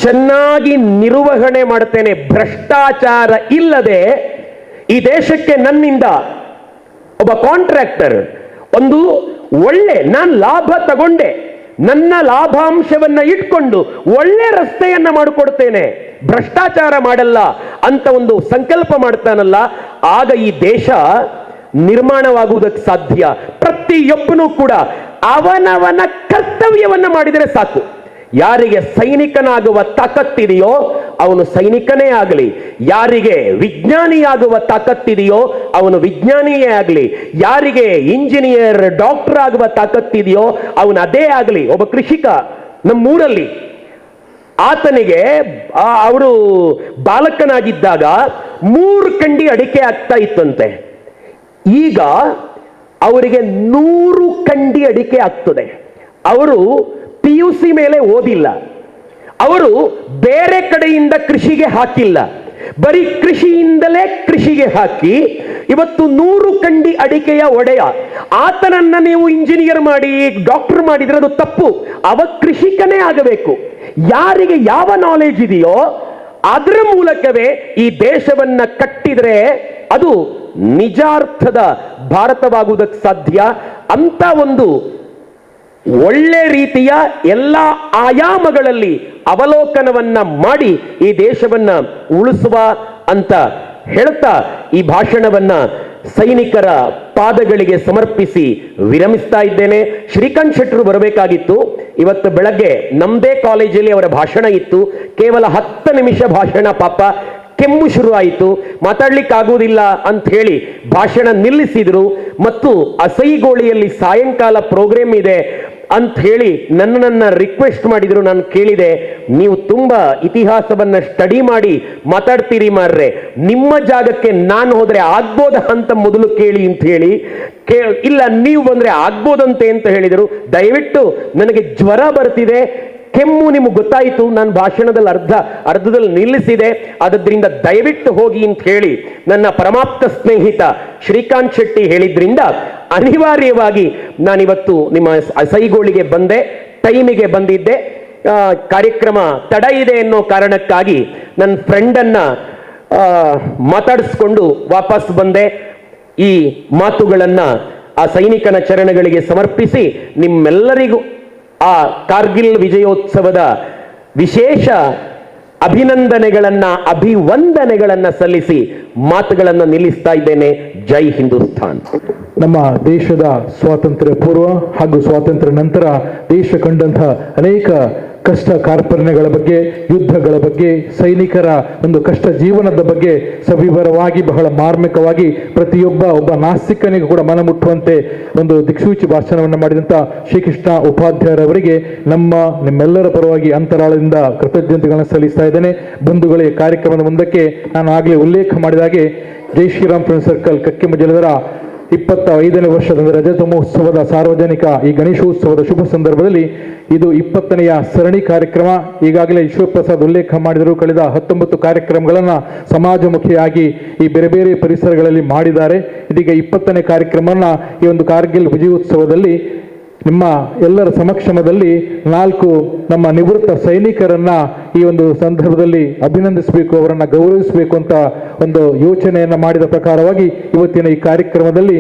ಚೆನ್ನಾಗಿ ನಿರ್ವಹಣೆ ಮಾಡ್ತೇನೆ, ಭ್ರಷ್ಟಾಚಾರ ಇಲ್ಲದೆ ಈ ದೇಶಕ್ಕೆ ನನ್ನಿಂದ ಒಬ್ಬ ಕಾಂಟ್ರಾಕ್ಟರ್ ಒಂದು ಒಳ್ಳೆ, ನಾನು ಲಾಭ ತಗೊಂಡೆ, ನನ್ನ ಲಾಭಾಂಶವನ್ನ ಇಟ್ಕೊಂಡು ಒಳ್ಳೆ ರಸ್ತೆಯನ್ನ ಮಾಡಿಕೊಡ್ತೇನೆ, ಭ್ರಷ್ಟಾಚಾರ ಮಾಡಲ್ಲ ಅಂತ ಒಂದು ಸಂಕಲ್ಪ ಮಾಡ್ತಾನಲ್ಲ, ಆಗ ಈ ದೇಶ ನಿರ್ಮಾಣವಾಗುವುದಕ್ಕೆ ಸಾಧ್ಯ. ಪ್ರತಿಯೊಬ್ಬನೂ ಕೂಡ ಅವನವನ ಕರ್ತವ್ಯವನ್ನ ಮಾಡಿದರೆ ಸಾಕು. ಯಾರಿಗೆ ಸೈನಿಕನಾಗುವ ತಾಕತ್ತಿದೆಯೋ ಅವನು ಸೈನಿಕನೇ ಆಗಲಿ, ಯಾರಿಗೆ ವಿಜ್ಞಾನಿಯಾಗುವ ತಾಕತ್ತಿದೆಯೋ ಅವನು ವಿಜ್ಞಾನಿಯೇ ಆಗಲಿ, ಯಾರಿಗೆ ಇಂಜಿನಿಯರ್ ಡಾಕ್ಟರ್ ಆಗುವ ತಾಕತ್ತಿದೆಯೋ ಅವನು ಅದೇ ಆಗಲಿ. ಒಬ್ಬ ಕೃಷಿಕ ನಮ್ಮೂರಲ್ಲಿ, ಆತನಿಗೆ ಅವರು ಬಾಲಕನಾಗಿದ್ದಾಗ 3 ಕಂಡಿ ಅಡಿಕೆ ಆಗ್ತಾ ಇತ್ತಂತೆ. ಈಗ ಅವರಿಗೆ 100 ಕಂಡಿ ಅಡಿಕೆ ಆಗ್ತದೆ. ಅವರು PUC ಮೇಲೆ ಓದಿಲ್ಲ, ಅವರು ಬೇರೆ ಕಡೆಯಿಂದ ಕೃಷಿಗೆ ಹಾಕಿಲ್ಲ, ಬರೀ ಕೃಷಿಯಿಂದಲೇ ಕೃಷಿಗೆ ಹಾಕಿ ಇವತ್ತು 100 ಕಂಡಿ ಅಡಿಕೆಯ ಒಡೆಯ. ಆತನನ್ನ ನೀವು ಇಂಜಿನಿಯರ್ ಮಾಡಿ ಡಾಕ್ಟರ್ ಮಾಡಿದ್ರೆ ಅದು ತಪ್ಪು. ಅವ ಕೃಷಿಕನೇ ಆಗಬೇಕು. ಯಾರಿಗೆ ಯಾವ ನಾಲೆಜ್ ಇದೆಯೋ ಅದರ ಮೂಲಕವೇ ಈ ದೇಶವನ್ನ ಕಟ್ಟಿದ್ರೆ ಅದು ನಿಜಾರ್ಥದ ಭಾರತವಾಗುವುದಕ್ಕೆ ಸಾಧ್ಯ. ಅಂತ ಒಂದು ಒಳ್ಳೆ ರೀತಿಯ ಎಲ್ಲ ಆಯಾಮಗಳಲ್ಲಿ ಅವಲೋಕನವನ್ನ ಮಾಡಿ ಈ ದೇಶವನ್ನ ಉಳಿಸುವ ಅಂತ ಹೇಳ್ತಾ ಈ ಭಾಷಣವನ್ನ ಸೈನಿಕರ ಪಾದಗಳಿಗೆ ಸಮರ್ಪಿಸಿ ವಿರಮಿಸ್ತಾ ಇದ್ದೇನೆ. ಶ್ರೀಕಾಂತ್ ಶೆಟ್ಟರು ಬರಬೇಕಾಗಿತ್ತು. ಇವತ್ತು ಬೆಳಗ್ಗೆ ನಮ್ಮದೇ ಕಾಲೇಜಲ್ಲಿ ಅವರ ಭಾಷಣ ಇತ್ತು. ಕೇವಲ 10 ನಿಮಿಷ ಭಾಷಣ. ಪಾಪ ಕೆಮ್ಮು ಶುರು ಆಯಿತು, ಮಾತಾಡ್ಲಿಕ್ಕಾಗುವುದಿಲ್ಲ ಅಂತ ಹೇಳಿ ಭಾಷಣ ನಿಲ್ಲಿಸಿದ್ರು. ಮತ್ತು ಅಸೈಗೋಳಿಯಲ್ಲಿ ಸಾಯಂಕಾಲ ಪ್ರೋಗ್ರಾಮ್ ಇದೆ ಅಂತ ಹೇಳಿ ನನ್ನನ್ನ ರಿಕ್ವೆಸ್ಟ್ ಮಾಡಿದ್ರು. ನಾನು ಕೇಳಿದೆ, ನೀವು ತುಂಬಾ ಇತಿಹಾಸವನ್ನ ಸ್ಟಡಿ ಮಾಡಿ ಮಾತಾಡ್ತೀರಿ ಮಾರ್ರೆ, ನಿಮ್ಮ ಜಾಗಕ್ಕೆ ನಾನು ಹೋದ್ರೆ ಆಗ್ಬೋದ ಅಂತ ಮೊದಲು ಕೇಳಿ ಅಂತ ಹೇಳಿ, ಇಲ್ಲ ನೀವು ಬಂದ್ರೆ ಆಗ್ಬೋದಂತೆ ಅಂತ ಹೇಳಿದರು. ದಯವಿಟ್ಟು ನನಗೆ ಜ್ವರ ಬರ್ತಿದೆ, ಕೆಮ್ಮು ನಿಮ್ಗೆ ಗೊತ್ತಾಯಿತು, ನಾನು ಭಾಷಣದಲ್ಲಿ ಅರ್ಧದಲ್ಲಿ ನಿಲ್ಲಿಸಿದೆ, ಆದ್ದರಿಂದ ದಯವಿಟ್ಟು ಹೋಗಿ ಅಂತ ಹೇಳಿ ನನ್ನ ಪರಮಾಪ್ತ ಸ್ನೇಹಿತ ಶ್ರೀಕಾಂತ್ ಶೆಟ್ಟಿ ಹೇಳಿದ್ರಿಂದ ಅನಿವಾರ್ಯವಾಗಿ ನಾನಿವತ್ತು ನಿಮ್ಮ ಅಸೈಗೋಳಿಗೆ ಬಂದೆ. ಟೈಮಿಗೆ ಬಂದಿದ್ದೆ. ಕಾರ್ಯಕ್ರಮ ತಡ ಇದೆ ಅನ್ನೋ ಕಾರಣಕ್ಕಾಗಿ ನನ್ನ ಫ್ರೆಂಡನ್ನ ಮಾತಾಡಿಸ್ಕೊಂಡು ವಾಪಸ್ ಬಂದೆ. ಈ ಮಾತುಗಳನ್ನ ಆ ಸೈನಿಕನ ಚರಣಗಳಿಗೆ ಸಮರ್ಪಿಸಿ ನಿಮ್ಮೆಲ್ಲರಿಗೂ ಆ ಕಾರ್ಗಿಲ್ ವಿಜಯೋತ್ಸವದ ವಿಶೇಷ ಅಭಿವಂದನೆಗಳನ್ನ ಸಲ್ಲಿಸಿ ಮಾತುಗಳನ್ನು ನಿಲ್ಲಿಸ್ತಾ ಇದ್ದೇನೆ. ಜೈ ಹಿಂದೂಸ್ತಾನ್. ನಮ್ಮ ದೇಶದ ಸ್ವಾತಂತ್ರ್ಯ ಪೂರ್ವ ಹಾಗೂ ಸ್ವಾತಂತ್ರ್ಯ ನಂತರ ದೇಶ ಕಂಡಂತಹ ಅನೇಕ ಕಷ್ಟ ಕಾರ್ಪಣ್ಯಗಳ ಬಗ್ಗೆ, ಯುದ್ಧಗಳ ಬಗ್ಗೆ, ಸೈನಿಕರ ಒಂದು ಕಷ್ಟ ಜೀವನದ ಬಗ್ಗೆ ಸವಿವರವಾಗಿ ಬಹಳ ಮಾರ್ಮಿಕವಾಗಿ ಒಬ್ಬ ನಾಸ್ತಿಕನಿಗೂ ಕೂಡ ಮನಮುಟ್ಟುವಂತೆ ಒಂದು ದಿಕ್ಸೂಚಿ ಭಾಷಣವನ್ನು ಮಾಡಿದಂಥ ಶ್ರೀಕೃಷ್ಣ ಉಪಾಧ್ಯಾಯರವರಿಗೆ ನಿಮ್ಮೆಲ್ಲರ ಪರವಾಗಿ ಅಂತರಾಳದಿಂದ ಕೃತಜ್ಞತೆಗಳನ್ನು ಸಲ್ಲಿಸ್ತಾ ಇದ್ದೇನೆ. ಬಂಧುಗಳೇ, ಕಾರ್ಯಕ್ರಮದ ಮುಂದಕ್ಕೆ ನಾನು ಆಗಲೇ ಉಲ್ಲೇಖ ಮಾಡಿದ ಹಾಗೆ ಜೈ ಶ್ರೀರಾಮ್ ಫ್ರೆಂಡ್ ಸರ್ಕಲ್ ಕಕ್ಕೆಮ್ಮ ಜಲಧರ 25ನೇ ವರ್ಷದ ರಜತ ಮಹೋತ್ಸವದ ಸಾರ್ವಜನಿಕ ಈ ಗಣೇಶೋತ್ಸವದ ಶುಭ ಸಂದರ್ಭದಲ್ಲಿ ಇದು 20ನೆಯ ಸರಣಿ ಕಾರ್ಯಕ್ರಮ. ಈಗಾಗಲೇ ಈಶ್ವರಪ್ರಸಾದ್ ಉಲ್ಲೇಖ ಮಾಡಿದರು, ಕಳೆದ 19 ಕಾರ್ಯಕ್ರಮಗಳನ್ನು ಸಮಾಜಮುಖಿಯಾಗಿ ಈ ಬೇರೆ ಬೇರೆ ಪರಿಸರಗಳಲ್ಲಿ ಮಾಡಿದ್ದಾರೆ. ಇದೀಗ 20ನೇ ಕಾರ್ಯಕ್ರಮವನ್ನು ಈ ಒಂದು ಕಾರ್ಗಿಲ್ ವಿಜಯೋತ್ಸವದಲ್ಲಿ ನಿಮ್ಮ ಎಲ್ಲರ ಸಮಕ್ಷಮದಲ್ಲಿ 4 ನಮ್ಮ ನಿವೃತ್ತ ಸೈನಿಕರನ್ನ ಈ ಒಂದು ಸಂದರ್ಭದಲ್ಲಿ ಅಭಿನಂದಿಸಬೇಕು, ಅವರನ್ನ ಗೌರವಿಸಬೇಕು ಅಂತ ಒಂದು ಯೋಚನೆಯನ್ನ ಮಾಡಿದ ಪ್ರಕಾರವಾಗಿ ಇವತ್ತಿನ ಈ ಕಾರ್ಯಕ್ರಮದಲ್ಲಿ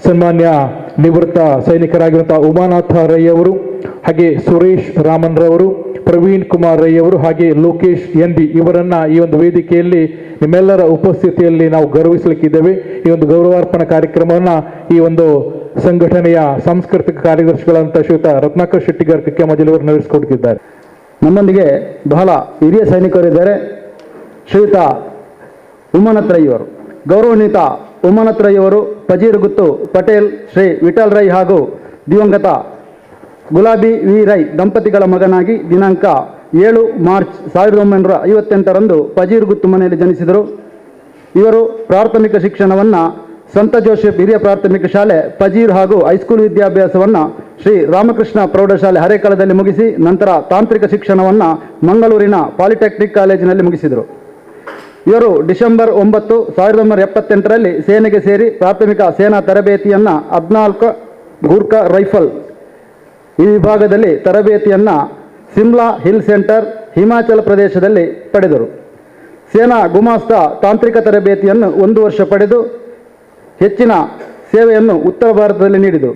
ಸನ್ಮಾನ್ಯ ನಿವೃತ್ತ ಸೈನಿಕರಾಗಿರುವಂತಹ ಉಮಾನಾಥ ರೈ ಅವರು, ಹಾಗೆ ಸುರೇಶ್ ರಾಮನ್ ರವರು, ಪ್ರವೀಣ್ ಕುಮಾರ್ ರೈ ಅವರು, ಹಾಗೆ ಲೋಕೇಶ್ NB ಇವರನ್ನ ಈ ಒಂದು ವೇದಿಕೆಯಲ್ಲಿ ನಿಮ್ಮೆಲ್ಲರ ಉಪಸ್ಥಿತಿಯಲ್ಲಿ ನಾವು ಗೌರವಿಸಲಿಕ್ಕಿದ್ದೇವೆ. ಈ ಒಂದು ಗೌರವಾರ್ಪಣ ಕಾರ್ಯಕ್ರಮವನ್ನು ಈ ಒಂದು ಸಂಘಟನೆಯ ಸಾಂಸ್ಕೃತಿಕ ಕಾರ್ಯದರ್ಶಿಗಳಂತ ಶ್ರೀಯುತ ರತ್ನಾಕರ್ ಶೆಟ್ಟಿಗಾರ್ ಕಕ್ಕೆಮ್ಮ ಜಿಲ್ಲೆಯವರು ನಡೆಸಿಕೊಡುತ್ತಿದ್ದಾರೆ. ನಮ್ಮೊಂದಿಗೆ ಬಹಳ ಹಿರಿಯ ಸೈನಿಕರಿದ್ದಾರೆ. ಶ್ರೀಯುತ ಉಮಾನಾಥ್ ರೈ ಅವರು, ಗೌರವಾನ್ವಿತ ಉಮಾನಾಥ್ ರೈ ಅವರು ಪಜೀರ್ ಗುತ್ತು ಪಟೇಲ್ ಶ್ರೀ ವಿಠಲ್ ರೈ ಹಾಗೂ ದಿವಂಗತ ಗುಲಾಬಿ ವಿ ರೈ ದಂಪತಿಗಳ ಮಗನಾಗಿ ದಿನಾಂಕ 7 ಮಾರ್ಚ್ 1958ರಂದು ಪಜೀರ್ ಗುತ್ತು ಮನೆಯಲ್ಲಿ ಜನಿಸಿದರು. ಇವರು ಪ್ರಾಥಮಿಕ ಶಿಕ್ಷಣವನ್ನು ಸಂತ ಜೋಸೆಫ್ ಹಿರಿಯ ಪ್ರಾಥಮಿಕ ಶಾಲೆ ಪಜೀರ್ ಹಾಗೂ ಹೈಸ್ಕೂಲ್ ವಿದ್ಯಾಭ್ಯಾಸವನ್ನು ಶ್ರೀ ರಾಮಕೃಷ್ಣ ಪ್ರೌಢಶಾಲೆ ಹರೇಕಳದಲ್ಲಿ ಮುಗಿಸಿ ನಂತರ ತಾಂತ್ರಿಕ ಶಿಕ್ಷಣವನ್ನು ಮಂಗಳೂರಿನ ಪಾಲಿಟೆಕ್ನಿಕ್ ಕಾಲೇಜಿನಲ್ಲಿ ಮುಗಿಸಿದರು. ಇವರು ಡಿಸೆಂಬರ್ 9, 1978ರಲ್ಲಿ ಸೇನೆಗೆ ಸೇರಿ ಪ್ರಾಥಮಿಕ ಸೇನಾ ತರಬೇತಿಯನ್ನು 14 ಗೂರ್ಖಾ ರೈಫಲ್ ಈ ವಿಭಾಗದಲ್ಲಿ ತರಬೇತಿಯನ್ನು ಸಿಮ್ಲಾ ಹಿಲ್ ಸೆಂಟರ್ ಹಿಮಾಚಲ ಪ್ರದೇಶದಲ್ಲಿ ಪಡೆದರು. ಸೇನಾ ಗುಮಾಸ್ತ ತಾಂತ್ರಿಕ ತರಬೇತಿಯನ್ನು 1 ವರ್ಷ ಪಡೆದು ಹೆಚ್ಚಿನ ಸೇವೆಯನ್ನು ಉತ್ತರ ಭಾರತದಲ್ಲಿ ನೀಡಿದರು.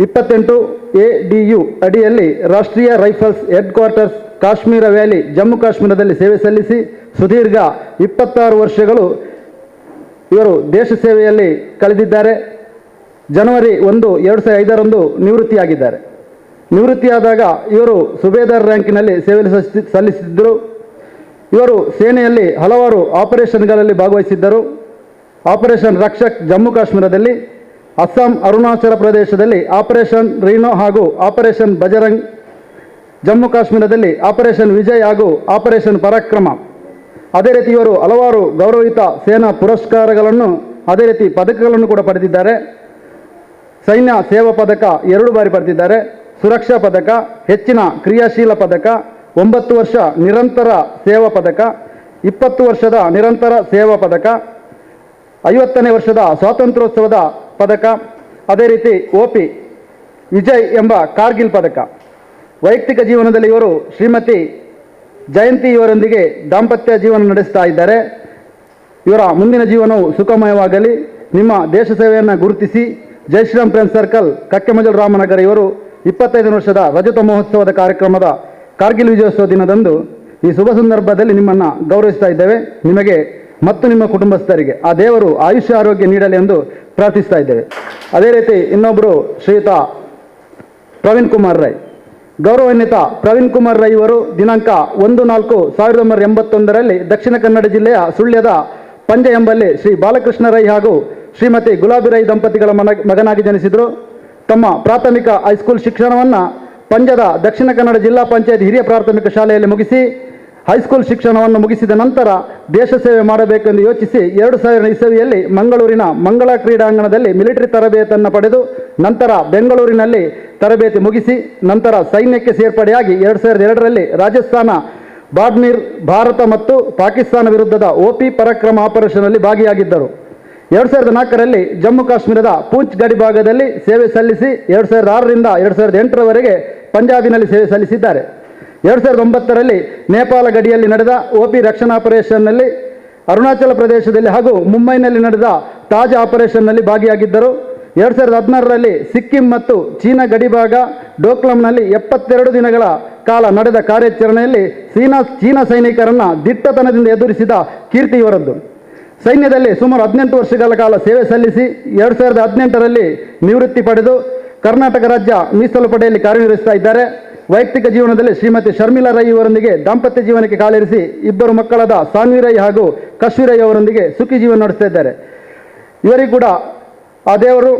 28 ADU ಅಡಿಯಲ್ಲಿ ರಾಷ್ಟ್ರೀಯ rifles head quarters Kashmir valley Jammu ಕಾಶ್ಮೀರದಲ್ಲಿ ಸೇವೆ ಸಲ್ಲಿಸಿ ಸುದೀರ್ಘ 26 ವರ್ಷಗಳು ಇವರು ದೇಶ ಸೇವೆಯಲ್ಲಿ ಕಳೆದಿದ್ದಾರೆ. ಜನವರಿ 1, 2005ರಂದು ನಿವೃತ್ತಿಯಾಗಿದ್ದಾರೆ. ನಿವೃತ್ತಿಯಾದಾಗ ಇವರು ಸುಬೇದಾರ್ ರ್ಯಾಂಕಿನಲ್ಲಿ ಸೇವೆ ಸಲ್ಲಿಸಿದ್ದರು. ಇವರು ಸೇನೆಯಲ್ಲಿ ಹಲವಾರು ಆಪರೇಷನ್ಗಳಲ್ಲಿ ಭಾಗವಹಿಸಿದ್ದರು. ಆಪರೇಷನ್ ರಕ್ಷಕ್ ಜಮ್ಮು ಕಾಶ್ಮೀರದಲ್ಲಿ, ಅಸ್ಸಾಂ ಅರುಣಾಚಲ ಪ್ರದೇಶದಲ್ಲಿ ಆಪರೇಷನ್ ರೀನೋ ಹಾಗೂ ಆಪರೇಷನ್ ಬಜರಂಗ್, ಜಮ್ಮು ಕಾಶ್ಮೀರದಲ್ಲಿ ಆಪರೇಷನ್ ವಿಜಯ್ ಹಾಗೂ ಆಪರೇಷನ್ ಪರಾಕ್ರಮ. ಅದೇ ರೀತಿ ಇವರು ಹಲವಾರು ಗೌರವಯುತ ಸೇನಾ ಪುರಸ್ಕಾರಗಳನ್ನು ಅದೇ ರೀತಿ ಪದಕಗಳನ್ನು ಕೂಡ ಪಡೆದಿದ್ದಾರೆ. ಸೈನ್ಯ ಸೇವಾ ಪದಕ 2 ಬಾರಿ ಪಡೆದಿದ್ದಾರೆ. ಸುರಕ್ಷಾ ಪದಕ, ಹೆಚ್ಚಿನ ಕ್ರಿಯಾಶೀಲ ಪದಕ, 9 ವರ್ಷ ನಿರಂತರ ಸೇವಾ ಪದಕ, 20 ವರ್ಷದ ನಿರಂತರ ಸೇವಾ ಪದಕ, 50ನೇ ವರ್ಷದ ಸ್ವಾತಂತ್ರ್ಯೋತ್ಸವದ ಪದಕ, ಅದೇ ರೀತಿ OP ವಿಜಯ್ ಎಂಬ ಕಾರ್ಗಿಲ್ ಪದಕ. ವೈಯಕ್ತಿಕ ಜೀವನದಲ್ಲಿ ಇವರು ಶ್ರೀಮತಿ ಜಯಂತಿ ಇವರೊಂದಿಗೆ ದಾಂಪತ್ಯ ಜೀವನ ನಡೆಸ್ತಾ ಇದ್ದಾರೆ. ಇವರ ಮುಂದಿನ ಜೀವನವು ಸುಖಮಯವಾಗಲಿ. ನಿಮ್ಮ ದೇಶ ಸೇವೆಯನ್ನು ಗುರುತಿಸಿ ಜೈ ಶ್ರೀರಾಮ್ ಫ್ರೆಂಡ್ಸ್ ಸರ್ಕಲ್ ಕಕ್ಕೆಮಜಲು ರಾಮನಗರ ಇವರು 25ನೇ ವರ್ಷದ ರಜತ ಮಹೋತ್ಸವದ ಕಾರ್ಯಕ್ರಮದ ಕಾರ್ಗಿಲ್ ವಿಜಯೋತ್ಸವ ದಿನದಂದು ಈ ಶುಭ ಸಂದರ್ಭದಲ್ಲಿ ನಿಮ್ಮನ್ನು ಗೌರವಿಸ್ತಾ ಇದ್ದೇವೆ. ನಿಮಗೆ ಮತ್ತು ನಿಮ್ಮ ಕುಟುಂಬಸ್ಥರಿಗೆ ಆ ದೇವರು ಆಯುಷ್ಯ ಆರೋಗ್ಯ ನೀಡಲಿ ಎಂದು ಪ್ರಾರ್ಥಿಸ್ತಾ ಇದ್ದೇವೆ. ಅದೇ ರೀತಿ ಇನ್ನೊಬ್ಬರು ಶ್ರೀಯುತ ಪ್ರವೀಣ್ ಕುಮಾರ್ ರೈ, ಗೌರವಾನ್ವಿತ ಪ್ರವೀಣ್ ಕುಮಾರ್ ರೈ ಇವರು ದಿನಾಂಕ 1/4/1981ರಲ್ಲಿ ದಕ್ಷಿಣ ಕನ್ನಡ ಜಿಲ್ಲೆಯ ಸುಳ್ಯದ ಪಂಜ ಎಂಬಲ್ಲಿ ಶ್ರೀ ಬಾಲಕೃಷ್ಣ ರೈ ಹಾಗೂ ಶ್ರೀಮತಿ ಗುಲಾಬಿ ರೈ ದಂಪತಿಗಳ ಮಗನಾಗಿ ಜನಿಸಿದರು. ತಮ್ಮ ಪ್ರಾಥಮಿಕ ಹೈಸ್ಕೂಲ್ ಶಿಕ್ಷಣವನ್ನು ಪಂಜದ ದಕ್ಷಿಣ ಕನ್ನಡ ಜಿಲ್ಲಾ ಪಂಚಾಯತ್ ಹಿರಿಯ ಪ್ರಾಥಮಿಕ ಶಾಲೆಯಲ್ಲಿ ಮುಗಿಸಿ ಹೈಸ್ಕೂಲ್ ಶಿಕ್ಷಣವನ್ನು ಮುಗಿಸಿದ ನಂತರ ದೇಶ ಸೇವೆ ಮಾಡಬೇಕೆಂದು ಯೋಚಿಸಿ 2000 ಇಸವಿಯಲ್ಲಿ ಮಂಗಳೂರಿನ ಮಂಗಳ ಕ್ರೀಡಾಂಗಣದಲ್ಲಿ ಮಿಲಿಟರಿ ತರಬೇತಿಯನ್ನು ಪಡೆದು ನಂತರ ಬೆಂಗಳೂರಿನಲ್ಲಿ ತರಬೇತಿ ಮುಗಿಸಿ ನಂತರ ಸೈನ್ಯಕ್ಕೆ ಸೇರ್ಪಡೆಯಾಗಿ 2002ರಲ್ಲಿ ರಾಜಸ್ಥಾನ ಬಾಡ್ಮೀರ್ ಭಾರತ ಮತ್ತು ಪಾಕಿಸ್ತಾನ ವಿರುದ್ಧದ OP ಪರಾಕ್ರಮ ಆಪರೇಷನ್ನಲ್ಲಿ ಭಾಗಿಯಾಗಿದ್ದರು. 2004ರಲ್ಲಿ ಜಮ್ಮು ಕಾಶ್ಮೀರದ ಪೂಂಚ್ ಗಡಿ ಭಾಗದಲ್ಲಿ ಸೇವೆ ಸಲ್ಲಿಸಿ 2006ರಿಂದ 2008ರವರೆಗೆ ಪಂಜಾಬಿನಲ್ಲಿ ಸೇವೆ ಸಲ್ಲಿಸಿದ್ದಾರೆ. 2009ರಲ್ಲಿ ನೇಪಾಳ ಗಡಿಯಲ್ಲಿ ನಡೆದ OP ರಕ್ಷಣಾ ಆಪರೇಷನ್ನಲ್ಲಿ, ಅರುಣಾಚಲ ಪ್ರದೇಶದಲ್ಲಿ ಹಾಗೂ ಮುಂಬೈನಲ್ಲಿ ನಡೆದ ತಾಜ್ ಆಪರೇಷನ್ನಲ್ಲಿ ಭಾಗಿಯಾಗಿದ್ದರು. 2016ರಲ್ಲಿ ಸಿಕ್ಕಿಂ ಮತ್ತು ಚೀನಾ ಗಡಿಭಾಗ ಡೋಕ್ಲಾಂನಲ್ಲಿ 72 ದಿನಗಳ ಕಾಲ ನಡೆದ ಕಾರ್ಯಾಚರಣೆಯಲ್ಲಿ ಚೀನಾ ಸೈನಿಕರನ್ನು ದಿಟ್ಟತನದಿಂದ ಎದುರಿಸಿದ ಕೀರ್ತಿ ಇವರದ್ದು. ಸೈನ್ಯದಲ್ಲಿ ಸುಮಾರು 18 ವರ್ಷಗಳ ಕಾಲ ಸೇವೆ ಸಲ್ಲಿಸಿ 2018ರಲ್ಲಿ ನಿವೃತ್ತಿ ಪಡೆದು ಕರ್ನಾಟಕ ರಾಜ್ಯ ಮೀಸಲು ಪಡೆಯಲ್ಲಿ ಕಾರ್ಯನಿರ್ವಹಿಸ್ತಾ ಇದ್ದಾರೆ. ವೈಯಕ್ತಿಕ ಜೀವನದಲ್ಲಿ ಶ್ರೀಮತಿ ಶರ್ಮಿಳಾ ರೈ ಅವರೊಂದಿಗೆ ದಾಂಪತ್ಯ ಜೀವನಕ್ಕೆ ಕಾಲಿರಿಸಿ 2 ಮಕ್ಕಳಾದ ಸಾನ್ವಿ ರೈ ಹಾಗೂ ಕಶ್ವಿ ರೈ ಅವರೊಂದಿಗೆ ಸುಖಿ ಜೀವನ ನಡೆಸ್ತಾ ಇದ್ದಾರೆ. ಇವರಿಗೂ ಕೂಡ ಆ ದೇವರು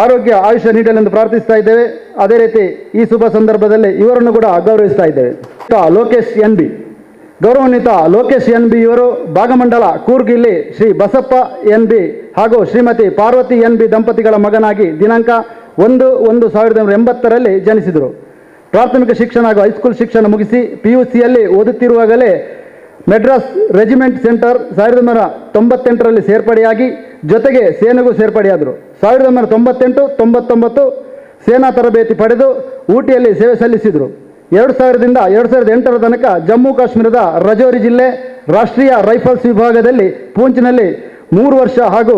ಆರೋಗ್ಯ ಆಯುಷ್ಯ ನೀಡಲೆಂದು ಪ್ರಾರ್ಥಿಸ್ತಾ ಇದ್ದೇವೆ. ಅದೇ ರೀತಿ ಈ ಶುಭ ಸಂದರ್ಭದಲ್ಲಿ ಇವರನ್ನು ಕೂಡ ಗೌರವಿಸ್ತಾ ಇದ್ದೇವೆ. ಲೋಕೇಶ್ ಎನ್ ಬಿ, ಗೌರವಾನ್ವಿತ ಲೋಕೇಶ್ ಎನ್ ಬಿ ಇವರು ಭಾಗಮಂಡಲ ಕೂರ್ಗ್ ಇಲ್ಲಿ ಶ್ರೀ ಬಸಪ್ಪ ಎನ್ ಬಿ ಹಾಗೂ ಶ್ರೀಮತಿ ಪಾರ್ವತಿ ಎನ್ ಬಿ ದಂಪತಿಗಳ ಮಗನಾಗಿ ದಿನಾಂಕ 1/1/1980ರಲ್ಲಿ ಜನಿಸಿದರು. ಪ್ರಾಥಮಿಕ ಶಿಕ್ಷಣ ಹಾಗೂ ಹೈಸ್ಕೂಲ್ ಶಿಕ್ಷಣ ಮುಗಿಸಿ PUCಯಲ್ಲಿ ಓದುತ್ತಿರುವಾಗಲೇ ಮೆಡ್ರಾಸ್ ರೆಜಿಮೆಂಟ್ ಸೆಂಟರ್ 1998ರಲ್ಲಿ ಸೇರ್ಪಡೆಯಾಗಿ ಜೊತೆಗೆ ಸೇನೆಗೂ ಸೇರ್ಪಡೆಯಾದರು. 1998-99 ಸೇನಾ ತರಬೇತಿ ಪಡೆದು ಊಟಿಯಲ್ಲಿ ಸೇವೆ ಸಲ್ಲಿಸಿದರು. 2000ರಿಂದ 2008ರ ತನಕ ಜಮ್ಮು ಕಾಶ್ಮೀರದ ರಜೌರಿ ಜಿಲ್ಲೆ ರಾಷ್ಟ್ರೀಯ ರೈಫಲ್ಸ್ ವಿಭಾಗದಲ್ಲಿ ಪೂಂಚ್ನಲ್ಲಿ 3 ವರ್ಷ ಹಾಗೂ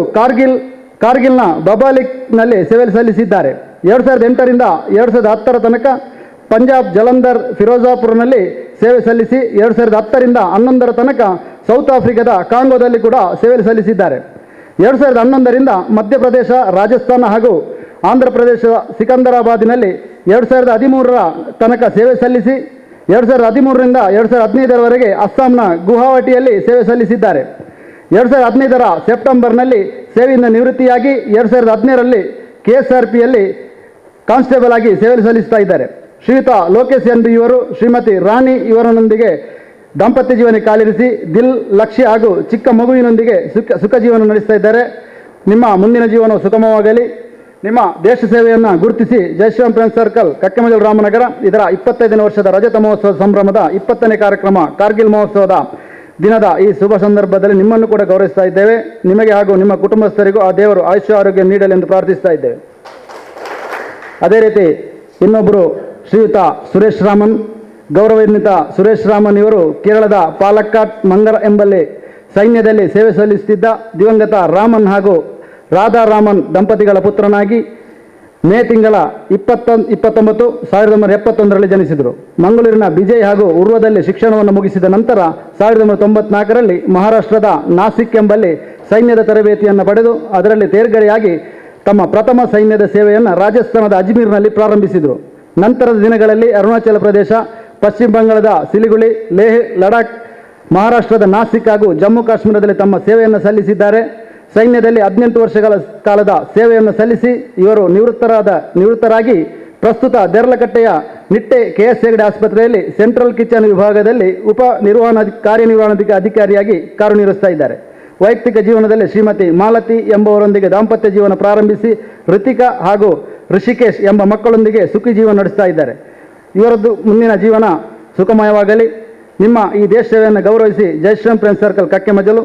ಕಾರ್ಗಿಲ್ನ ಬಬಾಲಿಕ್ನಲ್ಲಿ ಸೇವೆ ಸಲ್ಲಿಸಿದ್ದಾರೆ. 2008ರಿಂದ 2010ರ ತನಕ ಪಂಜಾಬ್ ಜಲಂಧರ್ ಫಿರೋಜಾಪುರ್ನಲ್ಲಿ ಸೇವೆ ಸಲ್ಲಿಸಿ 2010ರಿಂದ 2011ರ ತನಕ ಸೌತ್ ಆಫ್ರಿಕಾದ ಕಾಂಗೋದಲ್ಲಿ ಕೂಡ ಸೇವೆ ಸಲ್ಲಿಸಿದ್ದಾರೆ. 2011ರಿಂದ ಮಧ್ಯಪ್ರದೇಶ, ರಾಜಸ್ಥಾನ ಹಾಗೂ ಆಂಧ್ರ ಪ್ರದೇಶದ ಸಿಕಂದರಾಬಾದಿನಲ್ಲಿ 2013ರ ತನಕ ಸೇವೆ ಸಲ್ಲಿಸಿ 2013ರಿಂದ 2015ರವರೆಗೆ ಅಸ್ಸಾಂನ ಗುವಾಹಟಿಯಲ್ಲಿ ಸೇವೆ ಸಲ್ಲಿಸಿದ್ದಾರೆ. 2015ರ ಸೆಪ್ಟೆಂಬರ್ನಲ್ಲಿ ಸೇವೆಯಿಂದ ನಿವೃತ್ತಿಯಾಗಿ 2017ರಲ್ಲಿ KSRPಯಲ್ಲಿ ಕಾನ್ಸ್ಟೇಬಲ್ ಆಗಿ ಸೇವೆ ಸಲ್ಲಿಸ್ತಾ ಇದ್ದಾರೆ. ಶ್ರೀಯುತ ಲೋಕೇಶ್ ಎನ್ ಬಿ ಇವರು ಶ್ರೀಮತಿ ರಾಣಿ ಇವರೊಂದಿಗೆ ದಾಂಪತ್ಯ ಜೀವನಕ್ಕೆ ಕಾಲಿರಿಸಿ ದಿಲ್, ಲಕ್ಷ್ಯ ಹಾಗೂ ಚಿಕ್ಕ ಮಗುವಿನೊಂದಿಗೆ ಸುಖ ಜೀವನ ನಡೆಸ್ತಾ ಇದ್ದಾರೆ. ನಿಮ್ಮ ಮುಂದಿನ ಜೀವನವು ಸುಗಮವಾಗಲಿ. ನಿಮ್ಮ ದೇಶ ಸೇವೆಯನ್ನು ಗುರುತಿಸಿ ಜಯಶ್ರೀರಾಮ್ ಫ್ರೆಂಡ್ಸ್ ಸರ್ಕಲ್, ಕಕ್ಕೆಮಜಲು, ರಾಮನಗರ ಇದರ 25ನೇ ವರ್ಷದ ರಜತ ಮಹೋತ್ಸವ ಸಂಭ್ರಮದ 20ನೇ ಕಾರ್ಯಕ್ರಮ ಕಾರ್ಗಿಲ್ ಮಹೋತ್ಸವದ ದಿನದ ಈ ಶುಭ ಸಂದರ್ಭದಲ್ಲಿ ನಿಮ್ಮನ್ನು ಕೂಡ ಗೌರವಿಸ್ತಾ ಇದ್ದೇವೆ. ನಿಮಗೆ ಹಾಗೂ ನಿಮ್ಮ ಕುಟುಂಬಸ್ಥರಿಗೂ ಆ ದೇವರು ಆಯುಷ್ಯ ಆರೋಗ್ಯ ನೀಡಲೆಂದು ಪ್ರಾರ್ಥಿಸ್ತಾ ಇದ್ದೇವೆ. ಅದೇ ರೀತಿ ಇನ್ನೊಬ್ಬರು ಶ್ರೀಯುತ ಸುರೇಶ್ ರಾಮನ್, ಗೌರವಾನ್ವಿತ ಸುರೇಶ್ ರಾಮನ್ ಇವರು ಕೇರಳದ ಪಾಲಕ್ಕಾಡ್ ಮಂಗರ ಎಂಬಲ್ಲಿ ಸೈನ್ಯದಲ್ಲಿ ಸೇವೆ ಸಲ್ಲಿಸುತ್ತಿದ್ದ ದಿವಂಗತ ರಾಮನ್ ಹಾಗೂ ರಾಧಾ ರಾಮನ್ ದಂಪತಿಗಳ ಪುತ್ರನಾಗಿ ಮೇ ತಿಂಗಳ 29, 1971ರಲ್ಲಿ ಜನಿಸಿದರು. ಮಂಗಳೂರಿನ ಬಿಜಯ್ ಹಾಗೂ ಉರ್ವದಲ್ಲಿ ಶಿಕ್ಷಣವನ್ನು ಮುಗಿಸಿದ ನಂತರ 1994ರಲ್ಲಿ ಮಹಾರಾಷ್ಟ್ರದ ನಾಸಿಕ್ ಎಂಬಲ್ಲಿ ಸೈನ್ಯದ ತರಬೇತಿಯನ್ನು ಪಡೆದು ಅದರಲ್ಲಿ ತೇರ್ಗಡೆಯಾಗಿ ತಮ್ಮ ಪ್ರಥಮ ಸೈನ್ಯದ ಸೇವೆಯನ್ನು ರಾಜಸ್ಥಾನದ ಅಜ್ಮೀರ್ನಲ್ಲಿ ಪ್ರಾರಂಭಿಸಿದರು. ನಂತರದ ದಿನಗಳಲ್ಲಿ ಅರುಣಾಚಲ ಪ್ರದೇಶ, ಪಶ್ಚಿಮ ಬಂಗಾಳದ ಸಿಲಿಗುಳಿ, ಲೇಹ್, ಲಡಾಖ್, ಮಹಾರಾಷ್ಟ್ರದ ನಾಸಿಕ್ ಹಾಗೂ ಜಮ್ಮು ಕಾಶ್ಮೀರದಲ್ಲಿ ತಮ್ಮ ಸೇವೆಯನ್ನು ಸಲ್ಲಿಸಿದ್ದಾರೆ. ಸೈನ್ಯದಲ್ಲಿ 18 ವರ್ಷಗಳ ಕಾಲದ ಸೇವೆಯನ್ನು ಸಲ್ಲಿಸಿ ಇವರು ನಿವೃತ್ತರಾಗಿ ಪ್ರಸ್ತುತ ದೇರ್ಲಕಟ್ಟೆಯ ನಿಟ್ಟೆ KS ಹೆಗಡೆ ಆಸ್ಪತ್ರೆಯಲ್ಲಿ ಸೆಂಟ್ರಲ್ ಕಿಚನ್ ವಿಭಾಗದಲ್ಲಿ ಕಾರ್ಯನಿರ್ವಹಣಾಧಿಕಾರಿಯಾಗಿ ಕಾರ್ಯನಿರ್ವಹಿಸ್ತಾ ಇದ್ದಾರೆ. ವೈಯಕ್ತಿಕ ಜೀವನದಲ್ಲಿ ಶ್ರೀಮತಿ ಮಾಲತಿ ಎಂಬವರೊಂದಿಗೆ ದಾಂಪತ್ಯ ಜೀವನ ಪ್ರಾರಂಭಿಸಿ ಋತಿಕಾ ಹಾಗೂ ಋಷಿಕೇಶ್ ಎಂಬ ಮಕ್ಕಳೊಂದಿಗೆ ಸುಖಿ ಜೀವನ ನಡೆಸ್ತಾ ಇದ್ದಾರೆ. ಇವರದ್ದು ಮುಂದಿನ ಜೀವನ ಸುಖಮಯವಾಗಲಿ. ನಿಮ್ಮ ಈ ದೇಶ ಸೇವೆಯನ್ನು ಗೌರವಿಸಿ ಜಯಶ್ರೀರಾಮ್ ಫ್ರೆಂಡ್ಸ್ ಸರ್ಕಲ್, ಕಕ್ಕೆಮಜಲು,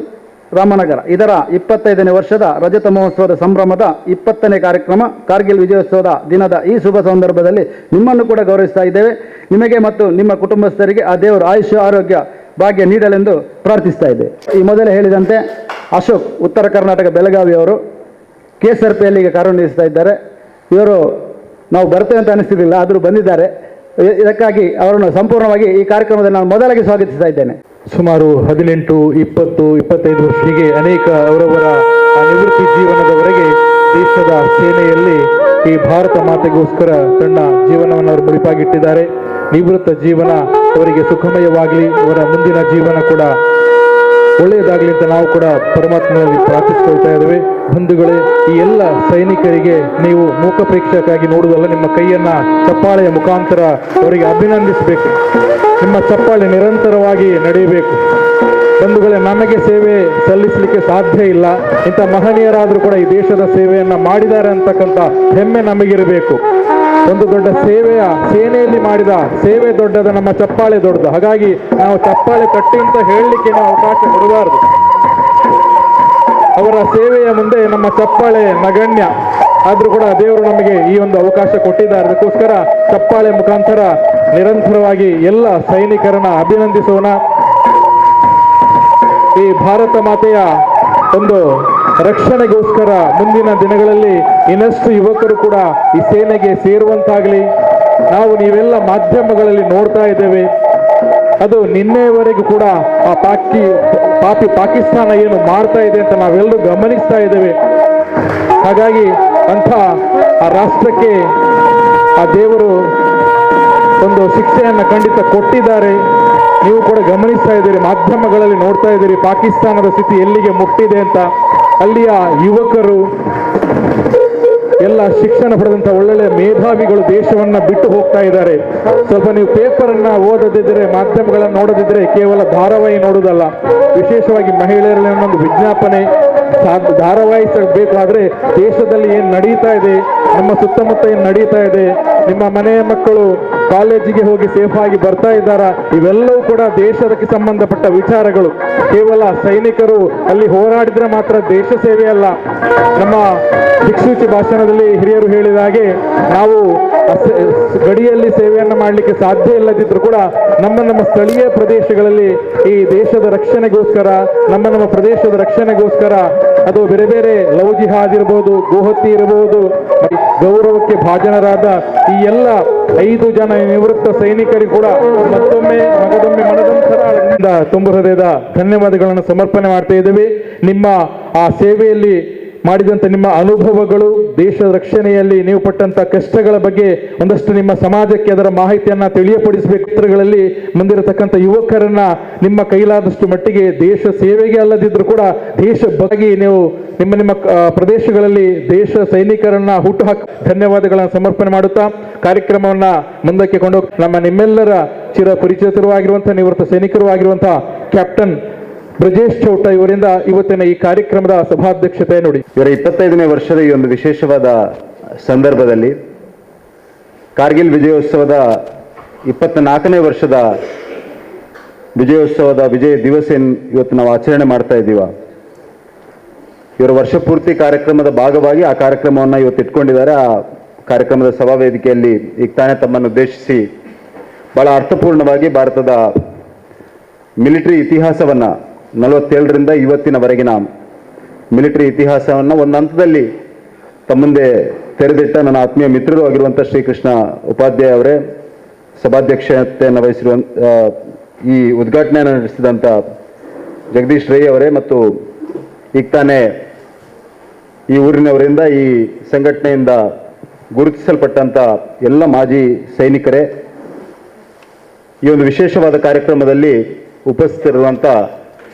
ರಾಮನಗರ ಇದರ 25ನೇ ವರ್ಷದ ರಜತ ಮಹೋತ್ಸವದ ಸಂಭ್ರಮದ 20ನೇ ಕಾರ್ಯಕ್ರಮ ಕಾರ್ಗಿಲ್ ವಿಜಯೋತ್ಸವದ ದಿನದ ಈ ಶುಭ ಸಂದರ್ಭದಲ್ಲಿ ನಿಮ್ಮನ್ನು ಕೂಡ ಗೌರವಿಸ್ತಾ ಇದ್ದೇವೆ. ನಿಮಗೆ ಮತ್ತು ನಿಮ್ಮ ಕುಟುಂಬಸ್ಥರಿಗೆ ಆ ದೇವರು ಆಯುಷ್ಯ ಆರೋಗ್ಯ ಭಾಗ್ಯ ನೀಡಲೆಂದು ಪ್ರಾರ್ಥಿಸ್ತಾ ಇದ್ದೇವೆ. ಈ ಮೊದಲೇ ಹೇಳಿದಂತೆ ಅಶೋಕ್, ಉತ್ತರ ಕರ್ನಾಟಕ ಬೆಳಗಾವಿಯವರು KSRPಯಲ್ಲಿ ಈಗ ಕಾರ್ಯನಿರ್ವಹಿಸ್ತಾ ಇದ್ದಾರೆ. ಇವರು ನಾವು ಬರ್ತೇವೆ ಅಂತ ಅನಿಸ್ತಿರಲಿಲ್ಲ, ಆದರೂ ಬಂದಿದ್ದಾರೆ. ಇದಕ್ಕಾಗಿ ಅವರನ್ನು ಸಂಪೂರ್ಣವಾಗಿ ಈ ಕಾರ್ಯಕ್ರಮದಲ್ಲಿ ನಾನು ಮೊದಲಾಗಿ ಸ್ವಾಗತಿಸ್ತಾ ಇದ್ದೇನೆ. ಸುಮಾರು 18, 20, 25 ವರ್ಷ ಹೀಗೆ ಅನೇಕ ಅವರವರ ನಿವೃತ್ತಿ ಜೀವನದವರೆಗೆ ದೇಶದ ಸೇನೆಯಲ್ಲಿ ಈ ಭಾರತ ಮಾತೆಗೋಸ್ಕರ ತನ್ನ ಜೀವನವನ್ನು ಅವರು ಮುಡಿಪಾಗಿಟ್ಟಿದ್ದಾರೆ. ನಿವೃತ್ತ ಜೀವನ ಅವರಿಗೆ ಸುಖಮಯವಾಗಲಿ, ಅವರ ಮುಂದಿನ ಜೀವನ ಕೂಡ ಒಳ್ಳೆಯದಾಗಲಿ ಅಂತ ನಾವು ಕೂಡ ಪರಮಾತ್ಮನಲ್ಲಿ ಪ್ರಾರ್ಥಿಸ್ಕೊಳ್ತಾ ಇದ್ದೇವೆ. ಬಂಧುಗಳೇ, ಈ ಎಲ್ಲ ಸೈನಿಕರಿಗೆ ನೀವು ಮೂಕ ಪ್ರೇಕ್ಷಕಾಗಿ ನೋಡುವುದಲ್ಲ, ನಿಮ್ಮ ಕೈಯನ್ನ ಚಪ್ಪಾಳೆಯ ಮುಖಾಂತರ ಅವರಿಗೆ ಅಭಿನಂದಿಸಬೇಕು. ನಿಮ್ಮ ಚಪ್ಪಾಳೆ ನಿರಂತರವಾಗಿ ನಡೆಯಬೇಕು. ಬಂಧುಗಳೇ, ನಮಗೆ ಸೇವೆ ಸಲ್ಲಿಸಲಿಕ್ಕೆ ಸಾಧ್ಯ ಇಲ್ಲ, ಇಂಥ ಮಹನೀಯರಾದರೂ ಕೂಡ ಈ ದೇಶದ ಸೇವೆಯನ್ನ ಮಾಡಿದ್ದಾರೆ ಅಂತಕ್ಕಂಥ ಹೆಮ್ಮೆ ನಮಗಿರಬೇಕು. ಒಂದು ದೊಡ್ಡ ಸೇನೆಯಲ್ಲಿ ಮಾಡಿದ ಸೇವೆ ದೊಡ್ಡದ, ನಮ್ಮ ಚಪ್ಪಾಳೆ ದೊಡ್ಡದು. ಹಾಗಾಗಿ ನಾವು ಚಪ್ಪಾಳೆ ಕಟ್ಟಿ ಅಂತ ಹೇಳಲಿಕ್ಕೆ ನಾವು ಅವಕಾಶ ಕೊಡಬಾರದು. ಅವರ ಸೇವೆಯ ಮುಂದೆ ನಮ್ಮ ಚಪ್ಪಾಳೆ ನಗಣ್ಯ. ಆದ್ರೂ ಕೂಡ ದೇವರು ನಮಗೆ ಈ ಒಂದು ಅವಕಾಶ ಕೊಟ್ಟಿದ್ದಾರೆ. ಅದಕ್ಕೋಸ್ಕರ ಚಪ್ಪಾಳೆ ಮುಖಾಂತರ ನಿರಂತರವಾಗಿ ಎಲ್ಲ ಸೈನಿಕರನ್ನ ಅಭಿನಂದಿಸೋಣ. ಈ ಭಾರತ ಮಾತೆಯ ಒಂದು ರಕ್ಷಣೆಗೋಸ್ಕರ ಮುಂದಿನ ದಿನಗಳಲ್ಲಿ ಇನ್ನಷ್ಟು ಯುವಕರು ಕೂಡ ಈ ಸೇನೆಗೆ ಸೇರುವಂತಾಗಲಿ. ನಾವು ನೀವೆಲ್ಲ ಮಾಧ್ಯಮಗಳಲ್ಲಿ ನೋಡ್ತಾ ಇದ್ದೇವೆ, ಅದು ನಿನ್ನೆಯವರೆಗೂ ಕೂಡ ಆ ಪಾಕಿಸ್ತಾನ ಏನು ಮಾಡ್ತಾ ಇದೆ ಅಂತ ನಾವೆಲ್ಲರೂ ಗಮನಿಸ್ತಾ ಇದ್ದೇವೆ. ಹಾಗಾಗಿ ಅಂಥ ಆ ರಾಷ್ಟ್ರಕ್ಕೆ ಆ ದೇವರು ಒಂದು ಶಿಕ್ಷೆಯನ್ನು ಖಂಡಿತ ಕೊಟ್ಟಿದ್ದಾರೆ. ನೀವು ಕೂಡ ಗಮನಿಸ್ತಾ ಇದ್ದೀರಿ, ಮಾಧ್ಯಮಗಳಲ್ಲಿ ನೋಡ್ತಾ ಇದ್ದೀರಿ ಪಾಕಿಸ್ತಾನದ ಸ್ಥಿತಿ ಎಲ್ಲಿಗೆ ಮುಟ್ಟಿದೆ ಅಂತ. ಅಲ್ಲಿಯ ಯುವಕರು ಎಲ್ಲ ಶಿಕ್ಷಣ ಪಡೆದಂಥ ಒಳ್ಳೊಳ್ಳೆ ಮೇಧಾವಿಗಳು ದೇಶವನ್ನ ಬಿಟ್ಟು ಹೋಗ್ತಾ ಇದ್ದಾರೆ. ಸ್ವಲ್ಪ ನೀವು ಪೇಪರನ್ನ ಓದದಿದ್ದರೆ, ಮಾಧ್ಯಮಗಳನ್ನು ನೋಡದಿದ್ದರೆ ಕೇವಲ ಧಾರಾವಾಹಿ ನೋಡುವುದಲ್ಲ, ವಿಶೇಷವಾಗಿ ಮಹಿಳೆಯರಲ್ಲಿ ಒಂದು ವಿಜ್ಞಾಪನೆ ಧಾರಾವಾಹಿಸಬೇಕಾದ್ರೆ ದೇಶದಲ್ಲಿ ಏನು ನಡೀತಾ ಇದೆ, ನಮ್ಮ ಸುತ್ತಮುತ್ತ ಏನು ನಡೀತಾ ಇದೆ, ನಿಮ್ಮ ಮನೆಯ ಮಕ್ಕಳು ಕಾಲೇಜಿಗೆ ಹೋಗಿ ಸೇಫ್ ಆಗಿ ಬರ್ತಾ ಇದ್ದಾರಾ, ಇವೆಲ್ಲವೂ ಕೂಡ ದೇಶಕ್ಕೆ ಸಂಬಂಧಪಟ್ಟ ವಿಚಾರಗಳು. ಕೇವಲ ಸೈನಿಕರು ಅಲ್ಲಿ ಹೋರಾಡಿದ್ರೆ ಮಾತ್ರ ದೇಶ ಸೇವೆ ಅಲ್ಲ. ನಮ್ಮ ದಿಕ್ಸೂಚಿ ಭಾಷಣದಲ್ಲಿ ಹಿರಿಯರು ಹೇಳಿದ ಹಾಗೆ ನಾವು ಗಡಿಯಲ್ಲಿ ಸೇವೆಯನ್ನು ಮಾಡಲಿಕ್ಕೆ ಸಾಧ್ಯ ಇಲ್ಲದಿದ್ರೂ ಕೂಡ ನಮ್ಮ ಸ್ಥಳೀಯ ಪ್ರದೇಶಗಳಲ್ಲಿ ಈ ದೇಶದ ರಕ್ಷಣೆಗೋಸ್ಕರ, ನಮ್ಮ ಪ್ರದೇಶದ ರಕ್ಷಣೆಗೋಸ್ಕರ, ಅದು ಬೇರೆ ಬೇರೆ ಲವ್ ಜಿಹಾದ್ ಇರಬಹುದು, ಗೋಹತ್ಯೆ ಇರಬಹುದು, ಗೌರವಕ್ಕೆ ಭಾಜನರಾದ ಈ ಎಲ್ಲ 5 ಜನ ನಿವೃತ್ತ ಸೈನಿಕರಿಗೂ ಕೂಡ ಮತ್ತೊಮ್ಮೆ ಮನದಂತರ ತುಂಬ ಹೃದಯದ ಧನ್ಯವಾದಗಳನ್ನು ಸಮರ್ಪಣೆ ಮಾಡ್ತಾ ಇದ್ದೇವೆ. ನಿಮ್ಮ ಆ ಸೇವೆಯಲ್ಲಿ ಮಾಡಿದಂಥ ನಿಮ್ಮ ಅನುಭವಗಳು, ದೇಶದ ರಕ್ಷಣೆಯಲ್ಲಿ ನೀವು ಪಟ್ಟಂತ ಕಷ್ಟಗಳ ಬಗ್ಗೆ ಒಂದಷ್ಟು ನಿಮ್ಮ ಸಮಾಜಕ್ಕೆ ಅದರ ಮಾಹಿತಿಯನ್ನ ತಿಳಿಯಪಡಿಸಬೇಕು. ಚಿತ್ರಗಳಲ್ಲಿ ಮುಂದಿರತಕ್ಕಂಥ ಯುವಕರನ್ನ ನಿಮ್ಮ ಕೈಲಾದಷ್ಟು ಮಟ್ಟಿಗೆ ದೇಶ ಸೇವೆಗೆ ಅಲ್ಲದಿದ್ರೂ ಕೂಡ ದೇಶ ಬಗ್ಗೆ ನೀವು ನಿಮ್ಮ ಪ್ರದೇಶಗಳಲ್ಲಿ ದೇಶ ಸೈನಿಕರನ್ನ ಹುಟ್ಟುಹಾಕಿ ಧನ್ಯವಾದಗಳನ್ನು ಸಮರ್ಪಣೆ ಮಾಡುತ್ತಾ ಕಾರ್ಯಕ್ರಮವನ್ನ ಮುಂದಕ್ಕೆ ಕೊಂಡೋಗಿ ನಿಮ್ಮೆಲ್ಲರ ಚಿರ ಪರಿಚಿತರು ಆಗಿರುವಂತಹ ನಿವೃತ್ತ ಸೈನಿಕರು ಆಗಿರುವಂತಹ ಕ್ಯಾಪ್ಟನ್ ಬ್ರಜೇಶ್ ಚೌಟ ಇವರಿಂದ ಇವತ್ತಿನ ಈ ಕಾರ್ಯಕ್ರಮದ ಸಭಾಧ್ಯಕ್ಷತೆ ನೋಡಿ. ಇವರ 25ನೇ ವರ್ಷದ ಈ ಒಂದು ವಿಶೇಷವಾದ ಸಂದರ್ಭದಲ್ಲಿ ಕಾರ್ಗಿಲ್ ವಿಜಯೋತ್ಸವದ 24ನೇ ವರ್ಷದ ವಿಜಯೋತ್ಸವದ ವಿಜಯ ದಿವಸ ಇವತ್ತು ನಾವು ಆಚರಣೆ ಮಾಡ್ತಾ ಇದ್ದೀವ. ಇವರ ವರ್ಷ ಪೂರ್ತಿ ಕಾರ್ಯಕ್ರಮದ ಭಾಗವಾಗಿ ಆ ಕಾರ್ಯಕ್ರಮವನ್ನು ಇವತ್ತು ಇಟ್ಕೊಂಡಿದ್ದಾರೆ. ಆ ಕಾರ್ಯಕ್ರಮದ ಸಭಾ ವೇದಿಕೆಯಲ್ಲಿ ಈಗ ತಾನೇ ತಮ್ಮನ್ನು ಉದ್ದೇಶಿಸಿ ಬಹಳ ಅರ್ಥಪೂರ್ಣವಾಗಿ ಭಾರತದ ಮಿಲಿಟರಿ ಇತಿಹಾಸವನ್ನ 47ರಿಂದ ಇವತ್ತಿನವರೆಗಿನ ಮಿಲಿಟರಿ ಇತಿಹಾಸವನ್ನು ಒಂದು ಹಂತದಲ್ಲಿ ತಮ್ಮ ಮುಂದೆ ತೆರೆದಿಟ್ಟ ನನ್ನ ಆತ್ಮೀಯ ಮಿತ್ರರು ಆಗಿರುವಂಥ ಶ್ರೀಕೃಷ್ಣ ಉಪಾಧ್ಯಾಯ ಅವರೇ, ಸಭಾಧ್ಯಕ್ಷತೆಯನ್ನು ವಹಿಸಿರುವಂಥ ಈ ಉದ್ಘಾಟನೆಯನ್ನು ನಡೆಸಿದಂಥ ಜಗದೀಶ್ ರೈ ಅವರೇ, ಮತ್ತು ಈಗ ತಾನೇ ಈ ಊರಿನವರಿಂದ ಈ ಸಂಘಟನೆಯಿಂದ ಗುರುತಿಸಲ್ಪಟ್ಟಂಥ ಎಲ್ಲ ಮಾಜಿ ಸೈನಿಕರೇ, ಈ ಒಂದು ವಿಶೇಷವಾದ ಕಾರ್ಯಕ್ರಮದಲ್ಲಿ ಉಪಸ್ಥಿತರಿರುವಂಥ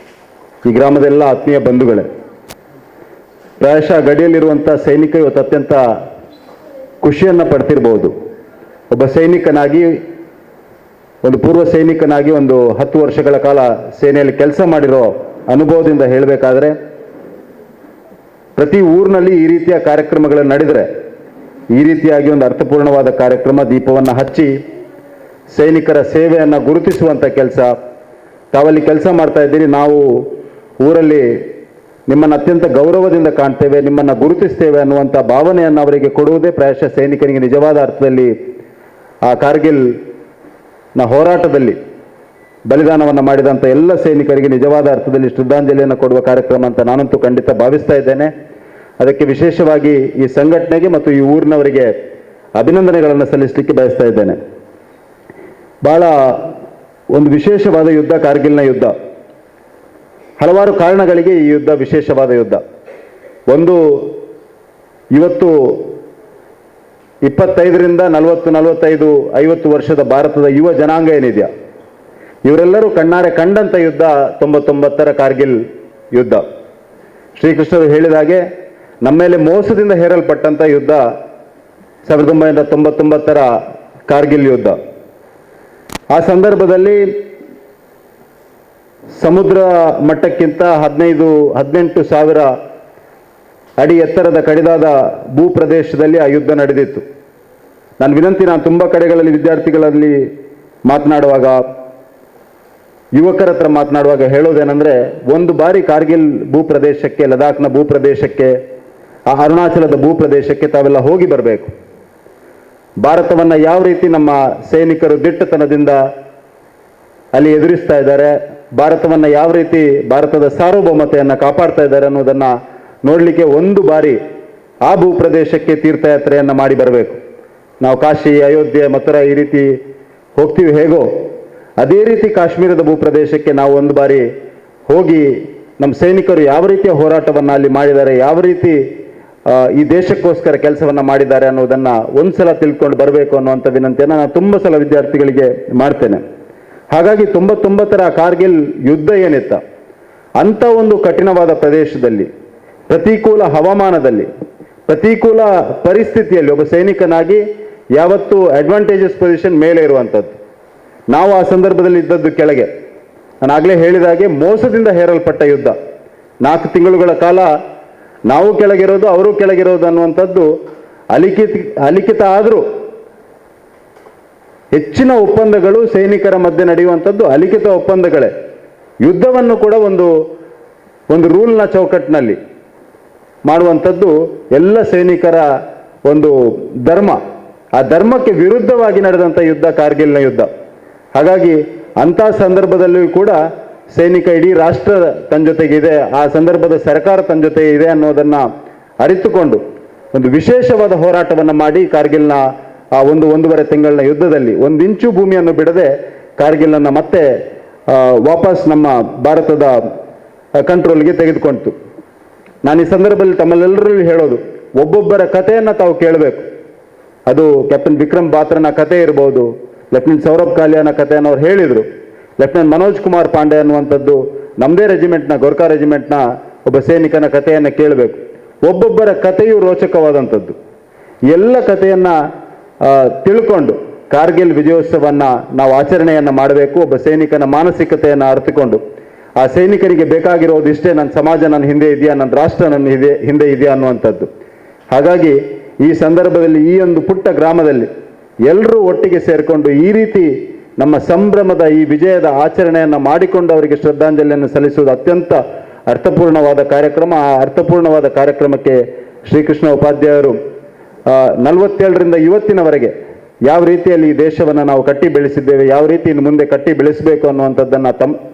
ಈ ಗ್ರಾಮದ ಎಲ್ಲ ಆತ್ಮೀಯ ಬಂಧುಗಳೇ, ಪ್ರಾಯಶಃ ಗಡಿಯಲ್ಲಿರುವಂಥ ಸೈನಿಕರು ಇವತ್ತು ಅತ್ಯಂತ ಖುಷಿಯನ್ನು ಪಡ್ತಿರ್ಬೋದು. ಒಬ್ಬ ಸೈನಿಕನಾಗಿ, ಒಂದು ಪೂರ್ವ ಸೈನಿಕನಾಗಿ ಒಂದು 10 ವರ್ಷಗಳ ಕಾಲ ಸೇನೆಯಲ್ಲಿ ಕೆಲಸ ಮಾಡಿರೋ ಅನುಭವದಿಂದ ಹೇಳಬೇಕಾದ್ರೆ, ಪ್ರತಿ ಊರಿನಲ್ಲಿ ಈ ರೀತಿಯ ಕಾರ್ಯಕ್ರಮಗಳು ನಡೆದರೆ, ಈ ರೀತಿಯಾಗಿ ಒಂದು ಅರ್ಥಪೂರ್ಣವಾದ ಕಾರ್ಯಕ್ರಮ, ದೀಪವನ್ನು ಹಚ್ಚಿ ಸೈನಿಕರ ಸೇವೆಯನ್ನು ಗುರುತಿಸುವಂಥ ಕೆಲಸ, ತಾವಲ್ಲಿ ಕೆಲಸ ಮಾಡ್ತಾ ಇದ್ದೀರಿ, ನಾವು ಊರಲ್ಲಿ ನಿಮ್ಮನ್ನು ಅತ್ಯಂತ ಗೌರವದಿಂದ ಕಾಣ್ತೇವೆ, ನಿಮ್ಮನ್ನು ಗುರುತಿಸ್ತೇವೆ ಅನ್ನುವಂಥ ಭಾವನೆಯನ್ನು ಅವರಿಗೆ ಕೊಡುವುದೇ ಪ್ರಾಯಶಃ ಸೈನಿಕರಿಗೆ ನಿಜವಾದ ಅರ್ಥದಲ್ಲಿ ಆ ಕಾರ್ಗಿಲ್ನ ಹೋರಾಟದಲ್ಲಿ ಬಲಿದಾನವನ್ನು ಮಾಡಿದಂಥ ಎಲ್ಲ ಸೈನಿಕರಿಗೆ ನಿಜವಾದ ಅರ್ಥದಲ್ಲಿ ಶ್ರದ್ಧಾಂಜಲಿಯನ್ನು ಕೊಡುವ ಕಾರ್ಯಕ್ರಮ ಅಂತ ನಾನಂತೂ ಖಂಡಿತ ಭಾವಿಸ್ತಾ ಇದ್ದೇನೆ. ಅದಕ್ಕೆ ವಿಶೇಷವಾಗಿ ಈ ಸಂಘಟನೆಗೆ ಮತ್ತು ಈ ಊರಿನವರಿಗೆ ಅಭಿನಂದನೆಗಳನ್ನು ಸಲ್ಲಿಸಲಿಕ್ಕೆ ಬಯಸ್ತಾ ಇದ್ದೇನೆ. ಬಹಳ ಒಂದು ವಿಶೇಷವಾದ ಯುದ್ಧ ಕಾರ್ಗಿಲ್ನ ಯುದ್ಧ. ಹಲವಾರು ಕಾರಣಗಳಿಗೆ ಈ ಯುದ್ಧ ವಿಶೇಷವಾದ ಯುದ್ಧ. ಒಂದು, ಇವತ್ತು 25ರಿಂದ 40, 45, 50 ವರ್ಷದ ಭಾರತದ ಯುವ ಜನಾಂಗ ಏನಿದೆಯಾ, ಇವರೆಲ್ಲರೂ ಕಣ್ಣಾರೆ ಕಂಡಂಥ ಯುದ್ಧ 99ರ ಕಾರ್ಗಿಲ್ ಯುದ್ಧ. ಶ್ರೀಕೃಷ್ಣರು ಹೇಳಿದ ಹಾಗೆ ನಮ್ಮ ಮೇಲೆ ಮೋಸದಿಂದ ಹೇರಲ್ಪಟ್ಟಂಥ ಯುದ್ಧ 1999ರ ಕಾರ್ಗಿಲ್ ಯುದ್ಧ. ಆ ಸಂದರ್ಭದಲ್ಲಿ ಸಮುದ್ರ ಮಟ್ಟಕ್ಕಿಂತ 18,000 ಅಡಿ ಎತ್ತರದ ಕಡಿದಾದ ಭೂ ಪ್ರದೇಶದಲ್ಲಿ ಆ ಯುದ್ಧ ನಡೆದಿತ್ತು. ನಾನು ತುಂಬ ಕಡೆಗಳಲ್ಲಿ ವಿದ್ಯಾರ್ಥಿಗಳಲ್ಲಿ ಮಾತನಾಡುವಾಗ, ಯುವಕರ ಹತ್ರ ಮಾತನಾಡುವಾಗ ಹೇಳೋದೇನೆಂದರೆ, ಒಂದು ಬಾರಿ ಕಾರ್ಗಿಲ್ ಭೂಪ್ರದೇಶಕ್ಕೆ, ಲದಾಖ್ನ ಭೂಪ್ರದೇಶಕ್ಕೆ, ಆ ಅರುಣಾಚಲದ ಭೂಪ್ರದೇಶಕ್ಕೆ ತಾವೆಲ್ಲ ಹೋಗಿ ಬರಬೇಕು. ಭಾರತವನ್ನು ಯಾವ ರೀತಿ ನಮ್ಮ ಸೈನಿಕರು ದಿಟ್ಟತನದಿಂದ ಅಲ್ಲಿ ಎದುರಿಸ್ತಾ ಇದ್ದಾರೆ, ಭಾರತವನ್ನು ಯಾವ ರೀತಿ ಭಾರತದ ಸಾರ್ವಭೌಮತೆಯನ್ನು ಕಾಪಾಡ್ತಾ ಇದ್ದಾರೆ ಅನ್ನೋದನ್ನು ನೋಡಲಿಕ್ಕೆ ಒಂದು ಬಾರಿ ಆ ಭೂಪ್ರದೇಶಕ್ಕೆ ತೀರ್ಥಯಾತ್ರೆಯನ್ನು ಮಾಡಿ ಬರಬೇಕು. ನಾವು ಕಾಶಿ, ಅಯೋಧ್ಯೆ, ಮಥುರಾ ಈ ರೀತಿ ಹೋಗ್ತೀವಿ ಹೇಗೋ ಅದೇ ರೀತಿ ಕಾಶ್ಮೀರದ ಭೂಪ್ರದೇಶಕ್ಕೆ ನಾವು ಒಂದು ಬಾರಿ ಹೋಗಿ ನಮ್ಮ ಸೈನಿಕರು ಯಾವ ರೀತಿಯ ಹೋರಾಟವನ್ನು ಅಲ್ಲಿ ಮಾಡಿದ್ದಾರೆ, ಯಾವ ರೀತಿ ಈ ದೇಶಕ್ಕೋಸ್ಕರ ಕೆಲಸವನ್ನು ಮಾಡಿದ್ದಾರೆ ಅನ್ನೋದನ್ನು ಒಂದ್ಸಲ ತಿಳ್ಕೊಂಡು ಬರಬೇಕು ಅನ್ನುವಂಥ ವಿನಂತಿಯನ್ನು ನಾನು ತುಂಬ ಸಲ ವಿದ್ಯಾರ್ಥಿಗಳಿಗೆ ಮಾಡ್ತೇನೆ. ಹಾಗಾಗಿ 99ರ ಕಾರ್ಗಿಲ್ ಯುದ್ಧ ಏನಿತ್ತ ಅಂಥ ಒಂದು ಕಠಿಣವಾದ ಪ್ರದೇಶದಲ್ಲಿ, ಪ್ರತಿಕೂಲ ಹವಾಮಾನದಲ್ಲಿ, ಪ್ರತಿಕೂಲ ಪರಿಸ್ಥಿತಿಯಲ್ಲಿ ಒಬ್ಬ ಸೈನಿಕನಾಗಿ ಯಾವತ್ತೂ ಅಡ್ವಾಂಟೇಜಸ್ ಪೊಸಿಷನ್ ಮೇಲೆ ಇರುವಂಥದ್ದು. ನಾವು ಆ ಸಂದರ್ಭದಲ್ಲಿ ಇದ್ದದ್ದು ಕೆಳಗೆ. ನಾನು ಆಗಲೇ ಹೇಳಿದಾಗೆ ಮೋಸದಿಂದ ಹೇರಲ್ಪಟ್ಟ ಯುದ್ಧ. 4 ತಿಂಗಳುಗಳ ಕಾಲ ನಾವು ಕೆಳಗಿರೋದು, ಅವರು ಕೆಳಗಿರೋದು ಅನ್ನುವಂಥದ್ದು ಅಲಿಖಿತ ಆದರೂ ಹೆಚ್ಚಿನ ಒಪ್ಪಂದಗಳು ಸೈನಿಕರ ಮಧ್ಯೆ ನಡೆಯುವಂಥದ್ದು ಅಲಿಖಿತ ಒಪ್ಪಂದಗಳೇ. ಯುದ್ಧವನ್ನು ಕೂಡ ಒಂದು ರೂಲ್ನ ಚೌಕಟ್ಟಿನಲ್ಲಿ ಮಾಡುವಂಥದ್ದು ಎಲ್ಲ ಸೈನಿಕರ ಒಂದು ಧರ್ಮ. ಆ ಧರ್ಮಕ್ಕೆ ವಿರುದ್ಧವಾಗಿ ನಡೆದಂಥ ಯುದ್ಧ ಕಾರ್ಗಿಲ್ನ ಯುದ್ಧ. ಹಾಗಾಗಿ ಅಂಥ ಸಂದರ್ಭದಲ್ಲಿಯೂ ಕೂಡ ಸೈನಿಕ ಇಡೀ ರಾಷ್ಟ್ರ ತನ್ನ ಜೊತೆಗಿದೆ, ಆ ಸಂದರ್ಭದ ಸರ್ಕಾರ ತನ್ನ ಜೊತೆ ಇದೆ ಅನ್ನೋದನ್ನು ಅರಿತುಕೊಂಡು ಒಂದು ವಿಶೇಷವಾದ ಹೋರಾಟವನ್ನು ಮಾಡಿ ಕಾರ್ಗಿಲ್ನ ಆ ಒಂದೂವರೆ ತಿಂಗಳ ಯುದ್ಧದಲ್ಲಿ 1 ಇಂಚು ಭೂಮಿಯನ್ನು ಬಿಡದೆ ಕಾರ್ಗಿಲನ್ನು ಮತ್ತೆ ವಾಪಸ್ ನಮ್ಮ ಭಾರತದ ಕಂಟ್ರೋಲ್ಗೆ ತೆಗೆದುಕೊಂಡಿತು. ನಾನು ಈ ಸಂದರ್ಭದಲ್ಲಿ ತಮ್ಮಲ್ಲೆಲ್ಲರಲ್ಲಿ ಹೇಳೋದು, ಒಬ್ಬೊಬ್ಬರ ಕಥೆಯನ್ನು ತಾವು ಕೇಳಬೇಕು. ಅದು ಕ್ಯಾಪ್ಟನ್ ವಿಕ್ರಮ್ ಬಾತ್ರನ ಕಥೆ ಇರ್ಬೋದು, ಲೆಫ್ಟಿನೆಂಟ್ ಸೌರಭ್ ಕಾಲಿಯಾನ ಕಥೆಯನ್ನು ಅವ್ರು ಹೇಳಿದರು. ಲೆಫ್ಟಿನೆಂಟ್ ಮನೋಜ್ ಕುಮಾರ್ ಪಾಂಡೆ ಅನ್ನುವಂಥದ್ದು ನಮ್ಮದೇ ರೆಜಿಮೆಂಟ್ನ, ಗೋರ್ಖಾ ರೆಜಿಮೆಂಟ್ನ ಒಬ್ಬ ಸೈನಿಕನ ಕಥೆಯನ್ನು ಕೇಳಬೇಕು. ಒಬ್ಬೊಬ್ಬರ ಕಥೆಯು ರೋಚಕವಾದಂಥದ್ದು. ಎಲ್ಲ ಕಥೆಯನ್ನು ತಿಳ್ಕೊಂಡು ಕಾರ್ಗಿಲ್ ವಿಜಯೋತ್ಸವವನ್ನು ನಾವು ಆಚರಣೆಯನ್ನು ಮಾಡಬೇಕು. ಒಬ್ಬ ಸೈನಿಕನ ಮಾನಸಿಕತೆಯನ್ನು ಅರ್ಥಕೊಂಡು ಆ ಸೈನಿಕರಿಗೆ ಬೇಕಾಗಿರೋದು ಇಷ್ಟೇ, ನನ್ನ ಸಮಾಜ ನನ್ನ ಹಿಂದೆ ಇದೆಯಾ, ನನ್ನ ರಾಷ್ಟ್ರ ನನ್ನ ಹಿಂದೆ ಇದೆಯಾ ಅನ್ನುವಂಥದ್ದು. ಹಾಗಾಗಿ ಈ ಸಂದರ್ಭದಲ್ಲಿ ಈ ಒಂದು ಪುಟ್ಟ ಗ್ರಾಮದಲ್ಲಿ ಎಲ್ಲರೂ ಒಟ್ಟಿಗೆ ಸೇರಿಕೊಂಡು ಈ ರೀತಿ ನಮ್ಮ ಸಂಭ್ರಮದ ಈ ವಿಜಯದ ಆಚರಣೆಯನ್ನು ಮಾಡಿಕೊಂಡು ಅವರಿಗೆ ಶ್ರದ್ಧಾಂಜಲಿಯನ್ನು ಸಲ್ಲಿಸುವುದು ಅತ್ಯಂತ ಅರ್ಥಪೂರ್ಣವಾದ ಕಾರ್ಯಕ್ರಮ. ಆ ಅರ್ಥಪೂರ್ಣವಾದ ಕಾರ್ಯಕ್ರಮಕ್ಕೆ ಶ್ರೀಕೃಷ್ಣ ಉಪಾಧ್ಯಾಯರು 47ರಿಂದ ಇವತ್ತಿನವರೆಗೆ ಯಾವ ರೀತಿಯಲ್ಲಿ ಈ ದೇಶವನ್ನು ನಾವು ಕಟ್ಟಿ ಬೆಳೆಸಿದ್ದೇವೆ, ಯಾವ ರೀತಿ ಇನ್ನು ಮುಂದೆ ಕಟ್ಟಿ ಬೆಳೆಸಬೇಕು ಅನ್ನುವಂಥದ್ದನ್ನು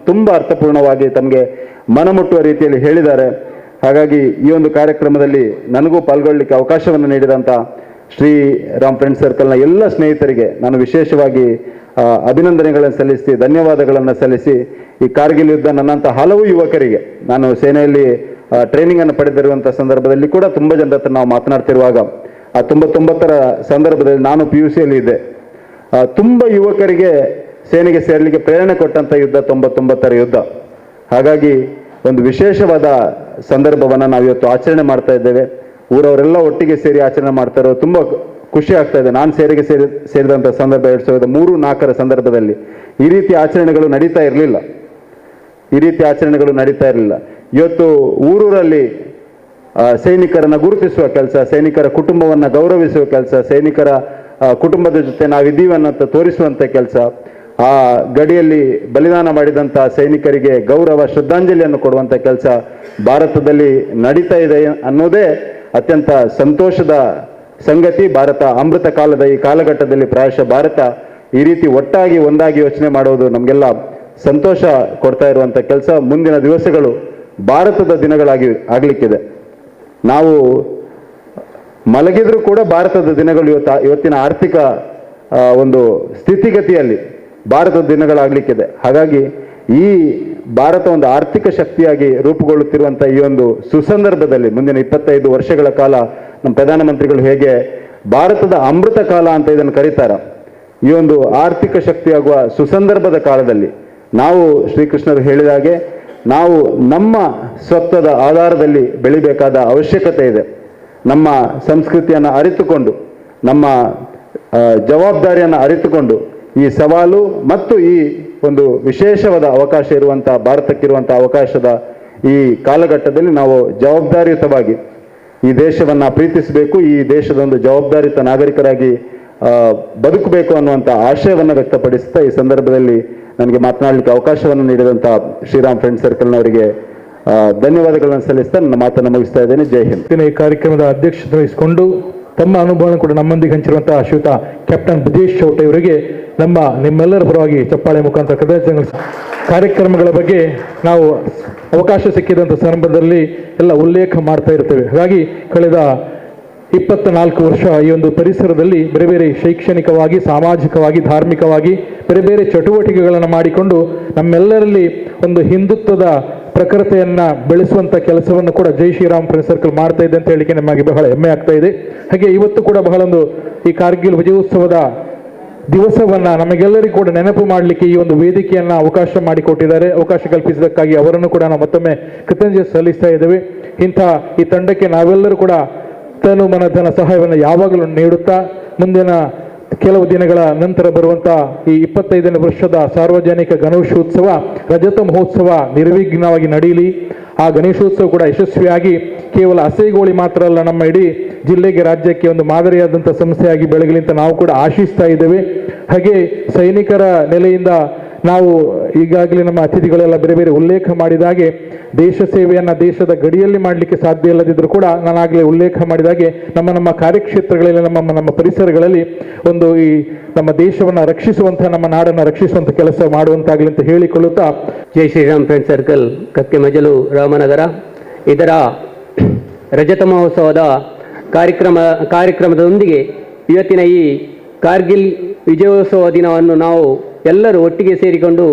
ತುಂಬ ಅರ್ಥಪೂರ್ಣವಾಗಿ ತಮಗೆ ಮನಮುಟ್ಟುವ ರೀತಿಯಲ್ಲಿ ಹೇಳಿದ್ದಾರೆ. ಹಾಗಾಗಿ ಈ ಒಂದು ಕಾರ್ಯಕ್ರಮದಲ್ಲಿ ನನಗೂ ಪಾಲ್ಗೊಳ್ಳಲಿಕ್ಕೆ ಅವಕಾಶವನ್ನು ನೀಡಿದಂಥ ಶ್ರೀರಾಮ್ ಫ್ರೆಂಡ್ ಸರ್ಕಲ್ನ ಎಲ್ಲ ಸ್ನೇಹಿತರಿಗೆ ನಾನು ವಿಶೇಷವಾಗಿ ಅಭಿನಂದನೆಗಳನ್ನು ಸಲ್ಲಿಸಿ, ಧನ್ಯವಾದಗಳನ್ನು ಸಲ್ಲಿಸಿ, ಈ ಕಾರ್ಗಿಲ್ ಯುದ್ಧ ನನ್ನಂಥ ಹಲವು ಯುವಕರಿಗೆ, ನಾನು ಸೇನೆಯಲ್ಲಿ ಟ್ರೈನಿಂಗನ್ನು ಪಡೆದಿರುವಂಥ ಸಂದರ್ಭದಲ್ಲಿ ಕೂಡ ತುಂಬ ಜನರ ಹತ್ರ ನಾವು ಮಾತನಾಡ್ತಿರುವಾಗ ಆ 99ರ ಸಂದರ್ಭದಲ್ಲಿ ನಾನು PUCಯಲ್ಲಿ ಇದ್ದೆ. ತುಂಬ ಯುವಕರಿಗೆ ಸೇನೆಗೆ ಸೇರಲಿಕ್ಕೆ ಪ್ರೇರಣೆ ಕೊಟ್ಟಂಥ ಯುದ್ಧ 99ರ ಯುದ್ಧ. ಹಾಗಾಗಿ ಒಂದು ವಿಶೇಷವಾದ ಸಂದರ್ಭವನ್ನು ನಾವು ಇವತ್ತು ಆಚರಣೆ ಮಾಡ್ತಾ ಇದ್ದೇವೆ. ಊರವರೆಲ್ಲ ಒಟ್ಟಿಗೆ ಸೇರಿ ಆಚರಣೆ ಮಾಡ್ತಾ ಇರೋದು ತುಂಬ ಖುಷಿ ಆಗ್ತಾ ಇದೆ. ನಾನು ಸೇರಿದಂಥ ಸಂದರ್ಭ 2003-04ರ ಸಂದರ್ಭದಲ್ಲಿ ಈ ರೀತಿ ಆಚರಣೆಗಳು ನಡೀತಾ ಇರಲಿಲ್ಲ. ಇವತ್ತು ಊರೂರಲ್ಲಿ ಸೈನಿಕರನ್ನು ಗುರುತಿಸುವ ಕೆಲಸ, ಸೈನಿಕರ ಕುಟುಂಬವನ್ನು ಗೌರವಿಸುವ ಕೆಲಸ, ಸೈನಿಕರ ಕುಟುಂಬದ ಜೊತೆ ನಾವಿದ್ದೀವಿ ಅನ್ನೋಂಥ ತೋರಿಸುವಂಥ ಕೆಲಸ, ಆ ಗಡಿಯಲ್ಲಿ ಬಲಿದಾನ ಮಾಡಿದಂಥ ಸೈನಿಕರಿಗೆ ಗೌರವ, ಶ್ರದ್ಧಾಂಜಲಿಯನ್ನು ಕೊಡುವಂಥ ಕೆಲಸ ಭಾರತದಲ್ಲಿ ನಡೀತಾ ಇದೆ ಅನ್ನೋದೇ ಅತ್ಯಂತ ಸಂತೋಷದ ಸಂಗತಿ. ಭಾರತ ಅಮೃತ ಕಾಲದ ಈ ಕಾಲಘಟ್ಟದಲ್ಲಿ ಪ್ರಾಯಶಃ ಭಾರತ ಈ ರೀತಿ ಒಟ್ಟಾಗಿ ಒಂದಾಗಿ ಯೋಚನೆ ಮಾಡೋದು ನಮಗೆಲ್ಲ ಸಂತೋಷ ಕೊಡ್ತಾ ಇರುವಂಥ ಕೆಲಸ. ಮುಂದಿನ ದಿವಸಗಳು ಭಾರತದ ಆಗಲಿಕ್ಕಿದೆ. ನಾವು ಮಲಗಿದ್ರೂ ಕೂಡ ಭಾರತದ ದಿನಗಳು ಇವತ್ತಿನ ಆರ್ಥಿಕ ಒಂದು ಸ್ಥಿತಿಗತಿಯಲ್ಲಿ ಭಾರತದ ದಿನಗಳಾಗಲಿಕ್ಕಿದೆ. ಹಾಗಾಗಿ ಈ ಭಾರತ ಒಂದು ಆರ್ಥಿಕ ಶಕ್ತಿಯಾಗಿ ರೂಪುಗೊಳ್ಳುತ್ತಿರುವಂಥ ಈ ಒಂದು ಸುಸಂದರ್ಭದಲ್ಲಿ ಮುಂದಿನ 25 ವರ್ಷಗಳ ಕಾಲ ನಮ್ಮ ಪ್ರಧಾನಮಂತ್ರಿಗಳು ಹೇಗೆ ಭಾರತದ ಅಮೃತ ಕಾಲ ಅಂತ ಇದನ್ನು ಕರೀತಾರ, ಈ ಒಂದು ಆರ್ಥಿಕ ಶಕ್ತಿಯಾಗುವ ಸುಸಂದರ್ಭದ ಕಾಲದಲ್ಲಿ ನಾವು ಶ್ರೀಕೃಷ್ಣರು ಹೇಳಿದ ಹಾಗೆ ನಾವು ನಮ್ಮ ಸ್ವತ್ವದ ಆಧಾರದಲ್ಲಿ ಬೆಳಿಬೇಕಾದ ಅವಶ್ಯಕತೆ ಇದೆ. ನಮ್ಮ ಸಂಸ್ಕೃತಿಯನ್ನು ಅರಿತುಕೊಂಡು, ನಮ್ಮ ಜವಾಬ್ದಾರಿಯನ್ನು ಅರಿತುಕೊಂಡು ಈ ಸವಾಲು ಮತ್ತು ಈ ಒಂದು ವಿಶೇಷವಾದ ಅವಕಾಶ ಇರುವಂಥ ಭಾರತಕ್ಕಿರುವಂಥ ಅವಕಾಶದ ಈ ಕಾಲಘಟ್ಟದಲ್ಲಿ ನಾವು ಜವಾಬ್ದಾರಿಯುತವಾಗಿ ಈ ದೇಶವನ್ನು ಪ್ರೀತಿಸಬೇಕು, ಈ ದೇಶದ ಒಂದು ಜವಾಬ್ದಾರಿಯುತ ನಾಗರಿಕರಾಗಿ ಬದುಕಬೇಕು ಅನ್ನುವಂಥ ಆಶಯವನ್ನು ವ್ಯಕ್ತಪಡಿಸ್ತಾ ಈ ಸಂದರ್ಭದಲ್ಲಿ ನನಗೆ ಮಾತನಾಡಲಿಕ್ಕೆ ಅವಕಾಶವನ್ನು ನೀಡಿದಂಥ ಶ್ರೀರಾಮ್ ಫ್ರೆಂಡ್ ಸರ್ಕಲ್ನವರಿಗೆ ಧನ್ಯವಾದಗಳನ್ನು ಸಲ್ಲಿಸ್ತಾ ನನ್ನ ಮಾತನ್ನು ಮುಗಿಸ್ತಾ ಇದ್ದೇನೆ. ಜೈ ಹಿಂದ್. ಈ ಕಾರ್ಯಕ್ರಮದ ಅಧ್ಯಕ್ಷತೆ ವಹಿಸಿಕೊಂಡು ತಮ್ಮ ಅನುಭವವನ್ನು ಕೂಡ ನಮ್ಮೊಂದಿಗೆ ಹಂಚಿರುವಂತಹ ಶ್ರೀಯುತ ಕ್ಯಾಪ್ಟನ್ ಬ್ರಿಜೇಶ್ ಚೌಟ ಇವರಿಗೆ ನಿಮ್ಮೆಲ್ಲರ ಪರವಾಗಿ ಚಪ್ಪಾಳೆ ಮುಖಾಂತರ ಕೃತಜ್ಞತೆಗಳು. ಕಾರ್ಯಕ್ರಮಗಳ ಬಗ್ಗೆ ನಾವು ಅವಕಾಶ ಸಿಕ್ಕಿದಂಥ ಸಂದರ್ಭದಲ್ಲಿ ಎಲ್ಲ ಉಲ್ಲೇಖ ಮಾಡ್ತಾ ಇರ್ತೇವೆ. ಹಾಗಾಗಿ ಕಳೆದ 24 ವರ್ಷ ಈ ಒಂದು ಪರಿಸರದಲ್ಲಿ ಬೇರೆ ಬೇರೆ ಶೈಕ್ಷಣಿಕವಾಗಿ, ಸಾಮಾಜಿಕವಾಗಿ, ಧಾರ್ಮಿಕವಾಗಿ ಬೇರೆ ಬೇರೆ ಚಟುವಟಿಕೆಗಳನ್ನು ಮಾಡಿಕೊಂಡು ನಮ್ಮೆಲ್ಲರಲ್ಲಿ ಒಂದು ಹಿಂದುತ್ವದ ಪ್ರಖರತೆಯನ್ನು ಬೆಳೆಸುವಂಥ ಕೆಲಸವನ್ನು ಕೂಡ ಜೈ ಶ್ರೀರಾಮ್ ಫ್ರೆಂಡ್ ಸರ್ಕಲ್ ಮಾಡ್ತಾ ಇದೆ ಅಂತ ಹೇಳಿಕೆ ನಮಗೆ ಬಹಳ ಹೆಮ್ಮೆ ಆಗ್ತಾ ಇದೆ. ಹಾಗೆ ಇವತ್ತು ಕೂಡ ಬಹಳೊಂದು ಈ ಕಾರ್ಗಿಲ್ ವಿಜಯೋತ್ಸವದ ದಿವಸವನ್ನ ನಮಗೆಲ್ಲರಿಗೂ ಕೂಡ ನೆನಪು ಮಾಡಲಿಕ್ಕೆ ಈ ಒಂದು ವೇದಿಕೆಯನ್ನ ಅವಕಾಶ ಮಾಡಿಕೊಟ್ಟಿದ್ದಾರೆ. ಅವಕಾಶ ಕಲ್ಪಿಸಿದ್ದಕ್ಕಾಗಿ ಅವರನ್ನು ಕೂಡ ನಾವು ಮತ್ತೊಮ್ಮೆ ಕೃತಜ್ಞತೆ ಸಲ್ಲಿಸ್ತಾ ಇದ್ದೇವೆ. ಇಂಥ ಈ ತಂಡಕ್ಕೆ ನಾವೆಲ್ಲರೂ ಕೂಡ ತನು ಮನ ಧನ ಸಹಾಯವನ್ನು ಯಾವಾಗಲೂ ನೀಡುತ್ತಾ ಮುಂದಿನ ಕೆಲವು ದಿನಗಳ ನಂತರ ಬರುವಂಥ ಈ 25ನೇ ವರ್ಷದ ಸಾರ್ವಜನಿಕ ಗಣೇಶೋತ್ಸವ, ರಜತ ಮಹೋತ್ಸವ ನಿರ್ವಿಘ್ನವಾಗಿ ನಡೆಯಲಿ. ಆ ಗಣೇಶೋತ್ಸವ ಕೂಡ ಯಶಸ್ವಿಯಾಗಿ ಕೇವಲ ಅಸೈಗೋಳಿ ಮಾತ್ರ ಅಲ್ಲ, ನಮ್ಮ ಇಡೀ ಜಿಲ್ಲೆಗೆ, ರಾಜ್ಯಕ್ಕೆ ಒಂದು ಮಾದರಿಯಾದಂಥ ಸಂಸ್ಥೆಯಾಗಿ ಬೆಳಗಲಿ ಅಂತ ನಾವು ಕೂಡ ಆಶಿಸ್ತಾ ಇದ್ದೇವೆ. ಹಾಗೆ ಸೈನಿಕರ ನೆಲೆಯಿಂದ ನಾವು ಈಗಾಗಲೇ ನಮ್ಮ ಅತಿಥಿಗಳೆಲ್ಲ ಬೇರೆ ಬೇರೆ ಉಲ್ಲೇಖ ಮಾಡಿದ ಹಾಗೆ ದೇಶ ಸೇವೆಯನ್ನು ದೇಶದ ಗಡಿಯಲ್ಲಿ ಮಾಡಲಿಕ್ಕೆ ಸಾಧ್ಯ ಇಲ್ಲದಿದ್ದರೂ ಕೂಡ ನಾನಾಗಲೇ ಉಲ್ಲೇಖ ಮಾಡಿದ ಹಾಗೆ ನಮ್ಮ ಕಾರ್ಯಕ್ಷೇತ್ರಗಳಲ್ಲಿ, ನಮ್ಮ ಪರಿಸರಗಳಲ್ಲಿ ಒಂದು ಈ ನಮ್ಮ ದೇಶವನ್ನು ರಕ್ಷಿಸುವಂಥ, ನಮ್ಮ ನಾಡನ್ನು ರಕ್ಷಿಸುವಂಥ ಕೆಲಸ ಮಾಡುವಂತಾಗಲಿ ಅಂತ ಹೇಳಿಕೊಳ್ಳುತ್ತಾ, ಜೈ ಶ್ರೀರಾಮ್ ಫ್ರೆಂಡ್ ಸರ್ಕಲ್ ಕಕ್ಕೆ ಮಜಲು ರಾಮನಗರ ಇದರ ರಜತ ಮಹೋತ್ಸವದ ಕಾರ್ಯಕ್ರಮದೊಂದಿಗೆ ಇವತ್ತಿನ ಈ ಕಾರ್ಗಿಲ್ ವಿಜಯೋತ್ಸವ ದಿನವನ್ನು ನಾವು ಎಲ್ಲರೂ ಒಟ್ಟಿಗೆ ಸೇರಿಕೊಂಡು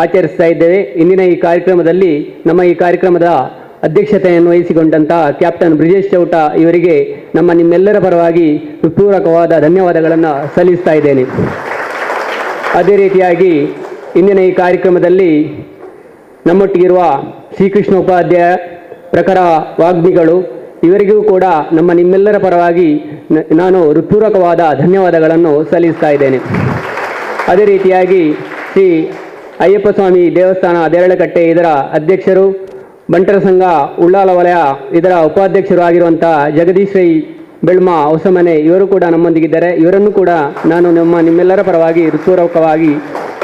ಆಚರಿಸ್ತಾ ಇದ್ದೇವೆ. ಇಂದಿನ ಈ ಕಾರ್ಯಕ್ರಮದಲ್ಲಿ ನಮ್ಮ ಈ ಕಾರ್ಯಕ್ರಮದ ಅಧ್ಯಕ್ಷತೆಯನ್ನು ವಹಿಸಿಕೊಂಡಂಥ ಕ್ಯಾಪ್ಟನ್ ಬ್ರಿಜೇಶ್ ಚೌಟ ಇವರಿಗೆ ನಿಮ್ಮೆಲ್ಲರ ಪರವಾಗಿ ಹೃತ್ಪೂರ್ವಕವಾದ ಧನ್ಯವಾದಗಳನ್ನು ಸಲ್ಲಿಸ್ತಾ ಇದ್ದೇನೆ. ಅದೇ ರೀತಿಯಾಗಿ ಇಂದಿನ ಈ ಕಾರ್ಯಕ್ರಮದಲ್ಲಿ ನಮ್ಮೊಟ್ಟಿಗಿರುವ ಶ್ರೀಕೃಷ್ಣ ಉಪಾಧ್ಯಾಯ, ಪ್ರಖರ ವಾಗ್ಮಿಗಳು, ಇವರಿಗೂ ಕೂಡ ನಿಮ್ಮೆಲ್ಲರ ಪರವಾಗಿ ನಾನು ಹೃತ್ಪೂರ್ವಕವಾದ ಧನ್ಯವಾದಗಳನ್ನು ಸಲ್ಲಿಸ್ತಾ ಇದ್ದೇನೆ. ಅದೇ ರೀತಿಯಾಗಿ ಶ್ರೀ ಅಯ್ಯಪ್ಪ ಸ್ವಾಮಿ ದೇವಸ್ಥಾನ ದೇರಳಕಟ್ಟೆ ಇದರ ಅಧ್ಯಕ್ಷರು, ಬಂಟರ ಸಂಘ ಉಳ್ಳಾಲ ವಲಯ ಇದರ ಉಪಾಧ್ಯಕ್ಷರು ಆಗಿರುವಂಥ ಜಗದೀಶ್ ರೈ ಬೆಳ್ಮ ಹೊಸಮನೆ ಇವರು ಕೂಡ ನಮ್ಮೊಂದಿಗಿದ್ದಾರೆ. ಇವರನ್ನು ಕೂಡ ನಾನು ನಿಮ್ಮೆಲ್ಲರ ಪರವಾಗಿ ಹೃತ್ಪೂರ್ವಕವಾಗಿ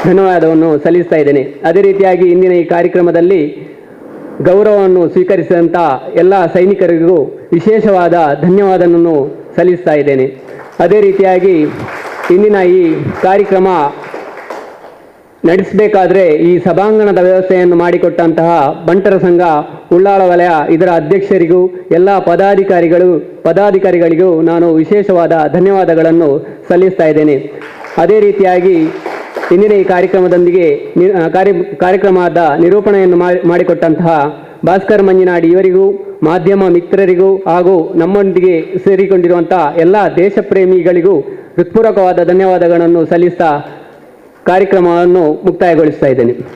ಧನ್ಯವಾದವನ್ನು ಸಲ್ಲಿಸ್ತಾ ಇದ್ದೇನೆ. ಅದೇ ರೀತಿಯಾಗಿ ಇಂದಿನ ಈ ಕಾರ್ಯಕ್ರಮದಲ್ಲಿ ಗೌರವವನ್ನು ಸ್ವೀಕರಿಸಿದಂಥ ಎಲ್ಲ ಸೈನಿಕರಿಗೂ ವಿಶೇಷವಾದ ಧನ್ಯವಾದವನ್ನು ಸಲ್ಲಿಸ್ತಾ ಇದ್ದೇನೆ. ಅದೇ ರೀತಿಯಾಗಿ ಇಂದಿನ ಈ ಕಾರ್ಯಕ್ರಮ ನಡೆಸಬೇಕಾದ್ರೆ ಈ ಸಭಾಂಗಣದ ವ್ಯವಸ್ಥೆಯನ್ನು ಮಾಡಿಕೊಟ್ಟಂತಹ ಬಂಟರ ಸಂಘ ಉಳ್ಳಾಳ ವಲಯ ಇದರ ಅಧ್ಯಕ್ಷರಿಗೂ ಎಲ್ಲ ಪದಾಧಿಕಾರಿಗಳಿಗೂ ನಾನು ವಿಶೇಷವಾದ ಧನ್ಯವಾದಗಳನ್ನು ಸಲ್ಲಿಸ್ತಾ ಇದ್ದೇನೆ. ಅದೇ ರೀತಿಯಾಗಿ ಇಂದಿನ ಈ ಕಾರ್ಯಕ್ರಮದೊಂದಿಗೆ ಕಾರ್ಯಕ್ರಮದ ನಿರೂಪಣೆಯನ್ನು ಮಾಡಿಕೊಟ್ಟಂತಹ ಭಾಸ್ಕರ್ ಮಂಜಿನಾಡಿ ಇವರಿಗೂ, ಮಾಧ್ಯಮ ಮಿತ್ರರಿಗೂ ಹಾಗೂ ನಮ್ಮೊಂದಿಗೆ ಸೇರಿಕೊಂಡಿರುವಂತಹ ಎಲ್ಲ ದೇಶ ಪ್ರೇಮಿಗಳಿಗೂ ಹೃತ್ಪೂರ್ವಕವಾದ ಧನ್ಯವಾದಗಳನ್ನು ಸಲ್ಲಿಸ್ತಾ ಕಾರ್ಯಕ್ರಮವನ್ನು ಮುಕ್ತಾಯಗೊಳಿಸ್ತಾ ಇದ್ದೇನೆ.